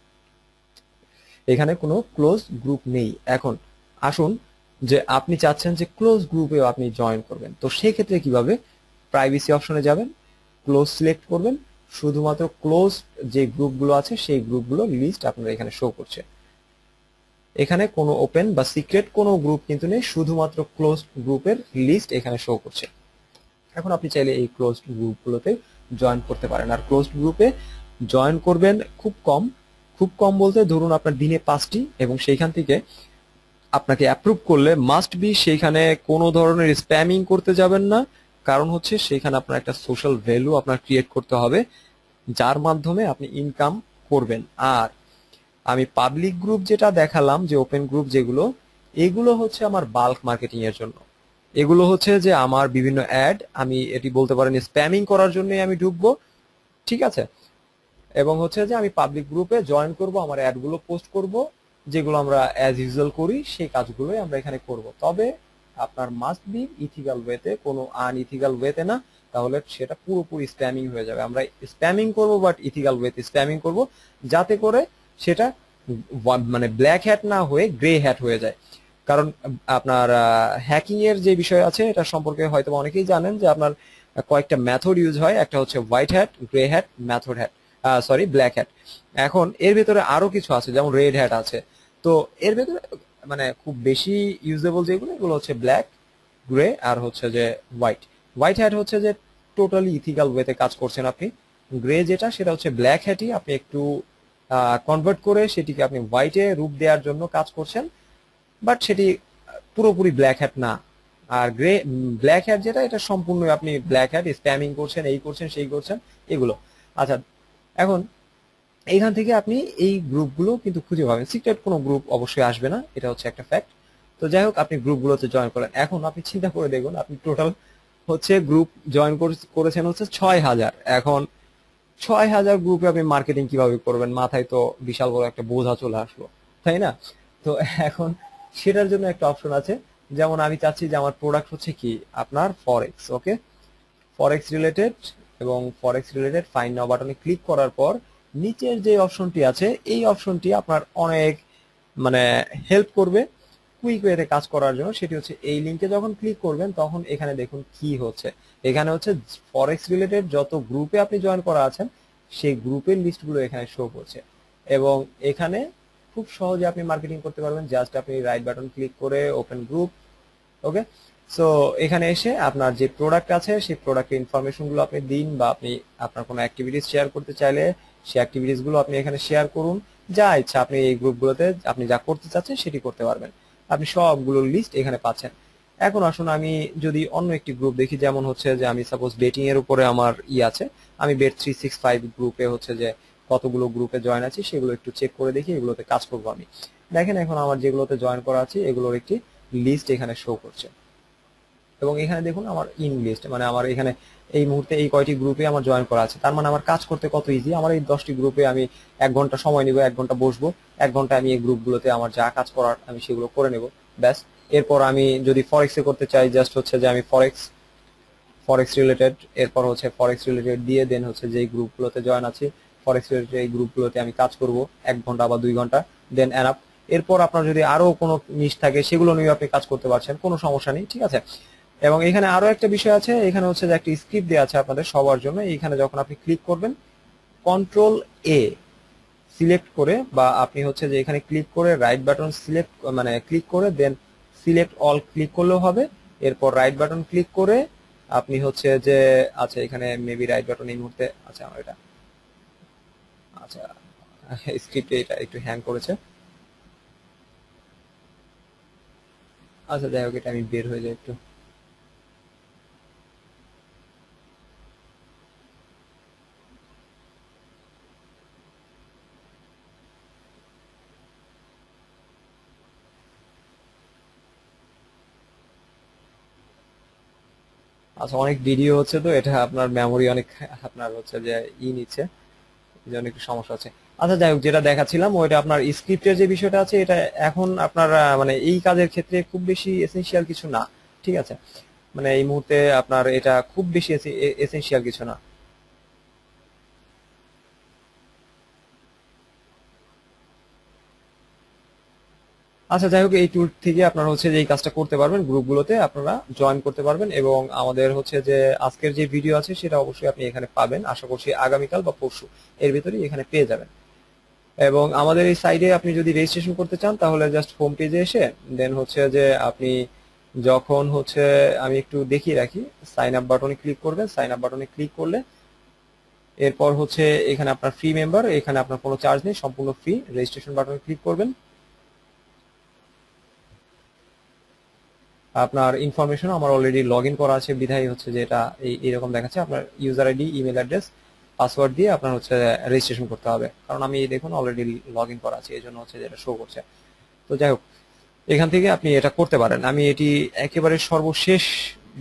এখানে কোনো ক্লোজ গ্রুপ নেই। এখন আসুন যে আপনি চাচ্ছেন যে ক্লোজ গ্রুপেও আপনি জয়েন করবেন, তো সেই ক্ষেত্রে কিভাবে, প্রাইভেসি অপশনে যাবেন, ক্লোজ সিলেক্ট করবেন, শুধুমাত্র ক্লোজ যে গ্রুপগুলো আছে সেই গ্রুপগুলো লিস্ট আপনার এখানে শো করছে। এখানে কোনো ওপেন বা সিক্রেট কোনো গ্রুপ কিন্তু নেই, শুধুমাত্র ক্লোজড গ্রুপের লিস্ট এখানে শো করছে। এখন আপনি চাইলে এই ক্লোজড গ্রুপগুলোতে জয়েন করতে পারেন। আর ক্লোজড গ্রুপে জয়েন করবেন খুব কম, খুব কম বলতে ধরুন আপনার দিনে 5টি, এবং সেইখান থেকে আপনাকে অ্যাপ্রুভ করলে মাস্ট বি সেইখানে কোনো ধরনের স্প্যামিং করতে যাবেন না। কারণ হচ্ছে সেইখানে আপনার একটা সোশ্যাল ভ্যালু আপনার ক্রিয়েট করতে হবে, যার মাধ্যমে আপনি ইনকাম করবেন। আর আমি পাবলিক গ্রুপ যেটা দেখালাম, যে ওপেন গ্রুপ যেগুলো, এগুলো হচ্ছে আমার বাল্ক মার্কেটিং এর জন্য। এগুলো হচ্ছে যে আমার বিভিন্ন অ্যাড, আমি এটি বলতে পারেন স্প্যামিং করার জন্যই আমি ঢুকবো, ঠিক আছে। এবং হচ্ছে যে আমি পাবলিক গ্রুপে জয়েন করব, আমার অ্যাডগুলো পোস্ট করব, যেগুলো আমরা অ্যাজ ইউজুয়াল করি সেই কাজগুলোই আমরা এখানে করব। তবে আপনার মাস্ট বি ইথিক্যাল ওয়েতে, কোনো আনইথিক্যাল ওয়েতে না, তাহলে সেটা পুরোপুরি স্প্যামিং হয়ে যাবে। আমরা স্প্যামিং করব বাট ইথিক্যাল ওয়েতে স্প্যামিং করব, যাতে করে সেটা মানে ব্ল্যাক হ্যাট না হয়ে গ্রে হ্যাট হয়ে যায়। কারণ আপনার হ্যাকিং এর যে বিষয় আছে এটা সম্পর্কে হয়তো অনেকেই জানেন যে আপনার কয়েকটা মেথড ইউজ হয়, একটা হচ্ছে white hat, grey hat, method hat, sorry black hat. এখন এর ভেতরে আরো কিছু আছে, যেমন রেড হ্যাট আছে। তো এর ভেতরে মানে খুব বেশি ইউজেবল যেগুলো, এগুলো হচ্ছে ব্ল্যাক, গ্রে আর হচ্ছে যে হোয়াইট। হোয়াইট হ্যাট হচ্ছে যে টোটালি ইথিক্যাল ওয়েতে কাজ করছেন আপনি। গ্রে যেটা, সেটা হচ্ছে ব্ল্যাক হ্যাটই আপনি একটু কনভার্ট করে সেটিকে আপনি হোয়াইটে রূপ দেওয়ার জন্য কাজ করছেন, বাট সেটি পুরোপুরি ব্ল্যাক হ্যাট না। আর ব্ল্যাক হ্যাট যেটা, এটা সম্পূর্ণ আপনি ব্ল্যাক হ্যাট স্প্যামিং করছেন, এই করছেন সেই করছেন এগুলো। আচ্ছা, এখন এইখান থেকে আপনি এই গ্রুপগুলো কিন্তু খুঁজে পাবেন। সিক্রেট কোনো গ্রুপ অবশ্যই আসবে না, এটা হচ্ছে একটা ফ্যাক্ট। তো যাই হোক, আপনি গ্রুপগুলোতে জয়েন করেন। এখন আপনি চিন্তা করে দেখুন, আপনি টোটাল হচ্ছে গ্রুপ জয়েন করেছেন হচ্ছে 6,000। এখন 6,000 গ্রুপে আপনি মার্কেটিং কিভাবে করবেন? মাথায় তো বিশাল বড় একটা বোঝা চলে আসলো, তাই না? তো এখন সেটার জন্য একটা অপশন আছে। যেমন আমি চাচ্ছি যে আমার প্রোডাক্ট হচ্ছে কি আপনার ফরেক্স, ওকে, ফরেক্স রিলেটেড, এবং ফরেক্স রিলেটেড ফাইন্ড নাও বাটনে ক্লিক করার পর নিচের যে অপশনটি আছে, এই অপশনটি আপনার অনেক মানে হেল্প করবে কুইক ওয়েতে কাজ করার জন্য। সেটি হচ্ছে এই লিঙ্কে যখন ক্লিক করবেন তখন এখানে দেখুন কি হচ্ছে। এখানে হচ্ছে ফরেক্স রিলেটেড যত গ্রুপে আপনি জয়েন করা আছেন সেই গ্রুপের লিস্টগুলো এখানে শো করছে, এবং এখানে খুব সহজে আপনি মার্কেটিং করতে পারবেন। জাস্ট আপনি রাইট বাটন ক্লিক করে ওপেন গ্রুপ, ওকে। সো এখানে এসে আপনার যে প্রোডাক্ট আছে সেই প্রোডাক্টের ইনফরমেশন গুলো আপনি দিন, বা আপনি আপনার কোনো অ্যাক্টিভিটিস শেয়ার করতে চাইলে সেই অ্যাক্টিভিটিস গুলো আপনি এখানে শেয়ার করুন। যা ইচ্ছা আপনি এই গ্রুপগুলোতে আপনি যা করতে চাচ্ছেন সেটি করতে পারবেন। আপনি সবগুলোর লিস্ট এখানে পাচ্ছেন। এখন আসুন আমি যদি অন্য একটি গ্রুপ দেখি, যেমন হচ্ছে যে আমি সাপোজ বেটিং এর উপরে আমার আছে, আমি bet365 গ্রুপে হচ্ছে যে কতগুলো গ্রুপে জয়েন আছি সেগুলো একটু চেক করে দেখি, এগুলোতে কাজ করবো আমি। দেখেন এখন আমার যেগুলোতে জয়েন করা আছে এগুলোর একটি লিস্ট এখানে শো করছে, এবং এখানে দেখুন আমার ইন লিস্ট, মানে আমার এখানে এই মুহূর্তে এই কয়টি গ্রুপে আমার জয়েন করা আছে। তার মানে আমার কাজ করতে কত ইজি। আমার এই 10টি গ্রুপে আমি 1 ঘন্টা সময় নিব, 1 ঘন্টা বসবো, 1 ঘন্টা আমি এই গ্রুপগুলোতে আমার যা কাজ করার আমি সেগুলো করে নেব, ব্যাস। এরপর আমি যদি ফরেক্সে করতে চাই, জাস্ট হচ্ছে যে আমি ফরেক্স রিলেটেড, এরপর হচ্ছে ফরেক্স রিলেটেড দিয়ে দেন হচ্ছে যে গ্রুপগুলোতে জয়েন আছি, ফরেক্স রিলেটেড এই গ্রুপগুলোতে আমি কাজ করব 1 ঘন্টা বা 2 ঘন্টা, দেন এনাফ। এরপর আপনার যদি আরো কোনো নিশ থাকে সেগুলো নিয়ে আপনি কাজ করতে পারছেন, কোনো সমস্যা নেই, ঠিক আছে। এবং এখানে আরো একটা বিষয় আছে, এখানে হচ্ছে যে একটা স্ক্রিপ্ট দেওয়া আছে আপনাদের সবার জন্য। এইখানে যখন আপনি ক্লিক করবেন, কন্ট্রোল এ সিলেক্ট করে, বা আপনি হচ্ছে যে এখানে ক্লিক করে রাইট বাটন সিলেক্ট মানে ক্লিক করে দেন সিলেক্ট অল ক্লিক করলেও হবে। এরপর রাইট বাটন ক্লিক করে আপনি হচ্ছে যে, আচ্ছা এখানে মেবি রাইট বাটন এই মুহূর্তে, আচ্ছা আমার এটা, আচ্ছা স্ক্রিপ্টে এটা একটু হ্যাং করেছে। আচ্ছা যাই হোক, এটা আমি বের হয়ে যাই একটু। আচ্ছা, অনেক ভিডিও হচ্ছে তো এটা আপনার মেমোরি অনেক আপনার হচ্ছে যে নিচ্ছে, এই জন্য একটু সমস্যা আছে। আচ্ছা যাই হোক, যেটা দেখাচ্ছিলাম ওইটা আপনার স্ক্রিপ্টের যে বিষয়টা আছে, এটা এখন আপনার মানে এই কাজের ক্ষেত্রে খুব বেশি এসেনশিয়াল কিছু না, ঠিক আছে। মানে এই মুহূর্তে আপনার এটা খুব বেশি এসেনশিয়াল কিছু না। আচ্ছা যাই হোক, এই টুল থেকে আপনারা হচ্ছে যে এই কাজটা করতে পারবেন, গ্রুপগুলোতে আপনারা জয়েন করতে পারবেন, এবং আমাদের হচ্ছে যে আজকের যে ভিডিও আছে সেটা অবশ্যই আপনি এখানে পাবেন, আশা করছি আগামীকাল বা পরশু এর ভিতরেই এখানে পেয়ে যাবেন। এবং আমাদের এই সাইডে আপনি যদি রেজিস্ট্রেশন করতে চান তাহলে জাস্ট হোম পেজে এসে দেন হচ্ছে যে আপনি যখন হচ্ছে আমি একটু দেখিয়ে রাখি, সাইন আপ বাটনে ক্লিক করবেন। সাইন আপ বাটনে ক্লিক করলে এরপর হচ্ছে এখানে আপনার ফ্রি মেম্বার, এখানে আপনার কোনো চার্জ নেই, সম্পূর্ণ ফ্রি। রেজিস্ট্রেশন বাটনে ক্লিক করবেন। আপনার ইনফরমেশন আমার অলরেডি লগ ইন করা আছে বিধায় হচ্ছে যে এটা এইরকম দেখাচ্ছে। আপনার user ID, email address, password দিয়ে আপনার হচ্ছে রেজিস্ট্রেশন করতে হবে, কারণ আমি দেখুন অলরেডি লগ ইন করা আছে, এই জন্য হচ্ছে যেটা শো করছে। তো যাই হোক, এখান থেকে আপনি এটা করতে পারেন। আমি এটি একেবারে সর্বশেষ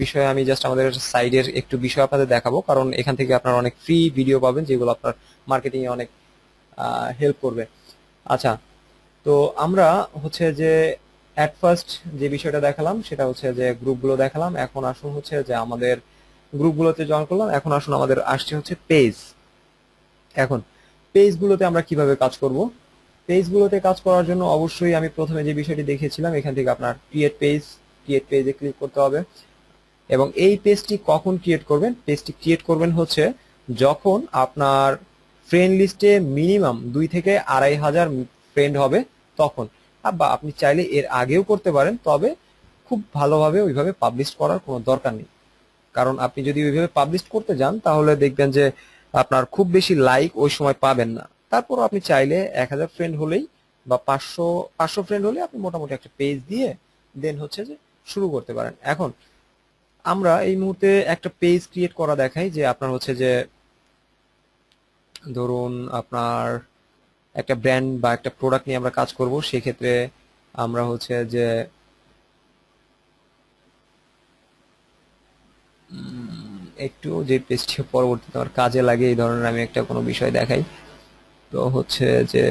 বিষয়ে আমি জাস্ট আমাদের সাইডের একটু বিষয় আপনাদের দেখাবো, কারণ এখান থেকে আপনারা অনেক ফ্রি ভিডিও পাবেন যেগুলো আপনার মার্কেটিং এ অনেক হেল্প করবে। আচ্ছা, তো আমরা হচ্ছে যে অ্যাট ফার্স্ট যে বিষয়টা দেখালাম সেটা হচ্ছে যে গ্রুপগুলো দেখালাম। এখন আসুন হচ্ছে যে আমাদের গ্রুপগুলোতে জয়েন করলাম। এখন আসুন আমাদের আসছে হচ্ছে পেজ। এখন পেজগুলোতে আমরা কিভাবে কাজ করব? পেজগুলোতে কাজ করার জন্য অবশ্যই আমি প্রথমে যে বিষয়টি দেখিয়েছিলাম এখান থেকে আপনার ক্রিয়েট পেজে ক্লিক করতে হবে। এবং এই পেজটি কখন ক্রিয়েট করবেন? পেজটি ক্রিয়েট করবেন হচ্ছে যখন আপনার ফ্রেন্ড লিস্টে মিনিমাম 2 থেকে 2,500 ফ্রেন্ড হবে তখন। বা আপনি চাইলে এর আগেও করতে পারেন, তবে খুব ভালোভাবে ওইভাবে পাবলিশ করার কোনো দরকার নেই। কারণ আপনি যদি ওইভাবে পাবলিশ করতে যান তাহলে দেখবেন যে আপনার খুব বেশি লাইক ওই সময় পাবেন না। তারপর আপনি চাইলে 1,000 ফ্রেন্ড হলেই বা 500 ফ্রেন্ড হলে আপনি মোটামুটি একটা পেজ দিয়ে দেন হচ্ছে যে শুরু করতে পারেন। এখন আমরা এই মুহূর্তে একটা পেজ ক্রিয়েট করা দেখাই, যে আপনার হচ্ছে যে ধরুন আপনার একটা ব্র্যান্ড বা একটা প্রোডাক্ট নিয়ে আমরা কাজ করব, সেক্ষেত্রে আমরা হচ্ছে যে একটু যে পেজটি পরবর্তীতে আমার কাজে লাগে এই ধরনের আমি একটা কোনো বিষয় দেখাই। তো হচ্ছে যে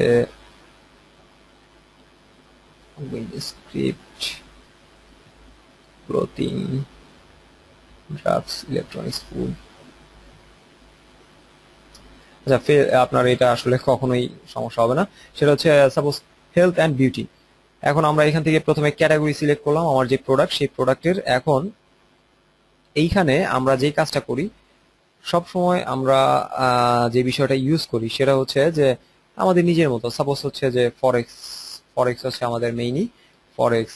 script, clothing, drugs, electronics, food. আচ্ছা, আপনার এটা আসলে কখনোই সমস্যা হবে না। সেটা হচ্ছে সাপোজ হেলথ অ্যান্ড বিউটি। এখন আমরা এখান থেকে প্রথমে ক্যাটাগরি সিলেক্ট করলাম, আমার যে প্রোডাক্ট সেই প্রোডাক্টের। এখন এইখানে আমরা যে কাজটা করি সব সময় আমরা যে বিষয়টা ইউজ করি সেটা হচ্ছে যে আমাদের নিজের মতো। সাপোজ হচ্ছে যে ফরেক্স, ফরেক্স হচ্ছে আমাদের মেইনই। ফরেক্স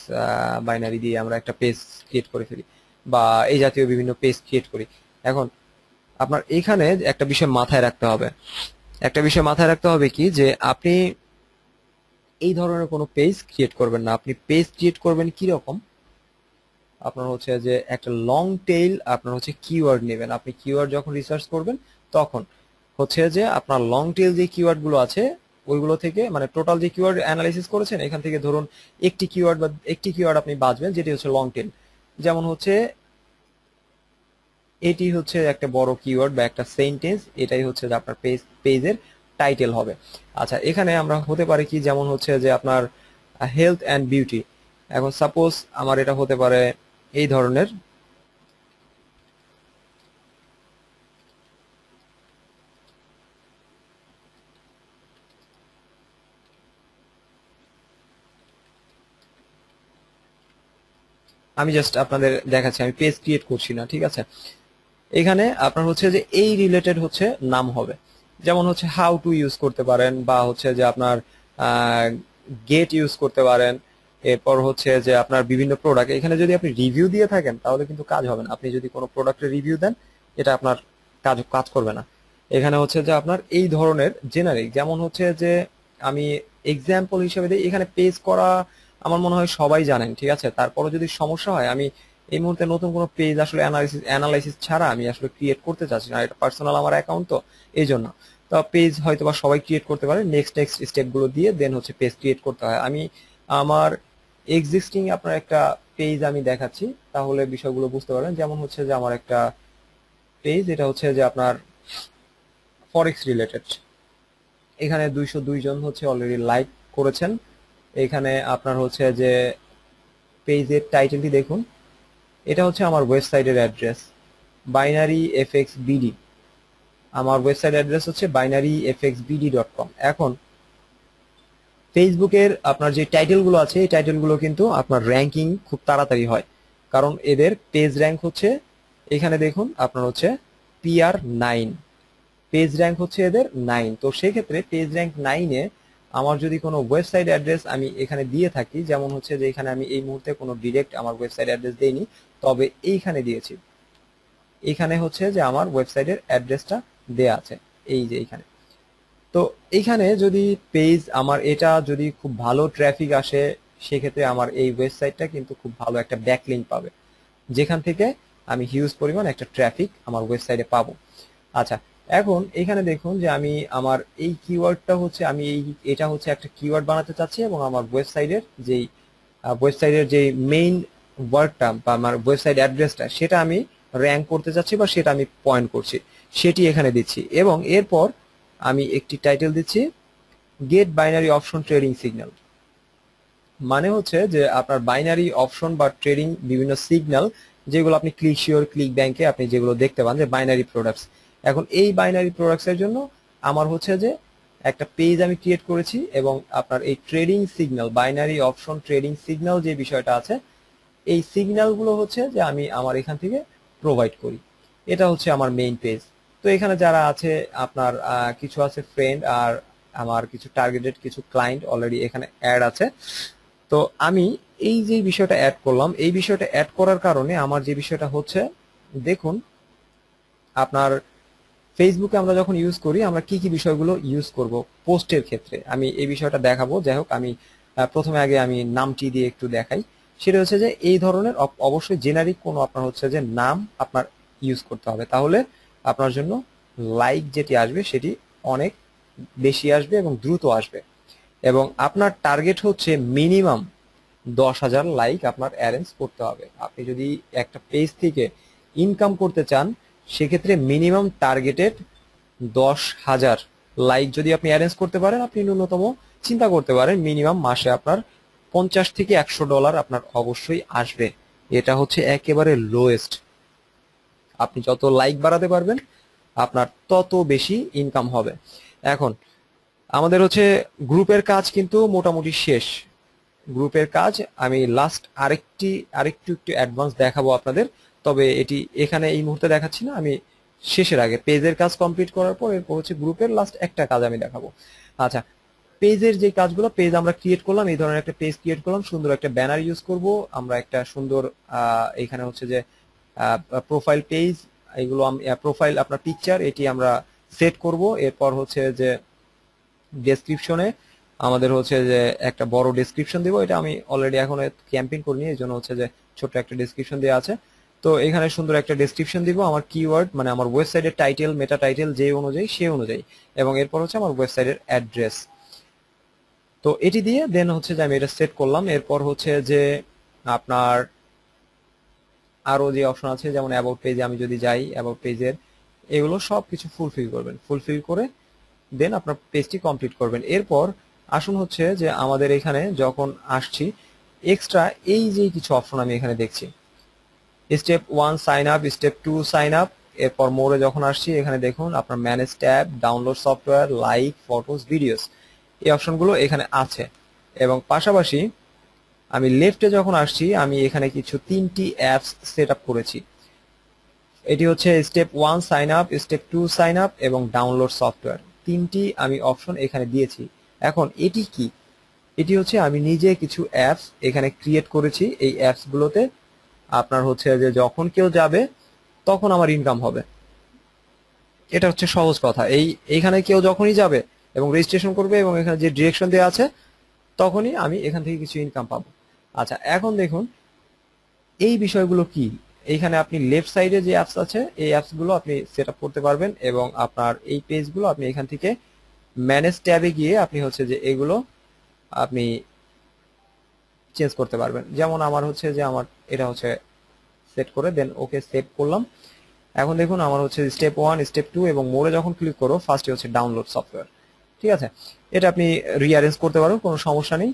বাইনারি দিয়ে আমরা একটা পেজ ক্রিয়েট করে ফেলি, বা এই জাতীয় বিভিন্ন পেজ ক্রিয়েট করি। এখন আপনার এখানে একটা বিষয় মাথায় রাখতে হবে। একটা বিষয় মাথায় রাখতে হবে কি, যে আপনি এই ধরনের কোনো পেজ ক্রিয়েট করবেন না। আপনি পেজ ক্রিয়েট করবেন কি রকম? আপনার হচ্ছে যে একটা লং টেইল আপনার হচ্ছে কিওয়ার্ড নেবেন। আপনি কিওয়ার্ড যখন রিসার্চ করবেন তখন হচ্ছে যে আপনার লং টেইল যে কিওয়ার্ড গুলো আছে ওইগুলো থেকে, মানে টোটাল যে কিওয়ার্ড অ্যানালাইসিস করেছেন এখান থেকে ধরুন একটি কিওয়ার্ড বা একটি কিওয়ার্ড আপনি বাছবেন যেটি হচ্ছে লং টেইল। যেমন হচ্ছে এটি হচ্ছে একটা বড় কিওয়ার্ড বা একটা সেন্টেন্স, এটাই হচ্ছে যে আপনার পেজের টাইটেল হবে। আচ্ছা, এখানে আমরা হতে পারে কি, যেমন হচ্ছে যে আপনার হেলথ অ্যান্ড বিউটি। এখন সাপোজ আমার এটা হতে পারে এই ধরনের। আমি জাস্ট আপনাদের দেখাচ্ছি, আমি পেজ ক্রিয়েট করছি না, ঠিক আছে। এখানে আপনার হচ্ছে যে এই রিলেটেড হচ্ছে নাম হবে। যেমন হচ্ছে হাউ টু ইউজ করতে পারেন, বা হচ্ছে যে আপনার গেট ইউজ করতে পারেন। এরপর হচ্ছে যে আপনার বিভিন্ন প্রোডাক্ট, এখানে যদি আপনি রিভিউ দিয়ে থাকেন তাহলে কিন্তু কাজ হবে না। আপনি যদি কোনো প্রোডাক্টের রিভিউ দেন এটা আপনার কাজ কাজ করবে না। এখানে হচ্ছে যে আপনার এই ধরনের জেনারিক, যেমন হচ্ছে যে আমি এক্সাম্পল হিসেবে দিই, এখানে পেজ করা আমার মনে হয় সবাই জানেন, ঠিক আছে। তারপরে যদি সমস্যা হয়, আমি এই মুহূর্তে নতুন কোনো পেজ আসলে অ্যানালাইসিস ছাড়া আমি আসলে ক্রিয়েট করতে চাচ্ছি না, এটা পার্সোনাল আমার অ্যাকাউন্ট, তো এই জন্য। তো পেজ হয়তো বা সবাই ক্রিয়েট করতে পারে, নেক্সট নেক্সট স্টেপ গুলো দিয়ে দেন হচ্ছে পেজ ক্রিয়েট করতে হয়। আমি আমার এক্সিস্টিং আপনার একটা পেজ আমি দেখাচ্ছি, তাহলে বিষয়গুলো বুঝতে পারবেন। যেমন হচ্ছে যে আমার একটা পেজ, এটা হচ্ছে যে আপনার ফরেক্স রিলেটেড। এখানে 202 জন হচ্ছে অলরেডি লাইক করেছেন। এখানে আপনার হচ্ছে যে পেজের টাইটেলটি দেখুন, এটা হচ্ছে আমার ওয়েবসাইটের অ্যাড্রেস, বাইনারি এফএক্স বিডি। আমার ওয়েবসাইট অ্যাড্রেস হচ্ছে binary-fxbd.com। এখন ফেসবুকের আপনার যে টাইটেলগুলো আছে এই টাইটেলগুলো কিন্তু আপনার র্যাঙ্কিং খুব তাড়াতাড়ি হয়, কারণ এদের পেজ র্যাঙ্ক হচ্ছে, এখানে দেখুন আপনার হচ্ছে PR9, পেজ র্যাঙ্ক হচ্ছে এদের 9। তো সেক্ষেত্রে পেজ র্যাঙ্ক 9-এ আমার যদি কোনো ওয়েবসাইট অ্যাড্রেস আমি এখানে দিয়ে থাকি, যেমন হচ্ছে যে এখানে আমি এই মুহূর্তে কোনো ডিরেক্ট আমার ওয়েবসাইট অ্যাড্রেস দেইনি, তবে এইখানে দিয়েছি, এখানে হচ্ছে যে আমার ওয়েবসাইটের অ্যাড্রেসটা দেয়া আছে এই যে এইখানে। তো এইখানে যদি পেজ আমার এটা যদি খুব ভালো ট্রাফিক আসে, সেক্ষেত্রে আমার এই ওয়েবসাইটটা কিন্তু খুব ভালো একটা ব্যাকলিঙ্ক পাবে, যেখান থেকে আমি হিউজ পরিমাণ একটা ট্রাফিক আমার ওয়েবসাইটে পাবো। আচ্ছা, এখন এখানে দেখুন যে আমি আমার এই কিওয়ার্ডটা হচ্ছে আমি এটা হচ্ছে একটা কিওয়ার্ড বানাতে চাচ্ছি, এবং আমার ওয়েবসাইটের যে মেইন ওয়ার্ডটা বা আমার ওয়েবসাইট অ্যাড্রেসটা সেটা আমি র্যাঙ্ক করতে চাচ্ছি বা সেটা আমি পয়েন্ট করছি, সেটি এখানে দিচ্ছি। এবং এরপর আমি একটি টাইটেল দিচ্ছি, get binary option trading signal. মানে হচ্ছে যে আপনার বাইনারি অপশন বা ট্রেডিং বিভিন্ন সিগন্যাল, যেগুলো আপনি ক্লিক শিওর, ক্লিক ব্যাংকে আপনি যেগুলো দেখতে পান যে বাইনারি প্রোডাক্টস। এখন এই বাইনারি প্রোডাক্টস এর জন্য আমার হচ্ছে যে একটা পেজ আমি ক্রিয়েট করেছি, এবং আপনার এই trading signal, binary option trading signal যে বিষয়টা আছে, এই সিগন্যালগুলো হচ্ছে যে আমি আমার এখান থেকে প্রোভাইড করি। এটা হচ্ছে আমার মেইন পেজ। তো এখানে যারা আছে আপনার কিছু আছে ফ্রেন্ড, আর আমার কিছু টার্গেটেড কিছু ক্লায়েন্ট অলরেডি এখানে অ্যাড আছে। তো আমি এই যে বিষয়টা অ্যাড করলাম, এই বিষয়টা অ্যাড করার কারণে আমার যে বিষয়টা হচ্ছে, দেখুন আপনার ফেসবুকে আমরা যখন ইউজ করি আমরা কি কি বিষয়গুলো ইউজ করব পোস্টের ক্ষেত্রে, আমি এই বিষয়টা দেখাবো। যাই হোক, আমি প্রথমে আগে আমি নামটি দিয়ে একটু দেখাই। সেটা হচ্ছে যে এই ধরনের অবশ্যই জেনারিক কোনো আপনার হচ্ছে যে নাম আপনার ইউজ করতে হবে, তাহলে আপনার জন্য লাইক যেটি আসবে সেটি অনেক বেশি আসবে এবং দ্রুত আসবে। এবং আপনার টার্গেট হচ্ছে মিনিমাম 10,000 লাইক আপনার অ্যারেঞ্জ করতে হবে। আপনি যদি একটা পেজ থেকে ইনকাম করতে চান, সেক্ষেত্রে মিনিমাম টার্গেটেড 10,000 লাইক যদি আপনি অ্যারেঞ্জ করতে পারেন, আপনি ন্যূনতম চিন্তা করতে পারেন মিনিমাম মাসে আপনার $50 থেকে $100 আপনার অবশ্যই আসবে। এটা হচ্ছে একেবারে লোয়েস্ট। আপনি যত লাইক বাড়াতে পারবেন আপনার তত বেশি ইনকাম হবে। এখন আমাদের হচ্ছে গ্রুপের কাজ কিন্তু মোটামুটি শেষ। গ্রুপের কাজ আমি লাস্ট আরেকটু অ্যাডভান্স দেখাবো আপনাদের, তবে এটি এখানে এই মুহূর্তে দেখাচ্ছি না, আমি শেষের আগে পেজের কাজ কমপ্লিট করার পর এরপর হচ্ছে গ্রুপের লাস্ট একটা কাজ আমি দেখাবো। আচ্ছা, পেজের যে কাজগুলো, পেজ আমরা ক্রিয়েট করলাম, এই ধরনের একটা পেজ ক্রিয়েট করলাম, সুন্দর একটা ব্যানার ইউজ করব আমরা, একটা সুন্দর এখানে হচ্ছে যে প্রোফাইল পেজ, এগুলো প্রোফাইল আপনার পিকচার এটি আমরা সেট করব। এরপর হচ্ছে যে ডেসক্রিপশনে আমাদের হচ্ছে যে একটা বড় ডেসক্রিপশন দিব, এটা আমি অলরেডি এখন ক্যাম্পেইন করিনি, এই জন্য হচ্ছে যে ছোট একটা ডেসক্রিপশন দেওয়া আছে। তো এখানে সুন্দর একটা ডেসক্রিপশন দিব, আমার কিওয়ার্ড মানে আমার ওয়েবসাইটের টাইটেল, মেটা টাইটেল যে অনুযায়ী সে অনুযায়ী, এবং এরপর হচ্ছে আমার ওয়েবসাইটের অ্যাড্রেস। তো এটি দিয়ে দেন হচ্ছে যে আমি এটা সেট করলাম। এরপর হচ্ছে যে আপনার আরো যে অপশন আছে, যেমন অ্যাবাউট পেজে আমি যদি যাই, অ্যাবাউট পেজের এগুলো সব কিছু ফুলফিল করবেন, ফুলফিল করে দেন আপনার পেজটি কমপ্লিট করবেন। এরপর আসুন হচ্ছে যে আমাদের এখানে যখন আসছি, এক্সট্রা এই যে কিছু অপশন আমি এখানে দেখছি, step 1 sign up, step 2 sign up, এরপর মোড়ে যখন আসছি এখানে দেখুন আপনার manage tab, download software, like, photos, videos, এই অপশনগুলো এখানে আছে। এবং পাশাপাশি আমি লেফটে যখন আসছি, আমি এখানে কিছু 3টি অ্যাপস সেট আপ করেছি। এটি হচ্ছে step 1 sign up, step 2 sign up এবং ডাউনলোড সফটওয়্যার, তিনটি আমি অপশন এখানে দিয়েছি। এখন এটি কি? এটি হচ্ছে আমি নিজে কিছু অ্যাপস এখানে ক্রিয়েট করেছি। এই অ্যাপস গুলোতে আপনার হচ্ছে যে যখন কেউ যাবে তখন আমার ইনকাম হবে। এটা হচ্ছে সহজ কথা। এইখানে কেউ যখনই যাবে এবং রেজিস্ট্রেশন করবে এবং এখানে যে ডিরেকশন দেওয়া আছে, তখনই আমি এখান থেকে কিছু ইনকাম পাবো। আচ্ছা, এখন দেখুন এই বিষয়গুলো কি। এইখানে আপনি লেফট সাইডে যে অ্যাপস আছে, এই অ্যাপস গুলো আপনি সেট আপ করতে পারবেন, এবং আপনার এই পেজগুলো আপনি এখান থেকে ম্যানেজ ট্যাবে গিয়ে আপনি হচ্ছে যে এগুলো আপনি চেঞ্জ করতে পারবেন। যেমন আমার হচ্ছে যে আমার এটা হচ্ছে সেট করে দেন ওকে সেভ করলাম। এখন দেখুন আমার হচ্ছে স্টেপ 1, স্টেপ 2 এবং মোরে যখন ক্লিক করো ফার্স্টে হচ্ছে ডাউনলোড সফটওয়্যার। ঠিক আছে, এটা আপনি রিঅ্যারেঞ্জ করতে পারো, কোনো সমস্যা নেই।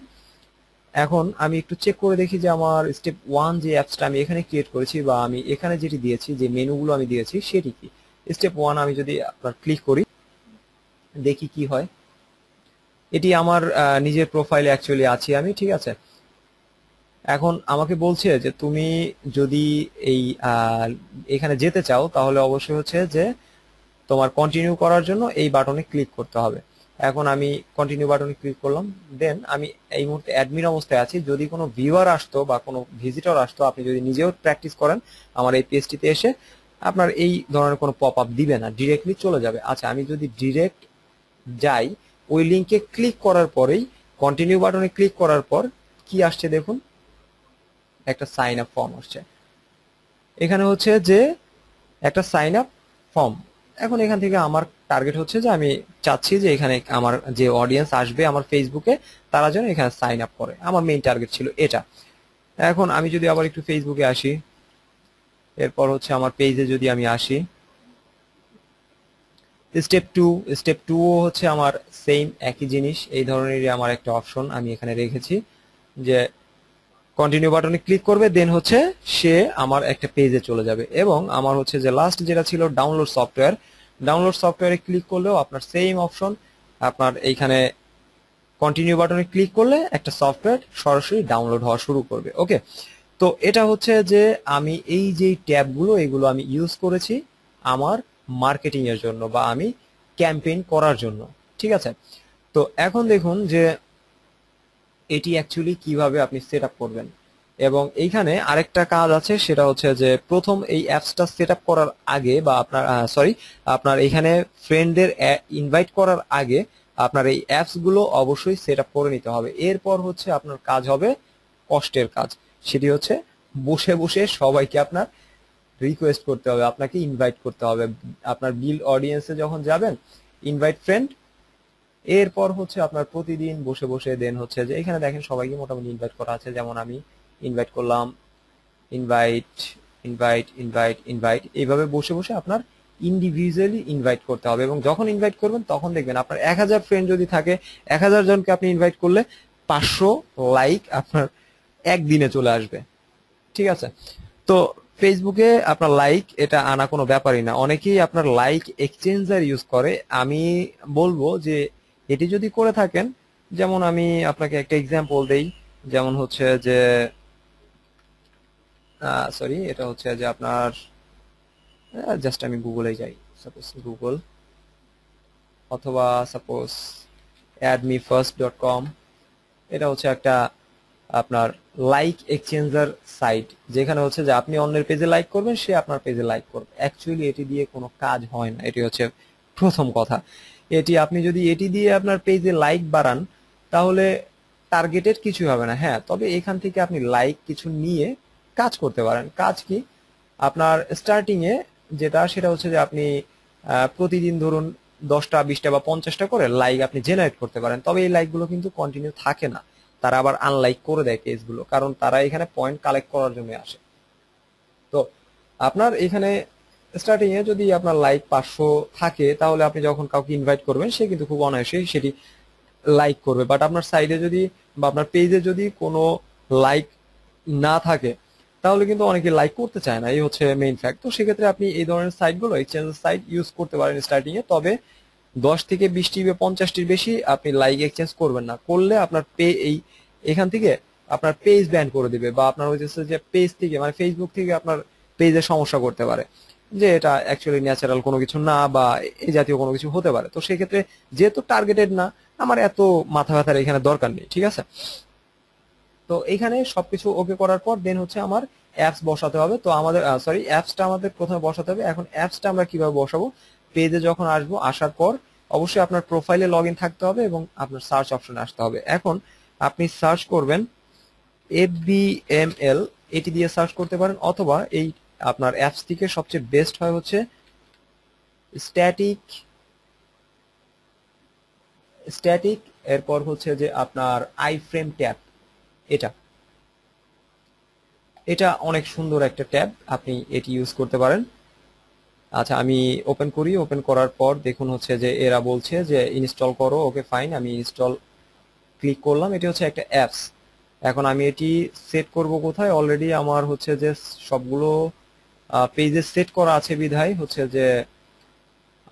এখন আমি একটু চেক করে দেখি যে আমার স্টেপ 1 যে অ্যাপসটা আমি এখানে ক্রিয়েট করেছি বা আমি এখানে যেটি দিয়েছি, যে মেনুগুলো আমি দিয়েছি সেটি কি। স্টেপ 1 আমি যদি আপনার ক্লিক করি, দেখি কি হয়। এটি আমার নিজের প্রোফাইলে অ্যাকচুয়ালি আছি আমি। ঠিক আছে, এখন আমাকে বলছে যে তুমি যদি এই এখানে যেতে চাও, তাহলে অবশ্যই হচ্ছে যে তোমার কন্টিনিউ করার জন্য এই বাটনে ক্লিক করতে হবে। এখন আমি কন্টিনিউ বাটনে ক্লিক করলাম, দেন আমি এই মুহূর্তে অ্যাডমিন অবস্থায় আছি। যদি কোনো ভিউয়ার আসতো বা কোনো ভিজিটর আসতো, আপনি যদি নিজেও প্র্যাকটিস করেন আমার এই পেজটিতে এসে, আপনার এই ধরনের কোনো পপ আপ দিবে না, ডিরেক্টলি চলে যাবে। আচ্ছা, আমি যদি ডিরেক্ট যাই, ওই লিঙ্কে ক্লিক করার পরেই কন্টিনিউ বাটনে ক্লিক করার পর কি আসছে দেখুন, একটা সাইন আপ ফর্ম আসছে। এখানে হচ্ছে যে একটা সাইন আপ ফর্ম। এখন এখান থেকে আমার টার্গেট হচ্ছে যে আমি চাচ্ছি যে এখানে আমার যে অডিয়েন্স আসবে আমার ফেসবুকে, তারা যেন এখানে সাইন আপ করে। আমার মেইন টার্গেট ছিল এটা। এখন আমি যদি আবার একটু ফেসবুকে আসি, এরপর হচ্ছে আমার পেজে যদি আমি আসি, স্টেপ টু হচ্ছে আমার সেম একই জিনিস, এই ধরনেরই আমার একটা অপশন আমি এখানে রেখেছি যে কন্টিনিউ বাটনে ক্লিক করবে, দেন হচ্ছে সে আমার একটা পেজে চলে যাবে। এবং আমার হচ্ছে যে লাস্ট যেটা ছিল ডাউনলোড সফটওয়্যারে ক্লিক করলেও আপনার সেম অপশন, আপনার এইখানে কন্টিনিউ বাটনে ক্লিক করলে একটা সফটওয়্যার সরাসরি ডাউনলোড হওয়া শুরু করবে। ওকে, তো এটা হচ্ছে যে আমি এই যে ট্যাবগুলো এগুলো আমি ইউজ করেছি আমার মার্কেটিং এর জন্য বা আমি ক্যাম্পেইন করার জন্য। ঠিক আছে, তো এখন দেখুন যে এটি অ্যাকচুয়ালি কিভাবে আপনি সেট আপ করবেন। এবং এইখানে আরেকটা কাজ আছে, সেটা হচ্ছে যে প্রথম এই অ্যাপসটা সেট আপ করার আগে বা আপনার আপনার এখানে ফ্রেন্ডদের ইনভাইট করার আগে আপনার এই অ্যাপস গুলো অবশ্যই সেট আপ করে নিতে হবে। এরপর হচ্ছে আপনার কাজ হবে কষ্টের কাজ, সেটি হচ্ছে বসে বসে সবাইকে আপনার রিকোয়েস্ট করতে হবে, আপনাকে ইনভাইট করতে হবে। আপনার বিল অডিয়েন্সে যখন যাবেন, ইনভাইট ফ্রেন্ড, এরপর হচ্ছে আপনার প্রতিদিন বসে বসে দেন হচ্ছে যে এখানে দেখেন সবাইকে মোটামুটি ইনভাইট করা আছে। যেমন আমি ইনভাইট করলাম, ইনভাইট ইনভাইট ইনভাইট ইনভাইট, এইভাবে বসে বসে আপনার ইন্ডিভিজুয়ালি ইনভাইট করতে হবে। এবং যখন ইনভাইট করবেন তখন দেখবেন আপনার 1000 ফ্রেন্ড যদি থাকে, 1000 জনকে আপনি ইনভাইট করলে 500 লাইক আপনার একদিনে চলে আসবে। ঠিক আছে, তো ফেসবুকে আপনার লাইক এটা আনা কোনো ব্যাপারই না। অনেকেই আপনার লাইক এক্সচেঞ্জার ইউজ করে। আমি বলবো যে এটি যদি করে থাকেন, যেমন আমি আপনাকে একটা এক্সাম্পল দেই, যেমন হচ্ছে যে সরি, এটা হচ্ছে যে আপনার জাস্ট আমি গুগলে যাই, সাপোজ গুগল, অথবা সাপোজ admefirst.com। এটা হচ্ছে একটা আপনার লাইক এক্সচেঞ্জার সাইট, যেখানে হচ্ছে যে আপনি অন্যের পেজে লাইক করবেন, সে আপনার পেজে লাইক করবে। অ্যাকচুয়ালি এটি দিয়ে কোনো কাজ হয় না, এটি হচ্ছে প্রথম কথা। এটি আপনি যদি এটি দিয়ে আপনার পেজে লাইক বাড়ান, তাহলে টার্গেটেড কিছু হবে না। হ্যাঁ, তবে এখান থেকে আপনি লাইক কিছু নিয়ে কাজ করতে পারেন। কাজ কি? আপনার স্টার্টিং এ যেটা, সেটা হচ্ছে যে আপনি প্রতিদিন ধরুন 10টা 20টা বা 50টা করে লাইক আপনি জেনারেট করতে পারেন। তবে এই লাইক গুলো কিন্তু কন্টিনিউ থাকে না, তারা আবার আনলাইক করে দেয় পেজগুলো, কারণ তারা এখানে পয়েন্ট কালেক্ট করার জন্য আসে। তো আপনার এখানে স্টার্টিং এ যদি আপনার লাইক 500 থাকে, তাহলে আপনি যখন কাউকে ইনভাইট করবেন সে কিন্তু খুব অনায়াসে সেটি লাইক করবে। বাট আপনার সাইডে যদি বা আপনার পেজে যদি কোনো লাইক না থাকে, তাহলে কিন্তু অনেকে লাইক করতে চায় না, এই হচ্ছে মেইন ফ্যাক্ট। তো সেক্ষেত্রে আপনি এই ধরনের সাইটগুলো, এক্সচেঞ্জ সাইট ইউজ করতে পারেন স্টার্টিং এ। তবে 10 থেকে 20টি বা 50টির বেশি আপনি লাইক এক্সচেঞ্জ করবেন না। করলে আপনার এখান থেকে আপনার পেজ ব্যান করে দিবে, বা আপনার হচ্ছে যে পেজ থেকে মানে ফেসবুক থেকে আপনার পেজে সমস্যা করতে পারে, যে এটা অ্যাকচুয়ালি ন্যাচারাল কোনো কিছু না বা এই জাতীয় কোনো কিছু হতে পারে। তো সেক্ষেত্রে যেহেতু টার্গেটেড না, আমার এত মাথা ব্যথার এখানে দরকার নেই। ঠিক আছে, তো এখানে সবকিছু ওকে করার পর দেন হচ্ছে আমার অ্যাপস বসাতে হবে। তো আমাদের অ্যাপসটা আমাদের প্রথমে বসাতে হবে। এখন অ্যাপসটা আমরা কিভাবে বসাবো? পেজে যখন আসবো, আসার পর অবশ্যই আপনার প্রোফাইলে লগ ইন থাকতে হবে এবং আপনার সার্চ অপশনে আসতে হবে। এখন আপনি সার্চ করবেন FBML, এটি দিয়ে সার্চ করতে পারেন, অথবা এই আপনার অ্যাপস থেকে সবচেয়ে বেস্ট হয় হচ্ছে স্ট্যাটিক স্ট্যাটিক এরপর হচ্ছে যে আপনার আইফ্রেম ট্যাব। এটা এটা অনেক সুন্দর একটা ট্যাব, আপনি এটি ইউজ করতে পারেন। আচ্ছা, আমি ওপেন করি। ওপেন করার পর দেখুন হচ্ছে যে এরা বলছে যে ইনস্টল করো। ওকে ফাইন, আমি ইনস্টল ক্লিক করলাম। এটি হচ্ছে একটা অ্যাপস। এখন আমি এটি সেট করব কোথায়? অলরেডি আমার হচ্ছে যে সবগুলো পেজে সেট করা আছে বিধায় হচ্ছে যে,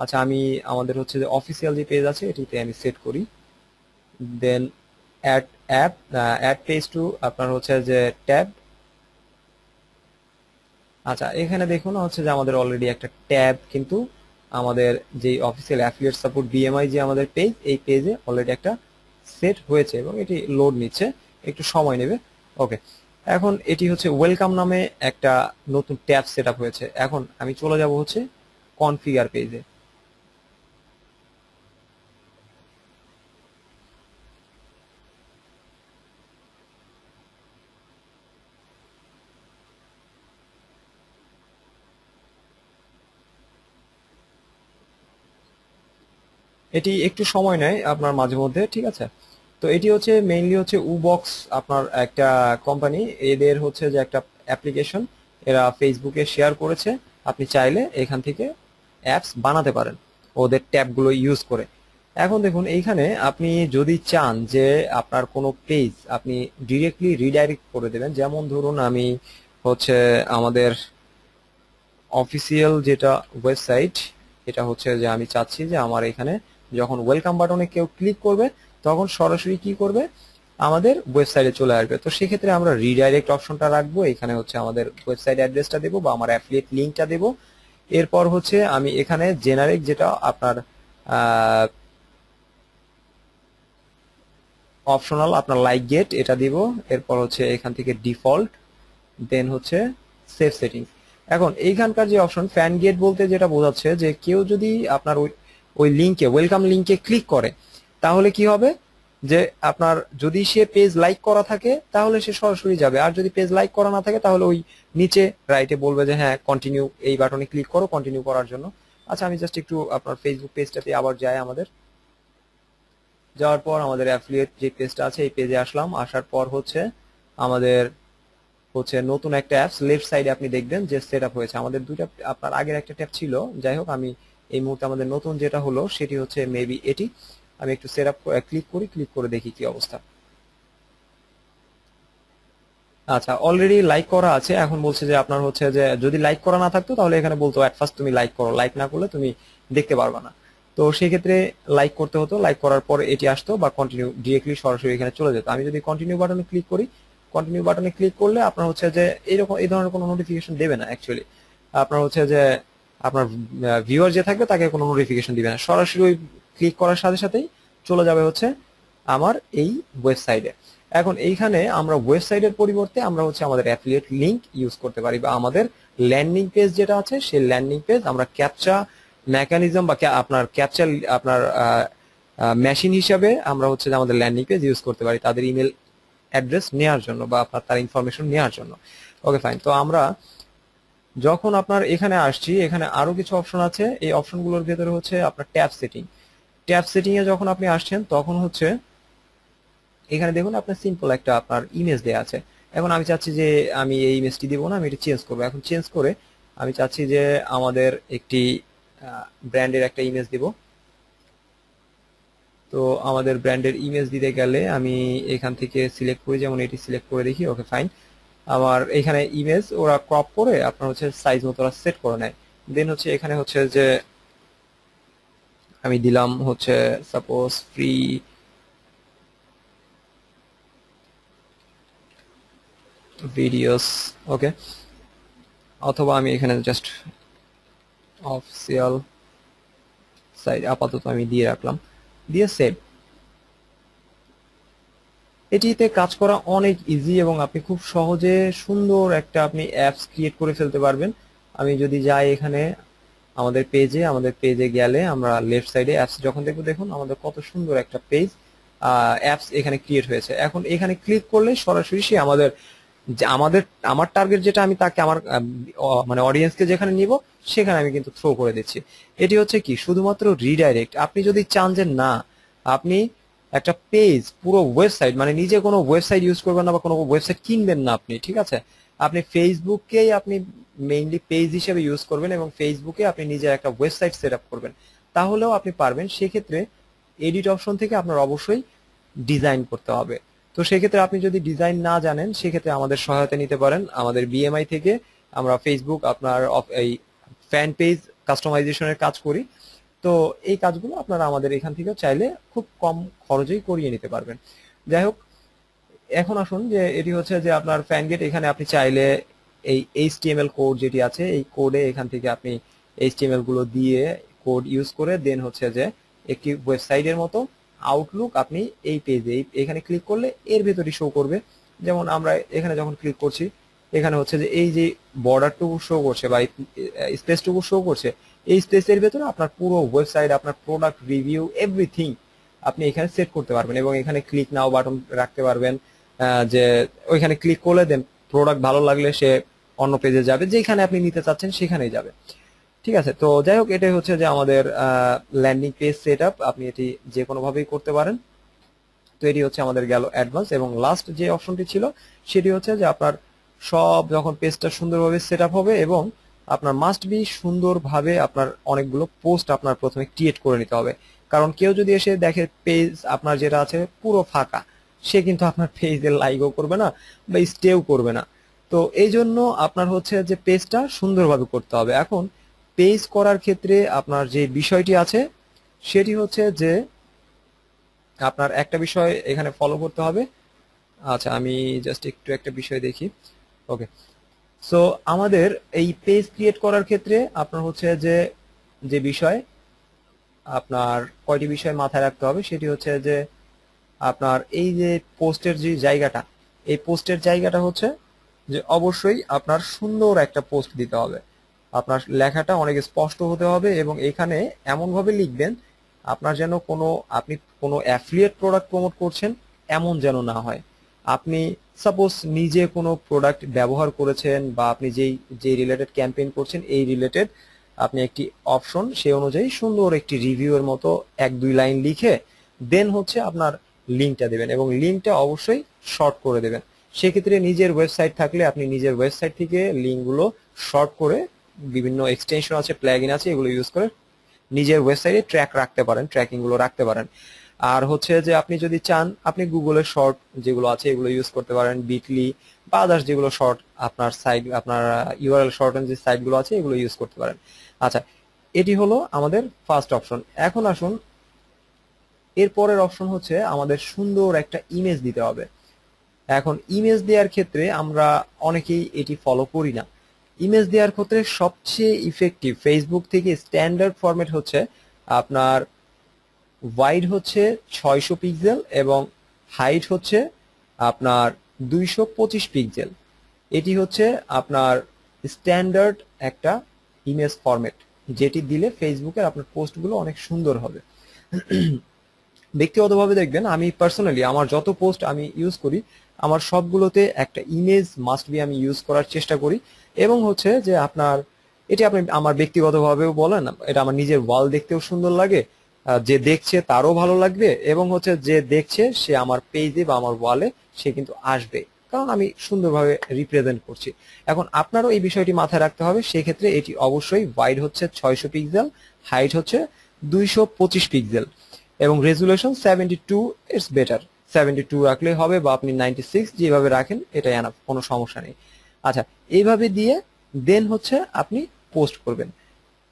আচ্ছা আমি আমাদের হচ্ছে যে অফিসিয়াল যে পেজ আছে এটিতে আমি সেট করি। Then add app, add page to আপনার হচ্ছে যে ট্যাব। আচ্ছা, এখানে দেখুন হচ্ছে যে আমাদের অলরেডি একটা ট্যাব কিন্তু আমাদের যে অফিসিয়াল অ্যাফিলিয়েট সাপোর্ট বিএমআই যে আমাদের পেজ, এই পেজে অলরেডি একটা সেট হয়েছে এবং এটি লোড নিচ্ছে, একটু সময় নেবে। ওকে, এখন এটি হচ্ছে ওয়েলকাম নামে একটা নতুন ট্যাব সেট আপ হয়েছে। এখন আমি চলে যাব হচ্ছে কনফিগার পেজে। এটি একটু সময় নেয় আপনার মাঝে মধ্যে, ঠিক আছে। তো এটি হচ্ছে মেইনলি হচ্ছে উবক্স আপনার একটা কোম্পানি, এদের হচ্ছে যে একটা অ্যাপ্লিকেশন এরা ফেসবুকে শেয়ার করেছে। আপনি চাইলে এখান থেকে অ্যাপস বানাতে পারেন ওদের ট্যাবগুলো ইউজ করে। এখন দেখুন এইখানে আপনি যদি চান যে আপনার কোনো পেজ আপনি ডিরেক্টলি রিডাইরেক্ট করে দেবেন, যেমন ধরুন আমি হচ্ছে আমাদের অফিসিয়াল যেটা ওয়েবসাইট, এটা হচ্ছে যে আমি চাচ্ছি যে আমার এখানে যখন ওয়েলকাম বাটনে কেউ ক্লিক করবে তখন সরাসরি কি করবে, আমাদের ওয়েবসাইটে চলে আসবে। তো সেক্ষেত্রে আমরা রিডাইরেক্ট অপশনটা রাখবো, এখানে হচ্ছে আমাদের ওয়েবসাইট অ্যাড্রেসটা দেবো বা আমার অ্যাফিলিয়েট লিঙ্কটা দেবো। এরপর হচ্ছে আমি এখানে জেনারিক যেটা আপনার অপশনাল আপনার লাইক গেট এটা দিব। এরপর হচ্ছে এখান থেকে ডিফল্ট, দেন হচ্ছে সেভ সেটিংস। এখন এইখানকার যে অপশন ফ্যান গেট বলতে যেটা বোঝাচ্ছে যে কেউ যদি আপনার ওই ওই লিঙ্কে ওয়েলকাম লিঙ্কে ক্লিক করে তাহলে কি হবে, যে আপনার যদি সে পেজ লাইক করা থাকে তাহলে সে সরাসরি যাবে, আর যদি পেজ লাইক করা না থাকে তাহলে ওই নিচে রাইটে বলবে যে হ্যাঁ কন্টিনিউ, এই বাটনে ক্লিক করো কন্টিনিউ করার জন্য। আচ্ছা আমি জাস্ট একটু আপনার ফেসবুক পেজটাতে আবার যাই, আমাদের যাওয়ার পর আমাদের অ্যাফিলিয়েট যে পেজটা আছে এই পেজে আসলাম। আসার পর হচ্ছে আমাদের হচ্ছে নতুন একটা অ্যাপস লেফট সাইডে আপনি দেখবেন যে সেট আপ হয়েছে। আমাদের দুইটা, আপনার আগের একটা ট্যাব ছিল, যাই হোক আমি এই মুহূর্তে আমাদের নতুন যেটা হলো সেটি হচ্ছে মেবি এটি। আমি একটু সেট আপ ক্লিক করি, ক্লিক করে দেখি কি অবস্থা। আচ্ছা অলরেডি লাইক করা আছে। এখন বলছে যে আপনার হচ্ছে যে যদি লাইক করা না থাকতো তাহলে এখানে বলতো অ্যাট ফার্স্ট তুমি লাইক করো, লাইক না করলে তুমি দেখতে পারবে না। তো সেই ক্ষেত্রে লাইক করতে হতো, লাইক করার পর এটি আসতো বা কন্টিনিউ ডিরেক্টলি সরাসরি এখানে চলে যেত। আমি যদি কন্টিনিউ বাটনে ক্লিক করি, কন্টিনিউ বাটনে ক্লিক করলে আপনার হচ্ছে যে এরকম এই ধরনের কোনো নোটিফিকেশন দেবে না অ্যাকচুয়ালি। আপনার হচ্ছে যে আপনার ভিউয়ার যে থাকবে তাকে কোনো নোটিফিকেশন দিবে না, সরাসরি ওই ক্লিক করার সাথে সাথেই চলে যাবে হচ্ছে আমার এই ওয়েবসাইটে। এখন এইখানে আমরা ওয়েবসাইটের পরিবর্তে আমরা হচ্ছে আমাদের অ্যাফিলিয়েট লিংক ইউজ করতে পারি, বা আমাদের ল্যান্ডিং পেজ যেটা আছে সেই ল্যান্ডিং পেজ আমরা ক্যাপচা মেকানিজম বা আপনার ক্যাপচা আপনার মেশিন হিসাবে আমরা হচ্ছে যে আমাদের ল্যান্ডিং পেজ ইউজ করতে পারি তাদের ইমেল অ্যাড্রেস নেওয়ার জন্য বা আপনার তার ইনফরমেশন নেওয়ার জন্য। Okay fine. তো আমরা যখন আপনার এখানে আসছি, এখানে আরো কিছু অপশন আছে, এই অপশনগুলোর ভেতরে হচ্ছে আপনার ট্যাব সেটিং। ট্যাব সেটিং এ যখন আপনি আসছেন তখন হচ্ছে এখানে দেখুন আপনার সিম্পল একটা আপনার ইমেজ দেয়া আছে। এখন আমি চাচ্ছি যে আমি এই ইমেজটি দিব না, আমি এটা চেঞ্জ করবো। এখন চেঞ্জ করে আমি চাচ্ছি যে আমাদের একটি ব্র্যান্ডের একটা ইমেজ দিব। তো আমাদের ব্র্যান্ডের ইমেজ দিতে গেলে আমি এখান থেকে সিলেক্ট করি, যেমন এটি সিলেক্ট করে দেখি। Okay fine. আমার এখানে ইমেজ ওরা ক্রপ করে আপনার হচ্ছে সাইজ মতো ওরা সেট করে নেয়। দেন হচ্ছে এখানে হচ্ছে যে আমি দিলাম হচ্ছে সাপোজ ফ্রি ভিডিওস। ওকে, অথবা আমি এখানে জাস্ট অফিসিয়াল সাইট আপাতত আমি দিয়ে রাখলাম, দিয়ে সেভ। এটিতে কাজ করা অনেক ইজি এবং আপনি খুব সহজে সুন্দর একটা আপনি অ্যাপস ক্রিয়েট করে ফেলতে পারবেন। আমি যদি যাই এখানে আমাদের পেজে গেলে আমরা লেফট সাইডে অ্যাপস যখন দেখবো, দেখুন আমাদের কত সুন্দর একটা পেজ অ্যাপস এখানে ক্রিয়েট হয়েছে। এখন এখানে ক্লিক করলে সরাসরি সে আমাদের যে আমার টার্গেট যেটা আমি তাকে আমার মানে অডিয়েন্সকে যেখানে নিব সেখানে আমি কিন্তু থ্রো করে দিচ্ছি। এটি হচ্ছে কি শুধুমাত্র রিডাইরেক্ট। আপনি যদি চান যে না আপনি একটা পেজ পুরো ওয়েবসাইট মানে নিজে কোনো ওয়েবসাইট ইউজ করবেন না বা কোনো ওয়েবসাইট কিনবেন না আপনি, ঠিক আছে, আপনি ফেসবুককেই আপনি মেইনলি পেজ হিসেবে ইউজ করবেন এবং ফেসবুকে আপনি নিজের একটা ওয়েবসাইট সেট আপ করবেন, তাহলেও আপনি পারবেন। সেক্ষেত্রে এডিট অপশন থেকে আপনার অবশ্যই ডিজাইন করতে হবে। তো সেক্ষেত্রে আপনি যদি ডিজাইন না জানেন সেক্ষেত্রে আমাদের সহায়তা নিতে পারেন আমাদের বিএমআই থেকে। আমরা ফেসবুক আপনার এই ফ্যান পেজ কাস্টমাইজেশনের কাজ করি। তো এই কাজগুলো আপনারা আমাদের এখান থেকে চাইলে খুব কম খরচেই করিয়ে নিতে পারবেন। যাই হোক, এখন আসুন যে এটি হচ্ছে যে আপনার ফ্যান গেট। এখানে আপনি চাইলে এই এইচটিএমএল কোড যেটি আছে এই কোডে এখান থেকে আপনি এইচটিএমএল গুলো দিয়ে কোড ইউজ করে দেন হচ্ছে যে একটি ওয়েবসাইটের মতো আউটলুক আপনি এই পেজে এখানে ক্লিক করলে এর ভেতরই শো করবে। যেমন আমরা এখানে যখন ক্লিক করছি এখানে হচ্ছে যে এই যে বর্ডারটুকু শো করছে বা স্পেসটুকু শো করছে, এই স্পেসের ভেতরে আপনার পুরো ওয়েবসাইট, আপনার প্রোডাক্ট রিভিউ, এভরিথিং আপনি এখানে সেট করতে পারবেন এবং এখানে ক্লিক নাও বাটন রাখতে পারবেন, যে ওইখানে ক্লিক করলে দেন প্রোডাক্ট ভালো লাগলে সে অন্য পেজে যাবে, যেখানে আপনি নিতে চাচ্ছেন সেখানেই যাবে। ঠিক আছে, তো যাই হোক এটাই হচ্ছে যে আমাদের ল্যান্ডিং পেজ সেটআপ। আপনি এটি যে কোনো ভাবেই করতে পারেন। তো এটি হচ্ছে আমাদের গেল অ্যাডভান্স, এবং লাস্ট যে অপশনটি ছিল সেটি হচ্ছে যে আপনার সব যখন পেজটা সুন্দরভাবে সেটআপ হবে এবং আপনার মাস্ট বি সুন্দরভাবে আপনার অনেকগুলো পোস্ট আপনার প্রথমে ক্রিয়েট করে নিতে হবে। কারণ কেউ যদি এসে দেখে পেজ আপনার যেটা আছে পুরো ফাঁকা, সে কিন্তু আপনার পেজে লাইকও করবে না বা স্টেও করবে না। তো এই জন্য আপনার হচ্ছে যে পেজটা সুন্দরভাবে করতে হবে। এখন পেজ করার ক্ষেত্রে আপনার যে বিষয়টি আছে সেটি হচ্ছে যে আপনার একটা বিষয় এখানে ফলো করতে হবে। আচ্ছা, আমি জাস্ট একটু একটা বিষয় দেখি। ওকে, সো আমাদের এই পেজ ক্রিয়েট করার ক্ষেত্রে আপনার হচ্ছে যে যে বিষয় আপনার কয়টি বিষয় মাথায় রাখতে হবে সেটি হচ্ছে যে আপনার এই যে পোস্টের যে জায়গাটা, এই পোস্টের জায়গাটা হচ্ছে যে অবশ্যই আপনার সুন্দর একটা পোস্ট দিতে হবে। আপনার লেখাটা অনেক স্পষ্ট হতে হবে এবং এখানে এমনভাবে লিখবেন আপনার যেন আপনি কোনো অ্যাফিলিয়েট প্রোডাক্ট প্রমোট করছেন এমন যেন না হয়। আপনি সাপোজ নিজে কোনো প্রোডাক্ট ব্যবহার করেছেন বা আপনি যেই রিলেটেড ক্যাম্পেইন করছেন এই রিলেটেড আপনি একটি অপশন সেই অনুযায়ী সুন্দর একটি রিভিউয়ের মতো 1-2 লাইন লিখে দেন হচ্ছে আপনার লিঙ্কটা দেবেন এবং লিঙ্কটা অবশ্যই শর্ট করে দেবেন। সেক্ষেত্রে নিজের ওয়েবসাইট থাকলে আপনি নিজের ওয়েবসাইট থেকে লিঙ্কগুলো শর্ট করে বিভিন্ন এক্সটেনশন আছে, প্লাগইন আছে, এগুলো ইউজ করে নিজের ওয়েবসাইটে ট্র্যাকিং গুলো রাখতে পারেন। আর হচ্ছে যে আপনি যদি চান আপনি গুগলের শর্ট যেগুলো আছে এগুলো ইউজ করতে পারেন, বিটলি বা আদার্স যেগুলো শর্ট আপনার সাইট, আপনার ইউআরএল শর্টেন যে সাইটগুলো আছে এগুলো ইউজ করতে পারেন। আচ্ছা, এটি হলো আমাদের ফার্স্ট অপশন। এখন আসুন এর পরের অপশন হচ্ছে আমাদের সুন্দর একটা ইমেজ দিতে হবে। এখন ইমেজ দেওয়ার ক্ষেত্রে আমরা অনেকেই এটি ফলো করি না। ইমেজ দেওয়ার ক্ষেত্রে সবচেয়ে ইফেক্টিভ ফেসবুক থেকে স্ট্যান্ডার্ড ফরম্যাট হচ্ছে আপনার ওয়াইড হচ্ছে 600 পিক্সেল এবং হাইট হচ্ছে আপনার 225 পিক্সেল। এটি হচ্ছে আপনার স্ট্যান্ডার্ড একটা ইমেজ ফরম্যাট, যেটি দিলে ফেসবুকের আপনার পোস্টগুলো অনেক সুন্দর হবে। ব্যক্তিগতভাবে দেখবেন আমি পার্সোনালি আমার যত পোস্ট আমি ইউজ করি আমার সবগুলোতে একটা ইমেজ মাস্ট বি আমি ইউজ করার চেষ্টা করি। এবং হচ্ছে যে আপনার এটি আপনি আমার ব্যক্তিগতভাবেও বলেন, এটা আমার নিজের ওয়াল দেখতেও সুন্দর লাগে, যে দেখছে তারও ভালো লাগবে এবং হচ্ছে যে দেখছে সে আমার পেজে বা আমার ওয়ালে সে কিন্তু আসবে, কারণ আমি সুন্দরভাবে রিপ্রেজেন্ট করছি। এখন আপনারও এই বিষয়টি মাথায় রাখতে হবে, সেক্ষেত্রে এটি অবশ্যই ওয়াইড হচ্ছে 600 পিক্সেল, হাইট হচ্ছে 225 পিক্সেল এবং রেজুলেশন 72, ইটস বেটার। 72 রাখলে হবে বা আপনি 96 যেভাবে রাখেন এটাই এনাফ, কোনো সমস্যা নেই। আচ্ছা, এইভাবে দিয়ে দেন হচ্ছে আপনি পোস্ট করবেন।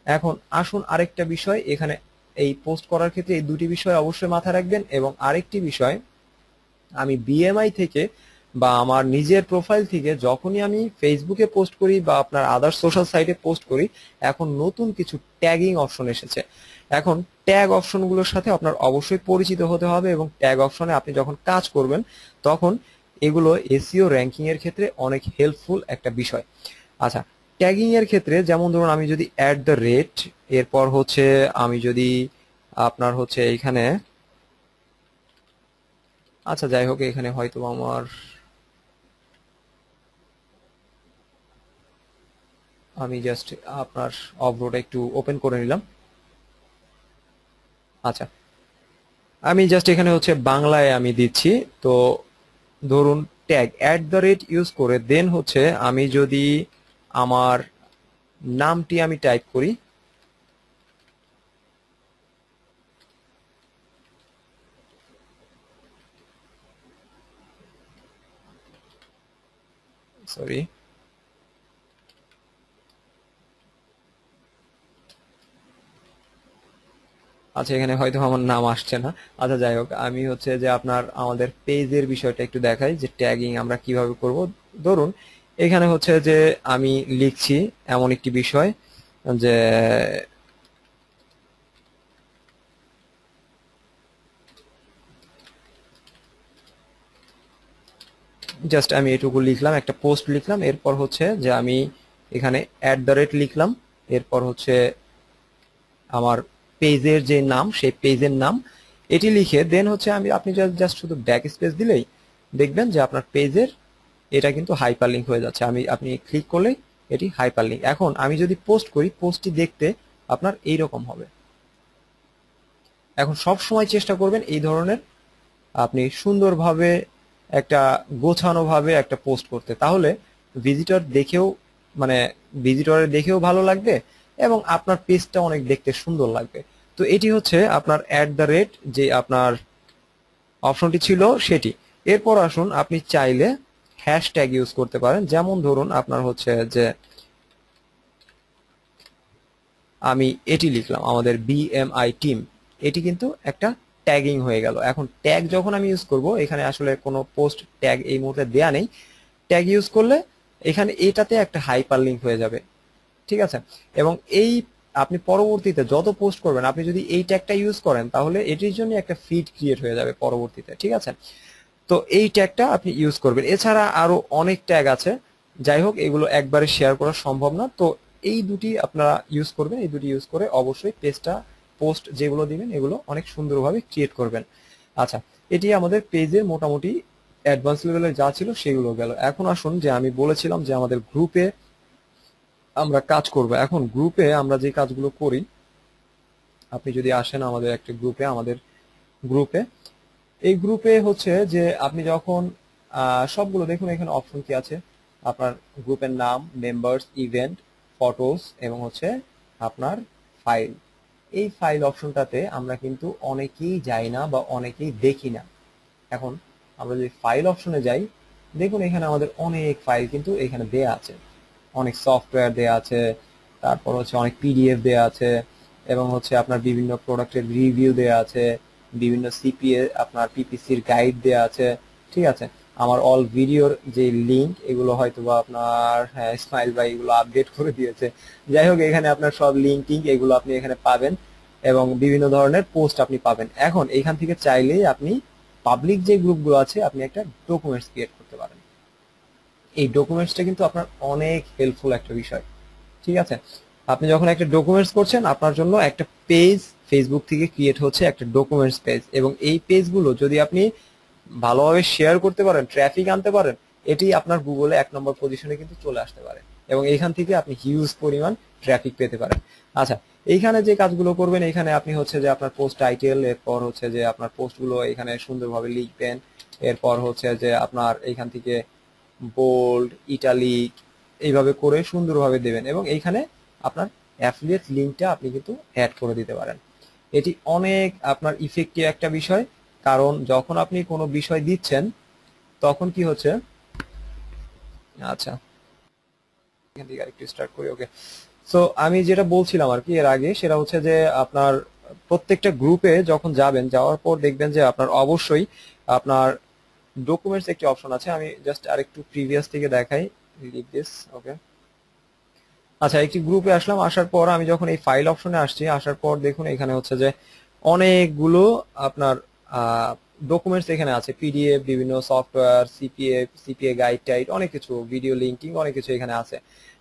এখন আসুন আরেকটা বিষয়, এখানে এই পোস্ট করার ক্ষেত্রে এই দুটি বিষয় অবশ্যই মাথায় রাখবেন। এবং আরেকটি বিষয়, আমি বিএমআই থেকে বা আমার নিজের প্রোফাইল থেকে যখনই আমি ফেসবুকে পোস্ট করি বা আপনার আদার সোশ্যাল সাইটে পোস্ট করি, এখন নতুন কিছু ট্যাগিং অপশন এসেছে। এখন ট্যাগ অপশনগুলোর সাথে আপনার অবশ্যই পরিচিত হতে হবে এবং ট্যাগ অপশনে আপনি যখন কাজ করবেন তখন এগুলো এসইও র্যাঙ্কিং এর ক্ষেত্রে অনেক হেল্পফুল একটা বিষয়। আচ্ছা, ট্যাগিং এর ক্ষেত্রে যেমন ধরুন আমি যদি @, এরপর হচ্ছে আমি যদি আপনার হচ্ছে এইখানে, আচ্ছা যাই হোক এখানে হয়তো আমি জাস্ট আপনার অবরোটা একটু ওপেন করে নিলাম। আচ্ছা, আমি জাস্ট এখানে হচ্ছে বাংলায় আমি দিচ্ছি। তো ধরুন ট্যাগ @, ইউজ করে দেন হচ্ছে আমি যদি আমার নামটি আমি টাইপ করি, সরি, আচ্ছা এখানে হয়তো আমার নাম আসছে না। আচ্ছা যাই হোক, আমি হচ্ছে যে আপনার আমাদের পেজের বিষয়টা একটু দেখাই যে ট্যাগিং আমরা কিভাবে করব। ধরুন এখানে হচ্ছে যে আমি লিখছি এমন একটি বিষয় যে জাস্ট আমি এটুকু লিখলাম, একটা পোস্ট লিখলাম, এরপর হচ্ছে যে আমি এখানে লিখলাম, এরপর হচ্ছে আমার পেজের যে নাম সেই পেজের নাম এটি লিখে দেন হচ্ছে আপনি জাস্ট শুধু ব্যাক স্পেস দিলেই দেখবেন যে আপনার পেজের এটা কিন্তু হাইপার লিঙ্ক হয়ে যাচ্ছে। আপনি ক্লিক করলে এটি হাইপার লিঙ্ক। এখন আমি যদি পোস্ট করি, পোস্টটি দেখতে আপনার এইরকম হবে। এখন সব সময় চেষ্টা করবেন এই ধরনের আপনি সুন্দরভাবে একটা গোছানোভাবে একটা পোস্ট করতে, তাহলে ভিজিটর দেখেও মানে ভিজিটরের দেখেও ভালো লাগবে এবং আপনার পেজটা অনেক দেখতে সুন্দর লাগবে। তো এটি হচ্ছে আপনার যে আপনার অপশনটি ছিল সেটি। এরপর আসুন, আপনি চাইলে হ্যাশট্যাগ ইউজ করতে পারেন। যেমন ধরুন আপনার হচ্ছে যে আমি এটি লিখলাম, আমাদের বিএমআই টিম, এটি কিন্তু একটা ট্যাগিং হয়ে গেল। এখন ট্যাগ যখন আমি ইউজ করব, এখানে আসলে কোনো পোস্ট ট্যাগ এই মুহূর্তে দেয়া নেই, ট্যাগ ইউজ করলে এখানে এটাতে একটা হাইপার লিঙ্ক হয়ে যাবে, ঠিক আছে। এবং এই আপনি পরবর্তীতে যত পোস্ট করবেন, আপনি যদি এই ট্যাগটা ইউজ করেন তাহলে এটির জন্য একটা ফিড ক্রিয়েট হয়ে যাবে পরবর্তীতে, ঠিক আছে। তো এই ট্যাগটা আপনি ইউজ করবেন। এছাড়া আরো অনেক ট্যাগ আছে, যাই হোক এগুলো একবারে শেয়ার করা সম্ভব না। তো এই দুটি আপনারা ইউজ করবেন, এই দুটি ইউজ করে অবশ্যই পোস্ট যেগুলো দিবেন এগুলো অনেক সুন্দরভাবে ক্রিয়েট করবেন। আচ্ছা, এটি আমাদের পেজের মোটামুটি অ্যাডভান্স লেভেলের যা ছিল সেগুলো গেল। এখন আসুন, যে আমি বলেছিলাম যে আমাদের গ্রুপে আমরা কাজ করব। এখন গ্রুপে আমরা যে কাজগুলো করি, আপনি যদি আসেন আমাদের একটা গ্রুপে, গ্রুপে এই গ্রুপে হচ্ছে যে আপনি যখন সবগুলো দেখুন, এখানে অপশন কি আছে, আপনার গ্রুপের নাম, মেম্বার্স, ইভেন্ট, ফটোস এবং হচ্ছে আপনার ফাইল। এই ফাইল অপশনটাতে আমরা কিন্তু অনেকেই যাই না বা অনেকেই দেখি না। এখন আমরা যদি ফাইল অপশনে যাই, দেখুন এখানে আমাদের অনেক ফাইল কিন্তু এখানে দেয়া আছে, অনেক সফটওয়্যার দেয়া আছে, তারপর হচ্ছে অনেক পিডিএফ দেয়া আছে এবং হচ্ছে আপনার বিভিন্ন প্রোডাক্টের রিভিউ দেয়া আছে, বিভিন্ন সিপিএ আপনার পিপিসির গাইড দেয়া আছে, ঠিক আছে। আমার অল ভিডিওর যে লিংক এগুলো হয়তো বা আপনার ইসমাইল ভাই এগুলো আপডেট করে দিয়েছে। যাই হোক, এখানে আপনার সব লিংক টিঙ্ক এগুলো আপনি এখানে পাবেন এবং বিভিন্ন ধরনের পোস্ট আপনি পাবেন। এখন এখান থেকে চাইলেই আপনি পাবলিক যে গ্রুপগুলো আছে আপনি একটা ডকুমেন্টস ক্রিয়েট করতে পারেন। এই ডকুমেন্টসটা কিন্তু আপনার অনেক হেল্পফুল একটা বিষয়, ঠিক আছে। আপনি যখন একটা ডকুমেন্টস করছেন, আপনার জন্য একটা পেজ ফেসবুক থেকে ক্রিয়েট হচ্ছে, একটা ডকুমেন্টস পেজ, এবং এই পেজগুলো যদি আপনি ভালোভাবে শেয়ার করতে পারেন, ট্রাফিক আনতে পারেন, এটি আপনার গুগলে 1 নম্বর পজিশনে কিন্তু চলে আসতে পারে এবং এখান থেকে আপনি হিউজ পরিমাণ ট্রাফিক পেতে পারেন। আচ্ছা, এইখানে যে কাজগুলো করবেন, এখানে আপনি হচ্ছে যে আপনার পোস্ট টাইটেল, এরপর হচ্ছে যে আপনার পোস্টগুলো এখানে সুন্দরভাবে লিখবেন, এরপর হচ্ছে যে আপনার এইখান থেকে বোল্ড, ইটালিক এইভাবে করে সুন্দরভাবে দেবেন এবং এইখানে আপনার অ্যাফিলিয়েট লিঙ্কটা আপনি কিন্তু অ্যাড করে দিতে পারেন। এটি অনেক আপনার ইফেক্টিভ একটা বিষয়, কারণ যখন আপনি কোনো বিষয় দিচ্ছেন তখন কি হচ্ছে, আচ্ছা এখান থেকে আরেকটু স্টার্ট করি, ওকে। সো আমি যেটা বলছিলাম আর কি এর আগে, সেটা হচ্ছে যে আপনার প্রত্যেকটা গ্রুপে যখন যাবেন, যাওয়ার পর দেখবেন যে আপনার অবশ্যই আপনার ডকুমেন্টস একটি অপশন আছে। আমি জাস্ট আরেকটু প্রিভিয়াস থেকে দেখাই, লিভ দিস, ওকে। আচ্ছা, একটি গ্রুপে আসলাম, আসার পর আমি যখন এই ফাইল অপশনে আসছি, আসার পর দেখুন এখানে হচ্ছে যে অনেকগুলো আপনার ডকুমেন্টস এখানে আছে, পিডিএফ, বিভিন্ন সফটওয়্যার, সিপিএ গাইড টাইড, অনেক কিছু, ভিডিও লিঙ্কিং, অনেক কিছু এখানে আছে।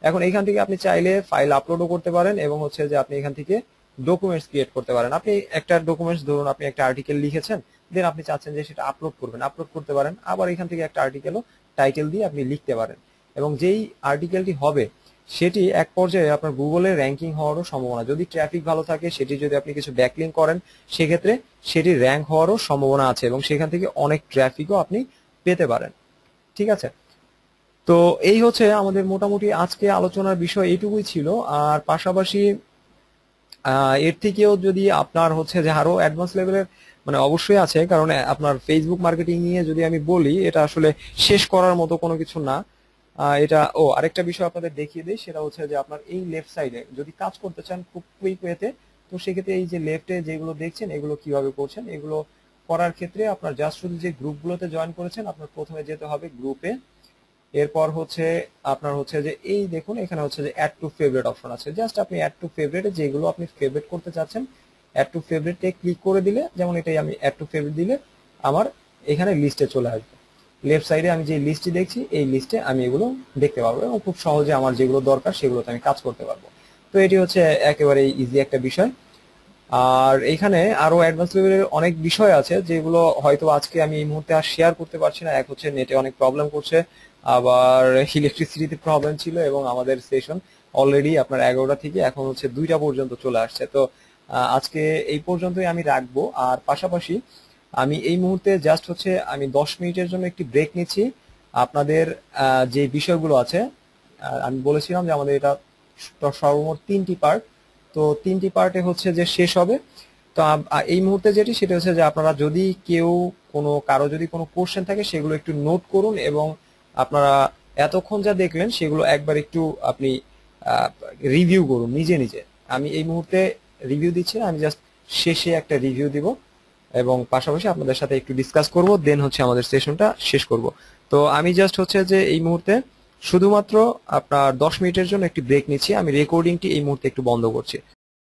এখন এখান থেকে আপনি চাইলে ফাইল আপলোডও করতে পারেন এবং হচ্ছে যে আপনি এখান থেকে ডকুমেন্টস ক্রিয়েট করতে পারেন। আপনি একটা ডকুমেন্টস, ধরুন আপনি একটা আর্টিকেল লিখেছেন, দেন আপনি চাচ্ছেন যে সেটা আপলোড করবেন, আপলোড করতে পারেন। আবার এখান থেকে একটা আর্টিকেলও টাইটেল দিয়ে আপনি লিখতে পারেন এবং যেই আর্টিকেলটি হবে সেটি এক পর্যায়ে আপনার গুগলে র্যাঙ্কিং হওয়ারও সম্ভাবনা, যদি ট্রাফিক ভালো থাকে, সেটি যদি আপনি কিছু ব্যাকলিঙ্ক করেন, সেক্ষেত্রে সেটি র্যাঙ্ক হওয়ারও সম্ভাবনা আছে এবং সেখান থেকে অনেক ট্রাফিকও আপনি পেতে পারেন, ঠিক আছে। তো এই হচ্ছে আমাদের মোটামুটি আজকে আলোচনার বিষয়, এইটুকুই ছিল। আর পাশাপাশি এর থেকেও যদি আপনার হচ্ছে যে আরো অ্যাডভান্স লেভেলের মানে অবশ্যই আছে, কারণ আপনার ফেসবুক মার্কেটিং নিয়ে যদি আমি বলি, এটা আসলে শেষ করার মতো কোনো কিছু না। এটা আরেকটা বিষয় আপনাদের দেখিয়ে দিই, সেটা হচ্ছে যে আপনার এই লেফট সাইডে যদি কাজ করতে চান খুব কুইক ওয়েতে, তো সেক্ষেত্রে এই যে লেফটে যেগুলো দেখছেন এগুলো কিভাবে করছেন, এগুলো করার ক্ষেত্রে আপনার জাস্ট শুধু যে গ্রুপগুলোতে জয়েন করেছেন, আপনার প্রথমে যেতে হবে গ্রুপে। এরপর হচ্ছে আপনার হচ্ছে যে এই দেখুন এখানে হচ্ছে যে অ্যাড টু ফেভারিট অপশন আছে, জাস্ট আপনি অ্যাড টু ফেভারিটে যেগুলো আপনি ফেভারিট করতে চাচ্ছেন, অ্যাড টু ফেভারিটে ক্লিক করে দিলে, যেমন এটাই আমি অ্যাড টু ফেভারিট দিলে আমার এখানে লিস্টে চলে আসবে। লেফট সাইডে আমি যে লিস্টটি দেখছি এই লিস্টে আমি এগুলো দেখতে পারবো এবং খুব সহজে আমার যেগুলো দরকার সেগুলোতে আমি কাজ করতে পারবো। তো এটি হচ্ছে একেবারে ইজি একটা বিষয়। আর এখানে আরো অ্যাডভান্স লেভেলের অনেক বিষয় আছে যেগুলো হয়তো আজকে আমি এই মুহূর্তে আর শেয়ার করতে পারছি না। এক হচ্ছে নেটে অনেক প্রবলেম করছে, আবার ইলেকট্রিসিটিতে প্রবলেম ছিল, এবং আমাদের সেশন অলরেডি আপনার 11টা থেকে এখন হচ্ছে 2টা পর্যন্ত চলে আসছে। তো আজকে এই পর্যন্তই আমি রাখবো। আর পাশাপাশি আমি এই মুহূর্তে জাস্ট হচ্ছে আমি 10 মিনিটের জন্য একটি ব্রেক নিচ্ছি। আপনাদের যে বিষয়গুলো আছে, আমি বলেছিলাম যে আমাদের এটা সর্বমোট 3টি পার্ট, তো 3টি পার্টে হচ্ছে যে শেষ হবে। তো এই মুহূর্তে যেটি সেটা হচ্ছে যে আপনারা যদি কেউ কারো যদি কোনো কোশ্চেন থাকে সেগুলো একটু নোট করুন, এবং আপনারা এতক্ষণ যা দেখলেন সেগুলো একবার একটু আপনি রিভিউ করুন নিজে নিজে। আমি এই মুহূর্তে রিভিউ দিচ্ছি না, আমি জাস্ট শেষে একটা রিভিউ দিব এবং পাশাপাশি আপনাদের সাথে একটু ডিসকাস করব, দেন হচ্ছে আমাদের সেশনটা শেষ করব। তো আমি জাস্ট হচ্ছে যে এই মুহূর্তে শুধুমাত্র আপনার 10 মিনিটের জন্য একটি ব্রেক নিচ্ছি। আমি রেকর্ডিংটি এই মুহূর্তে একটু বন্ধ করছি।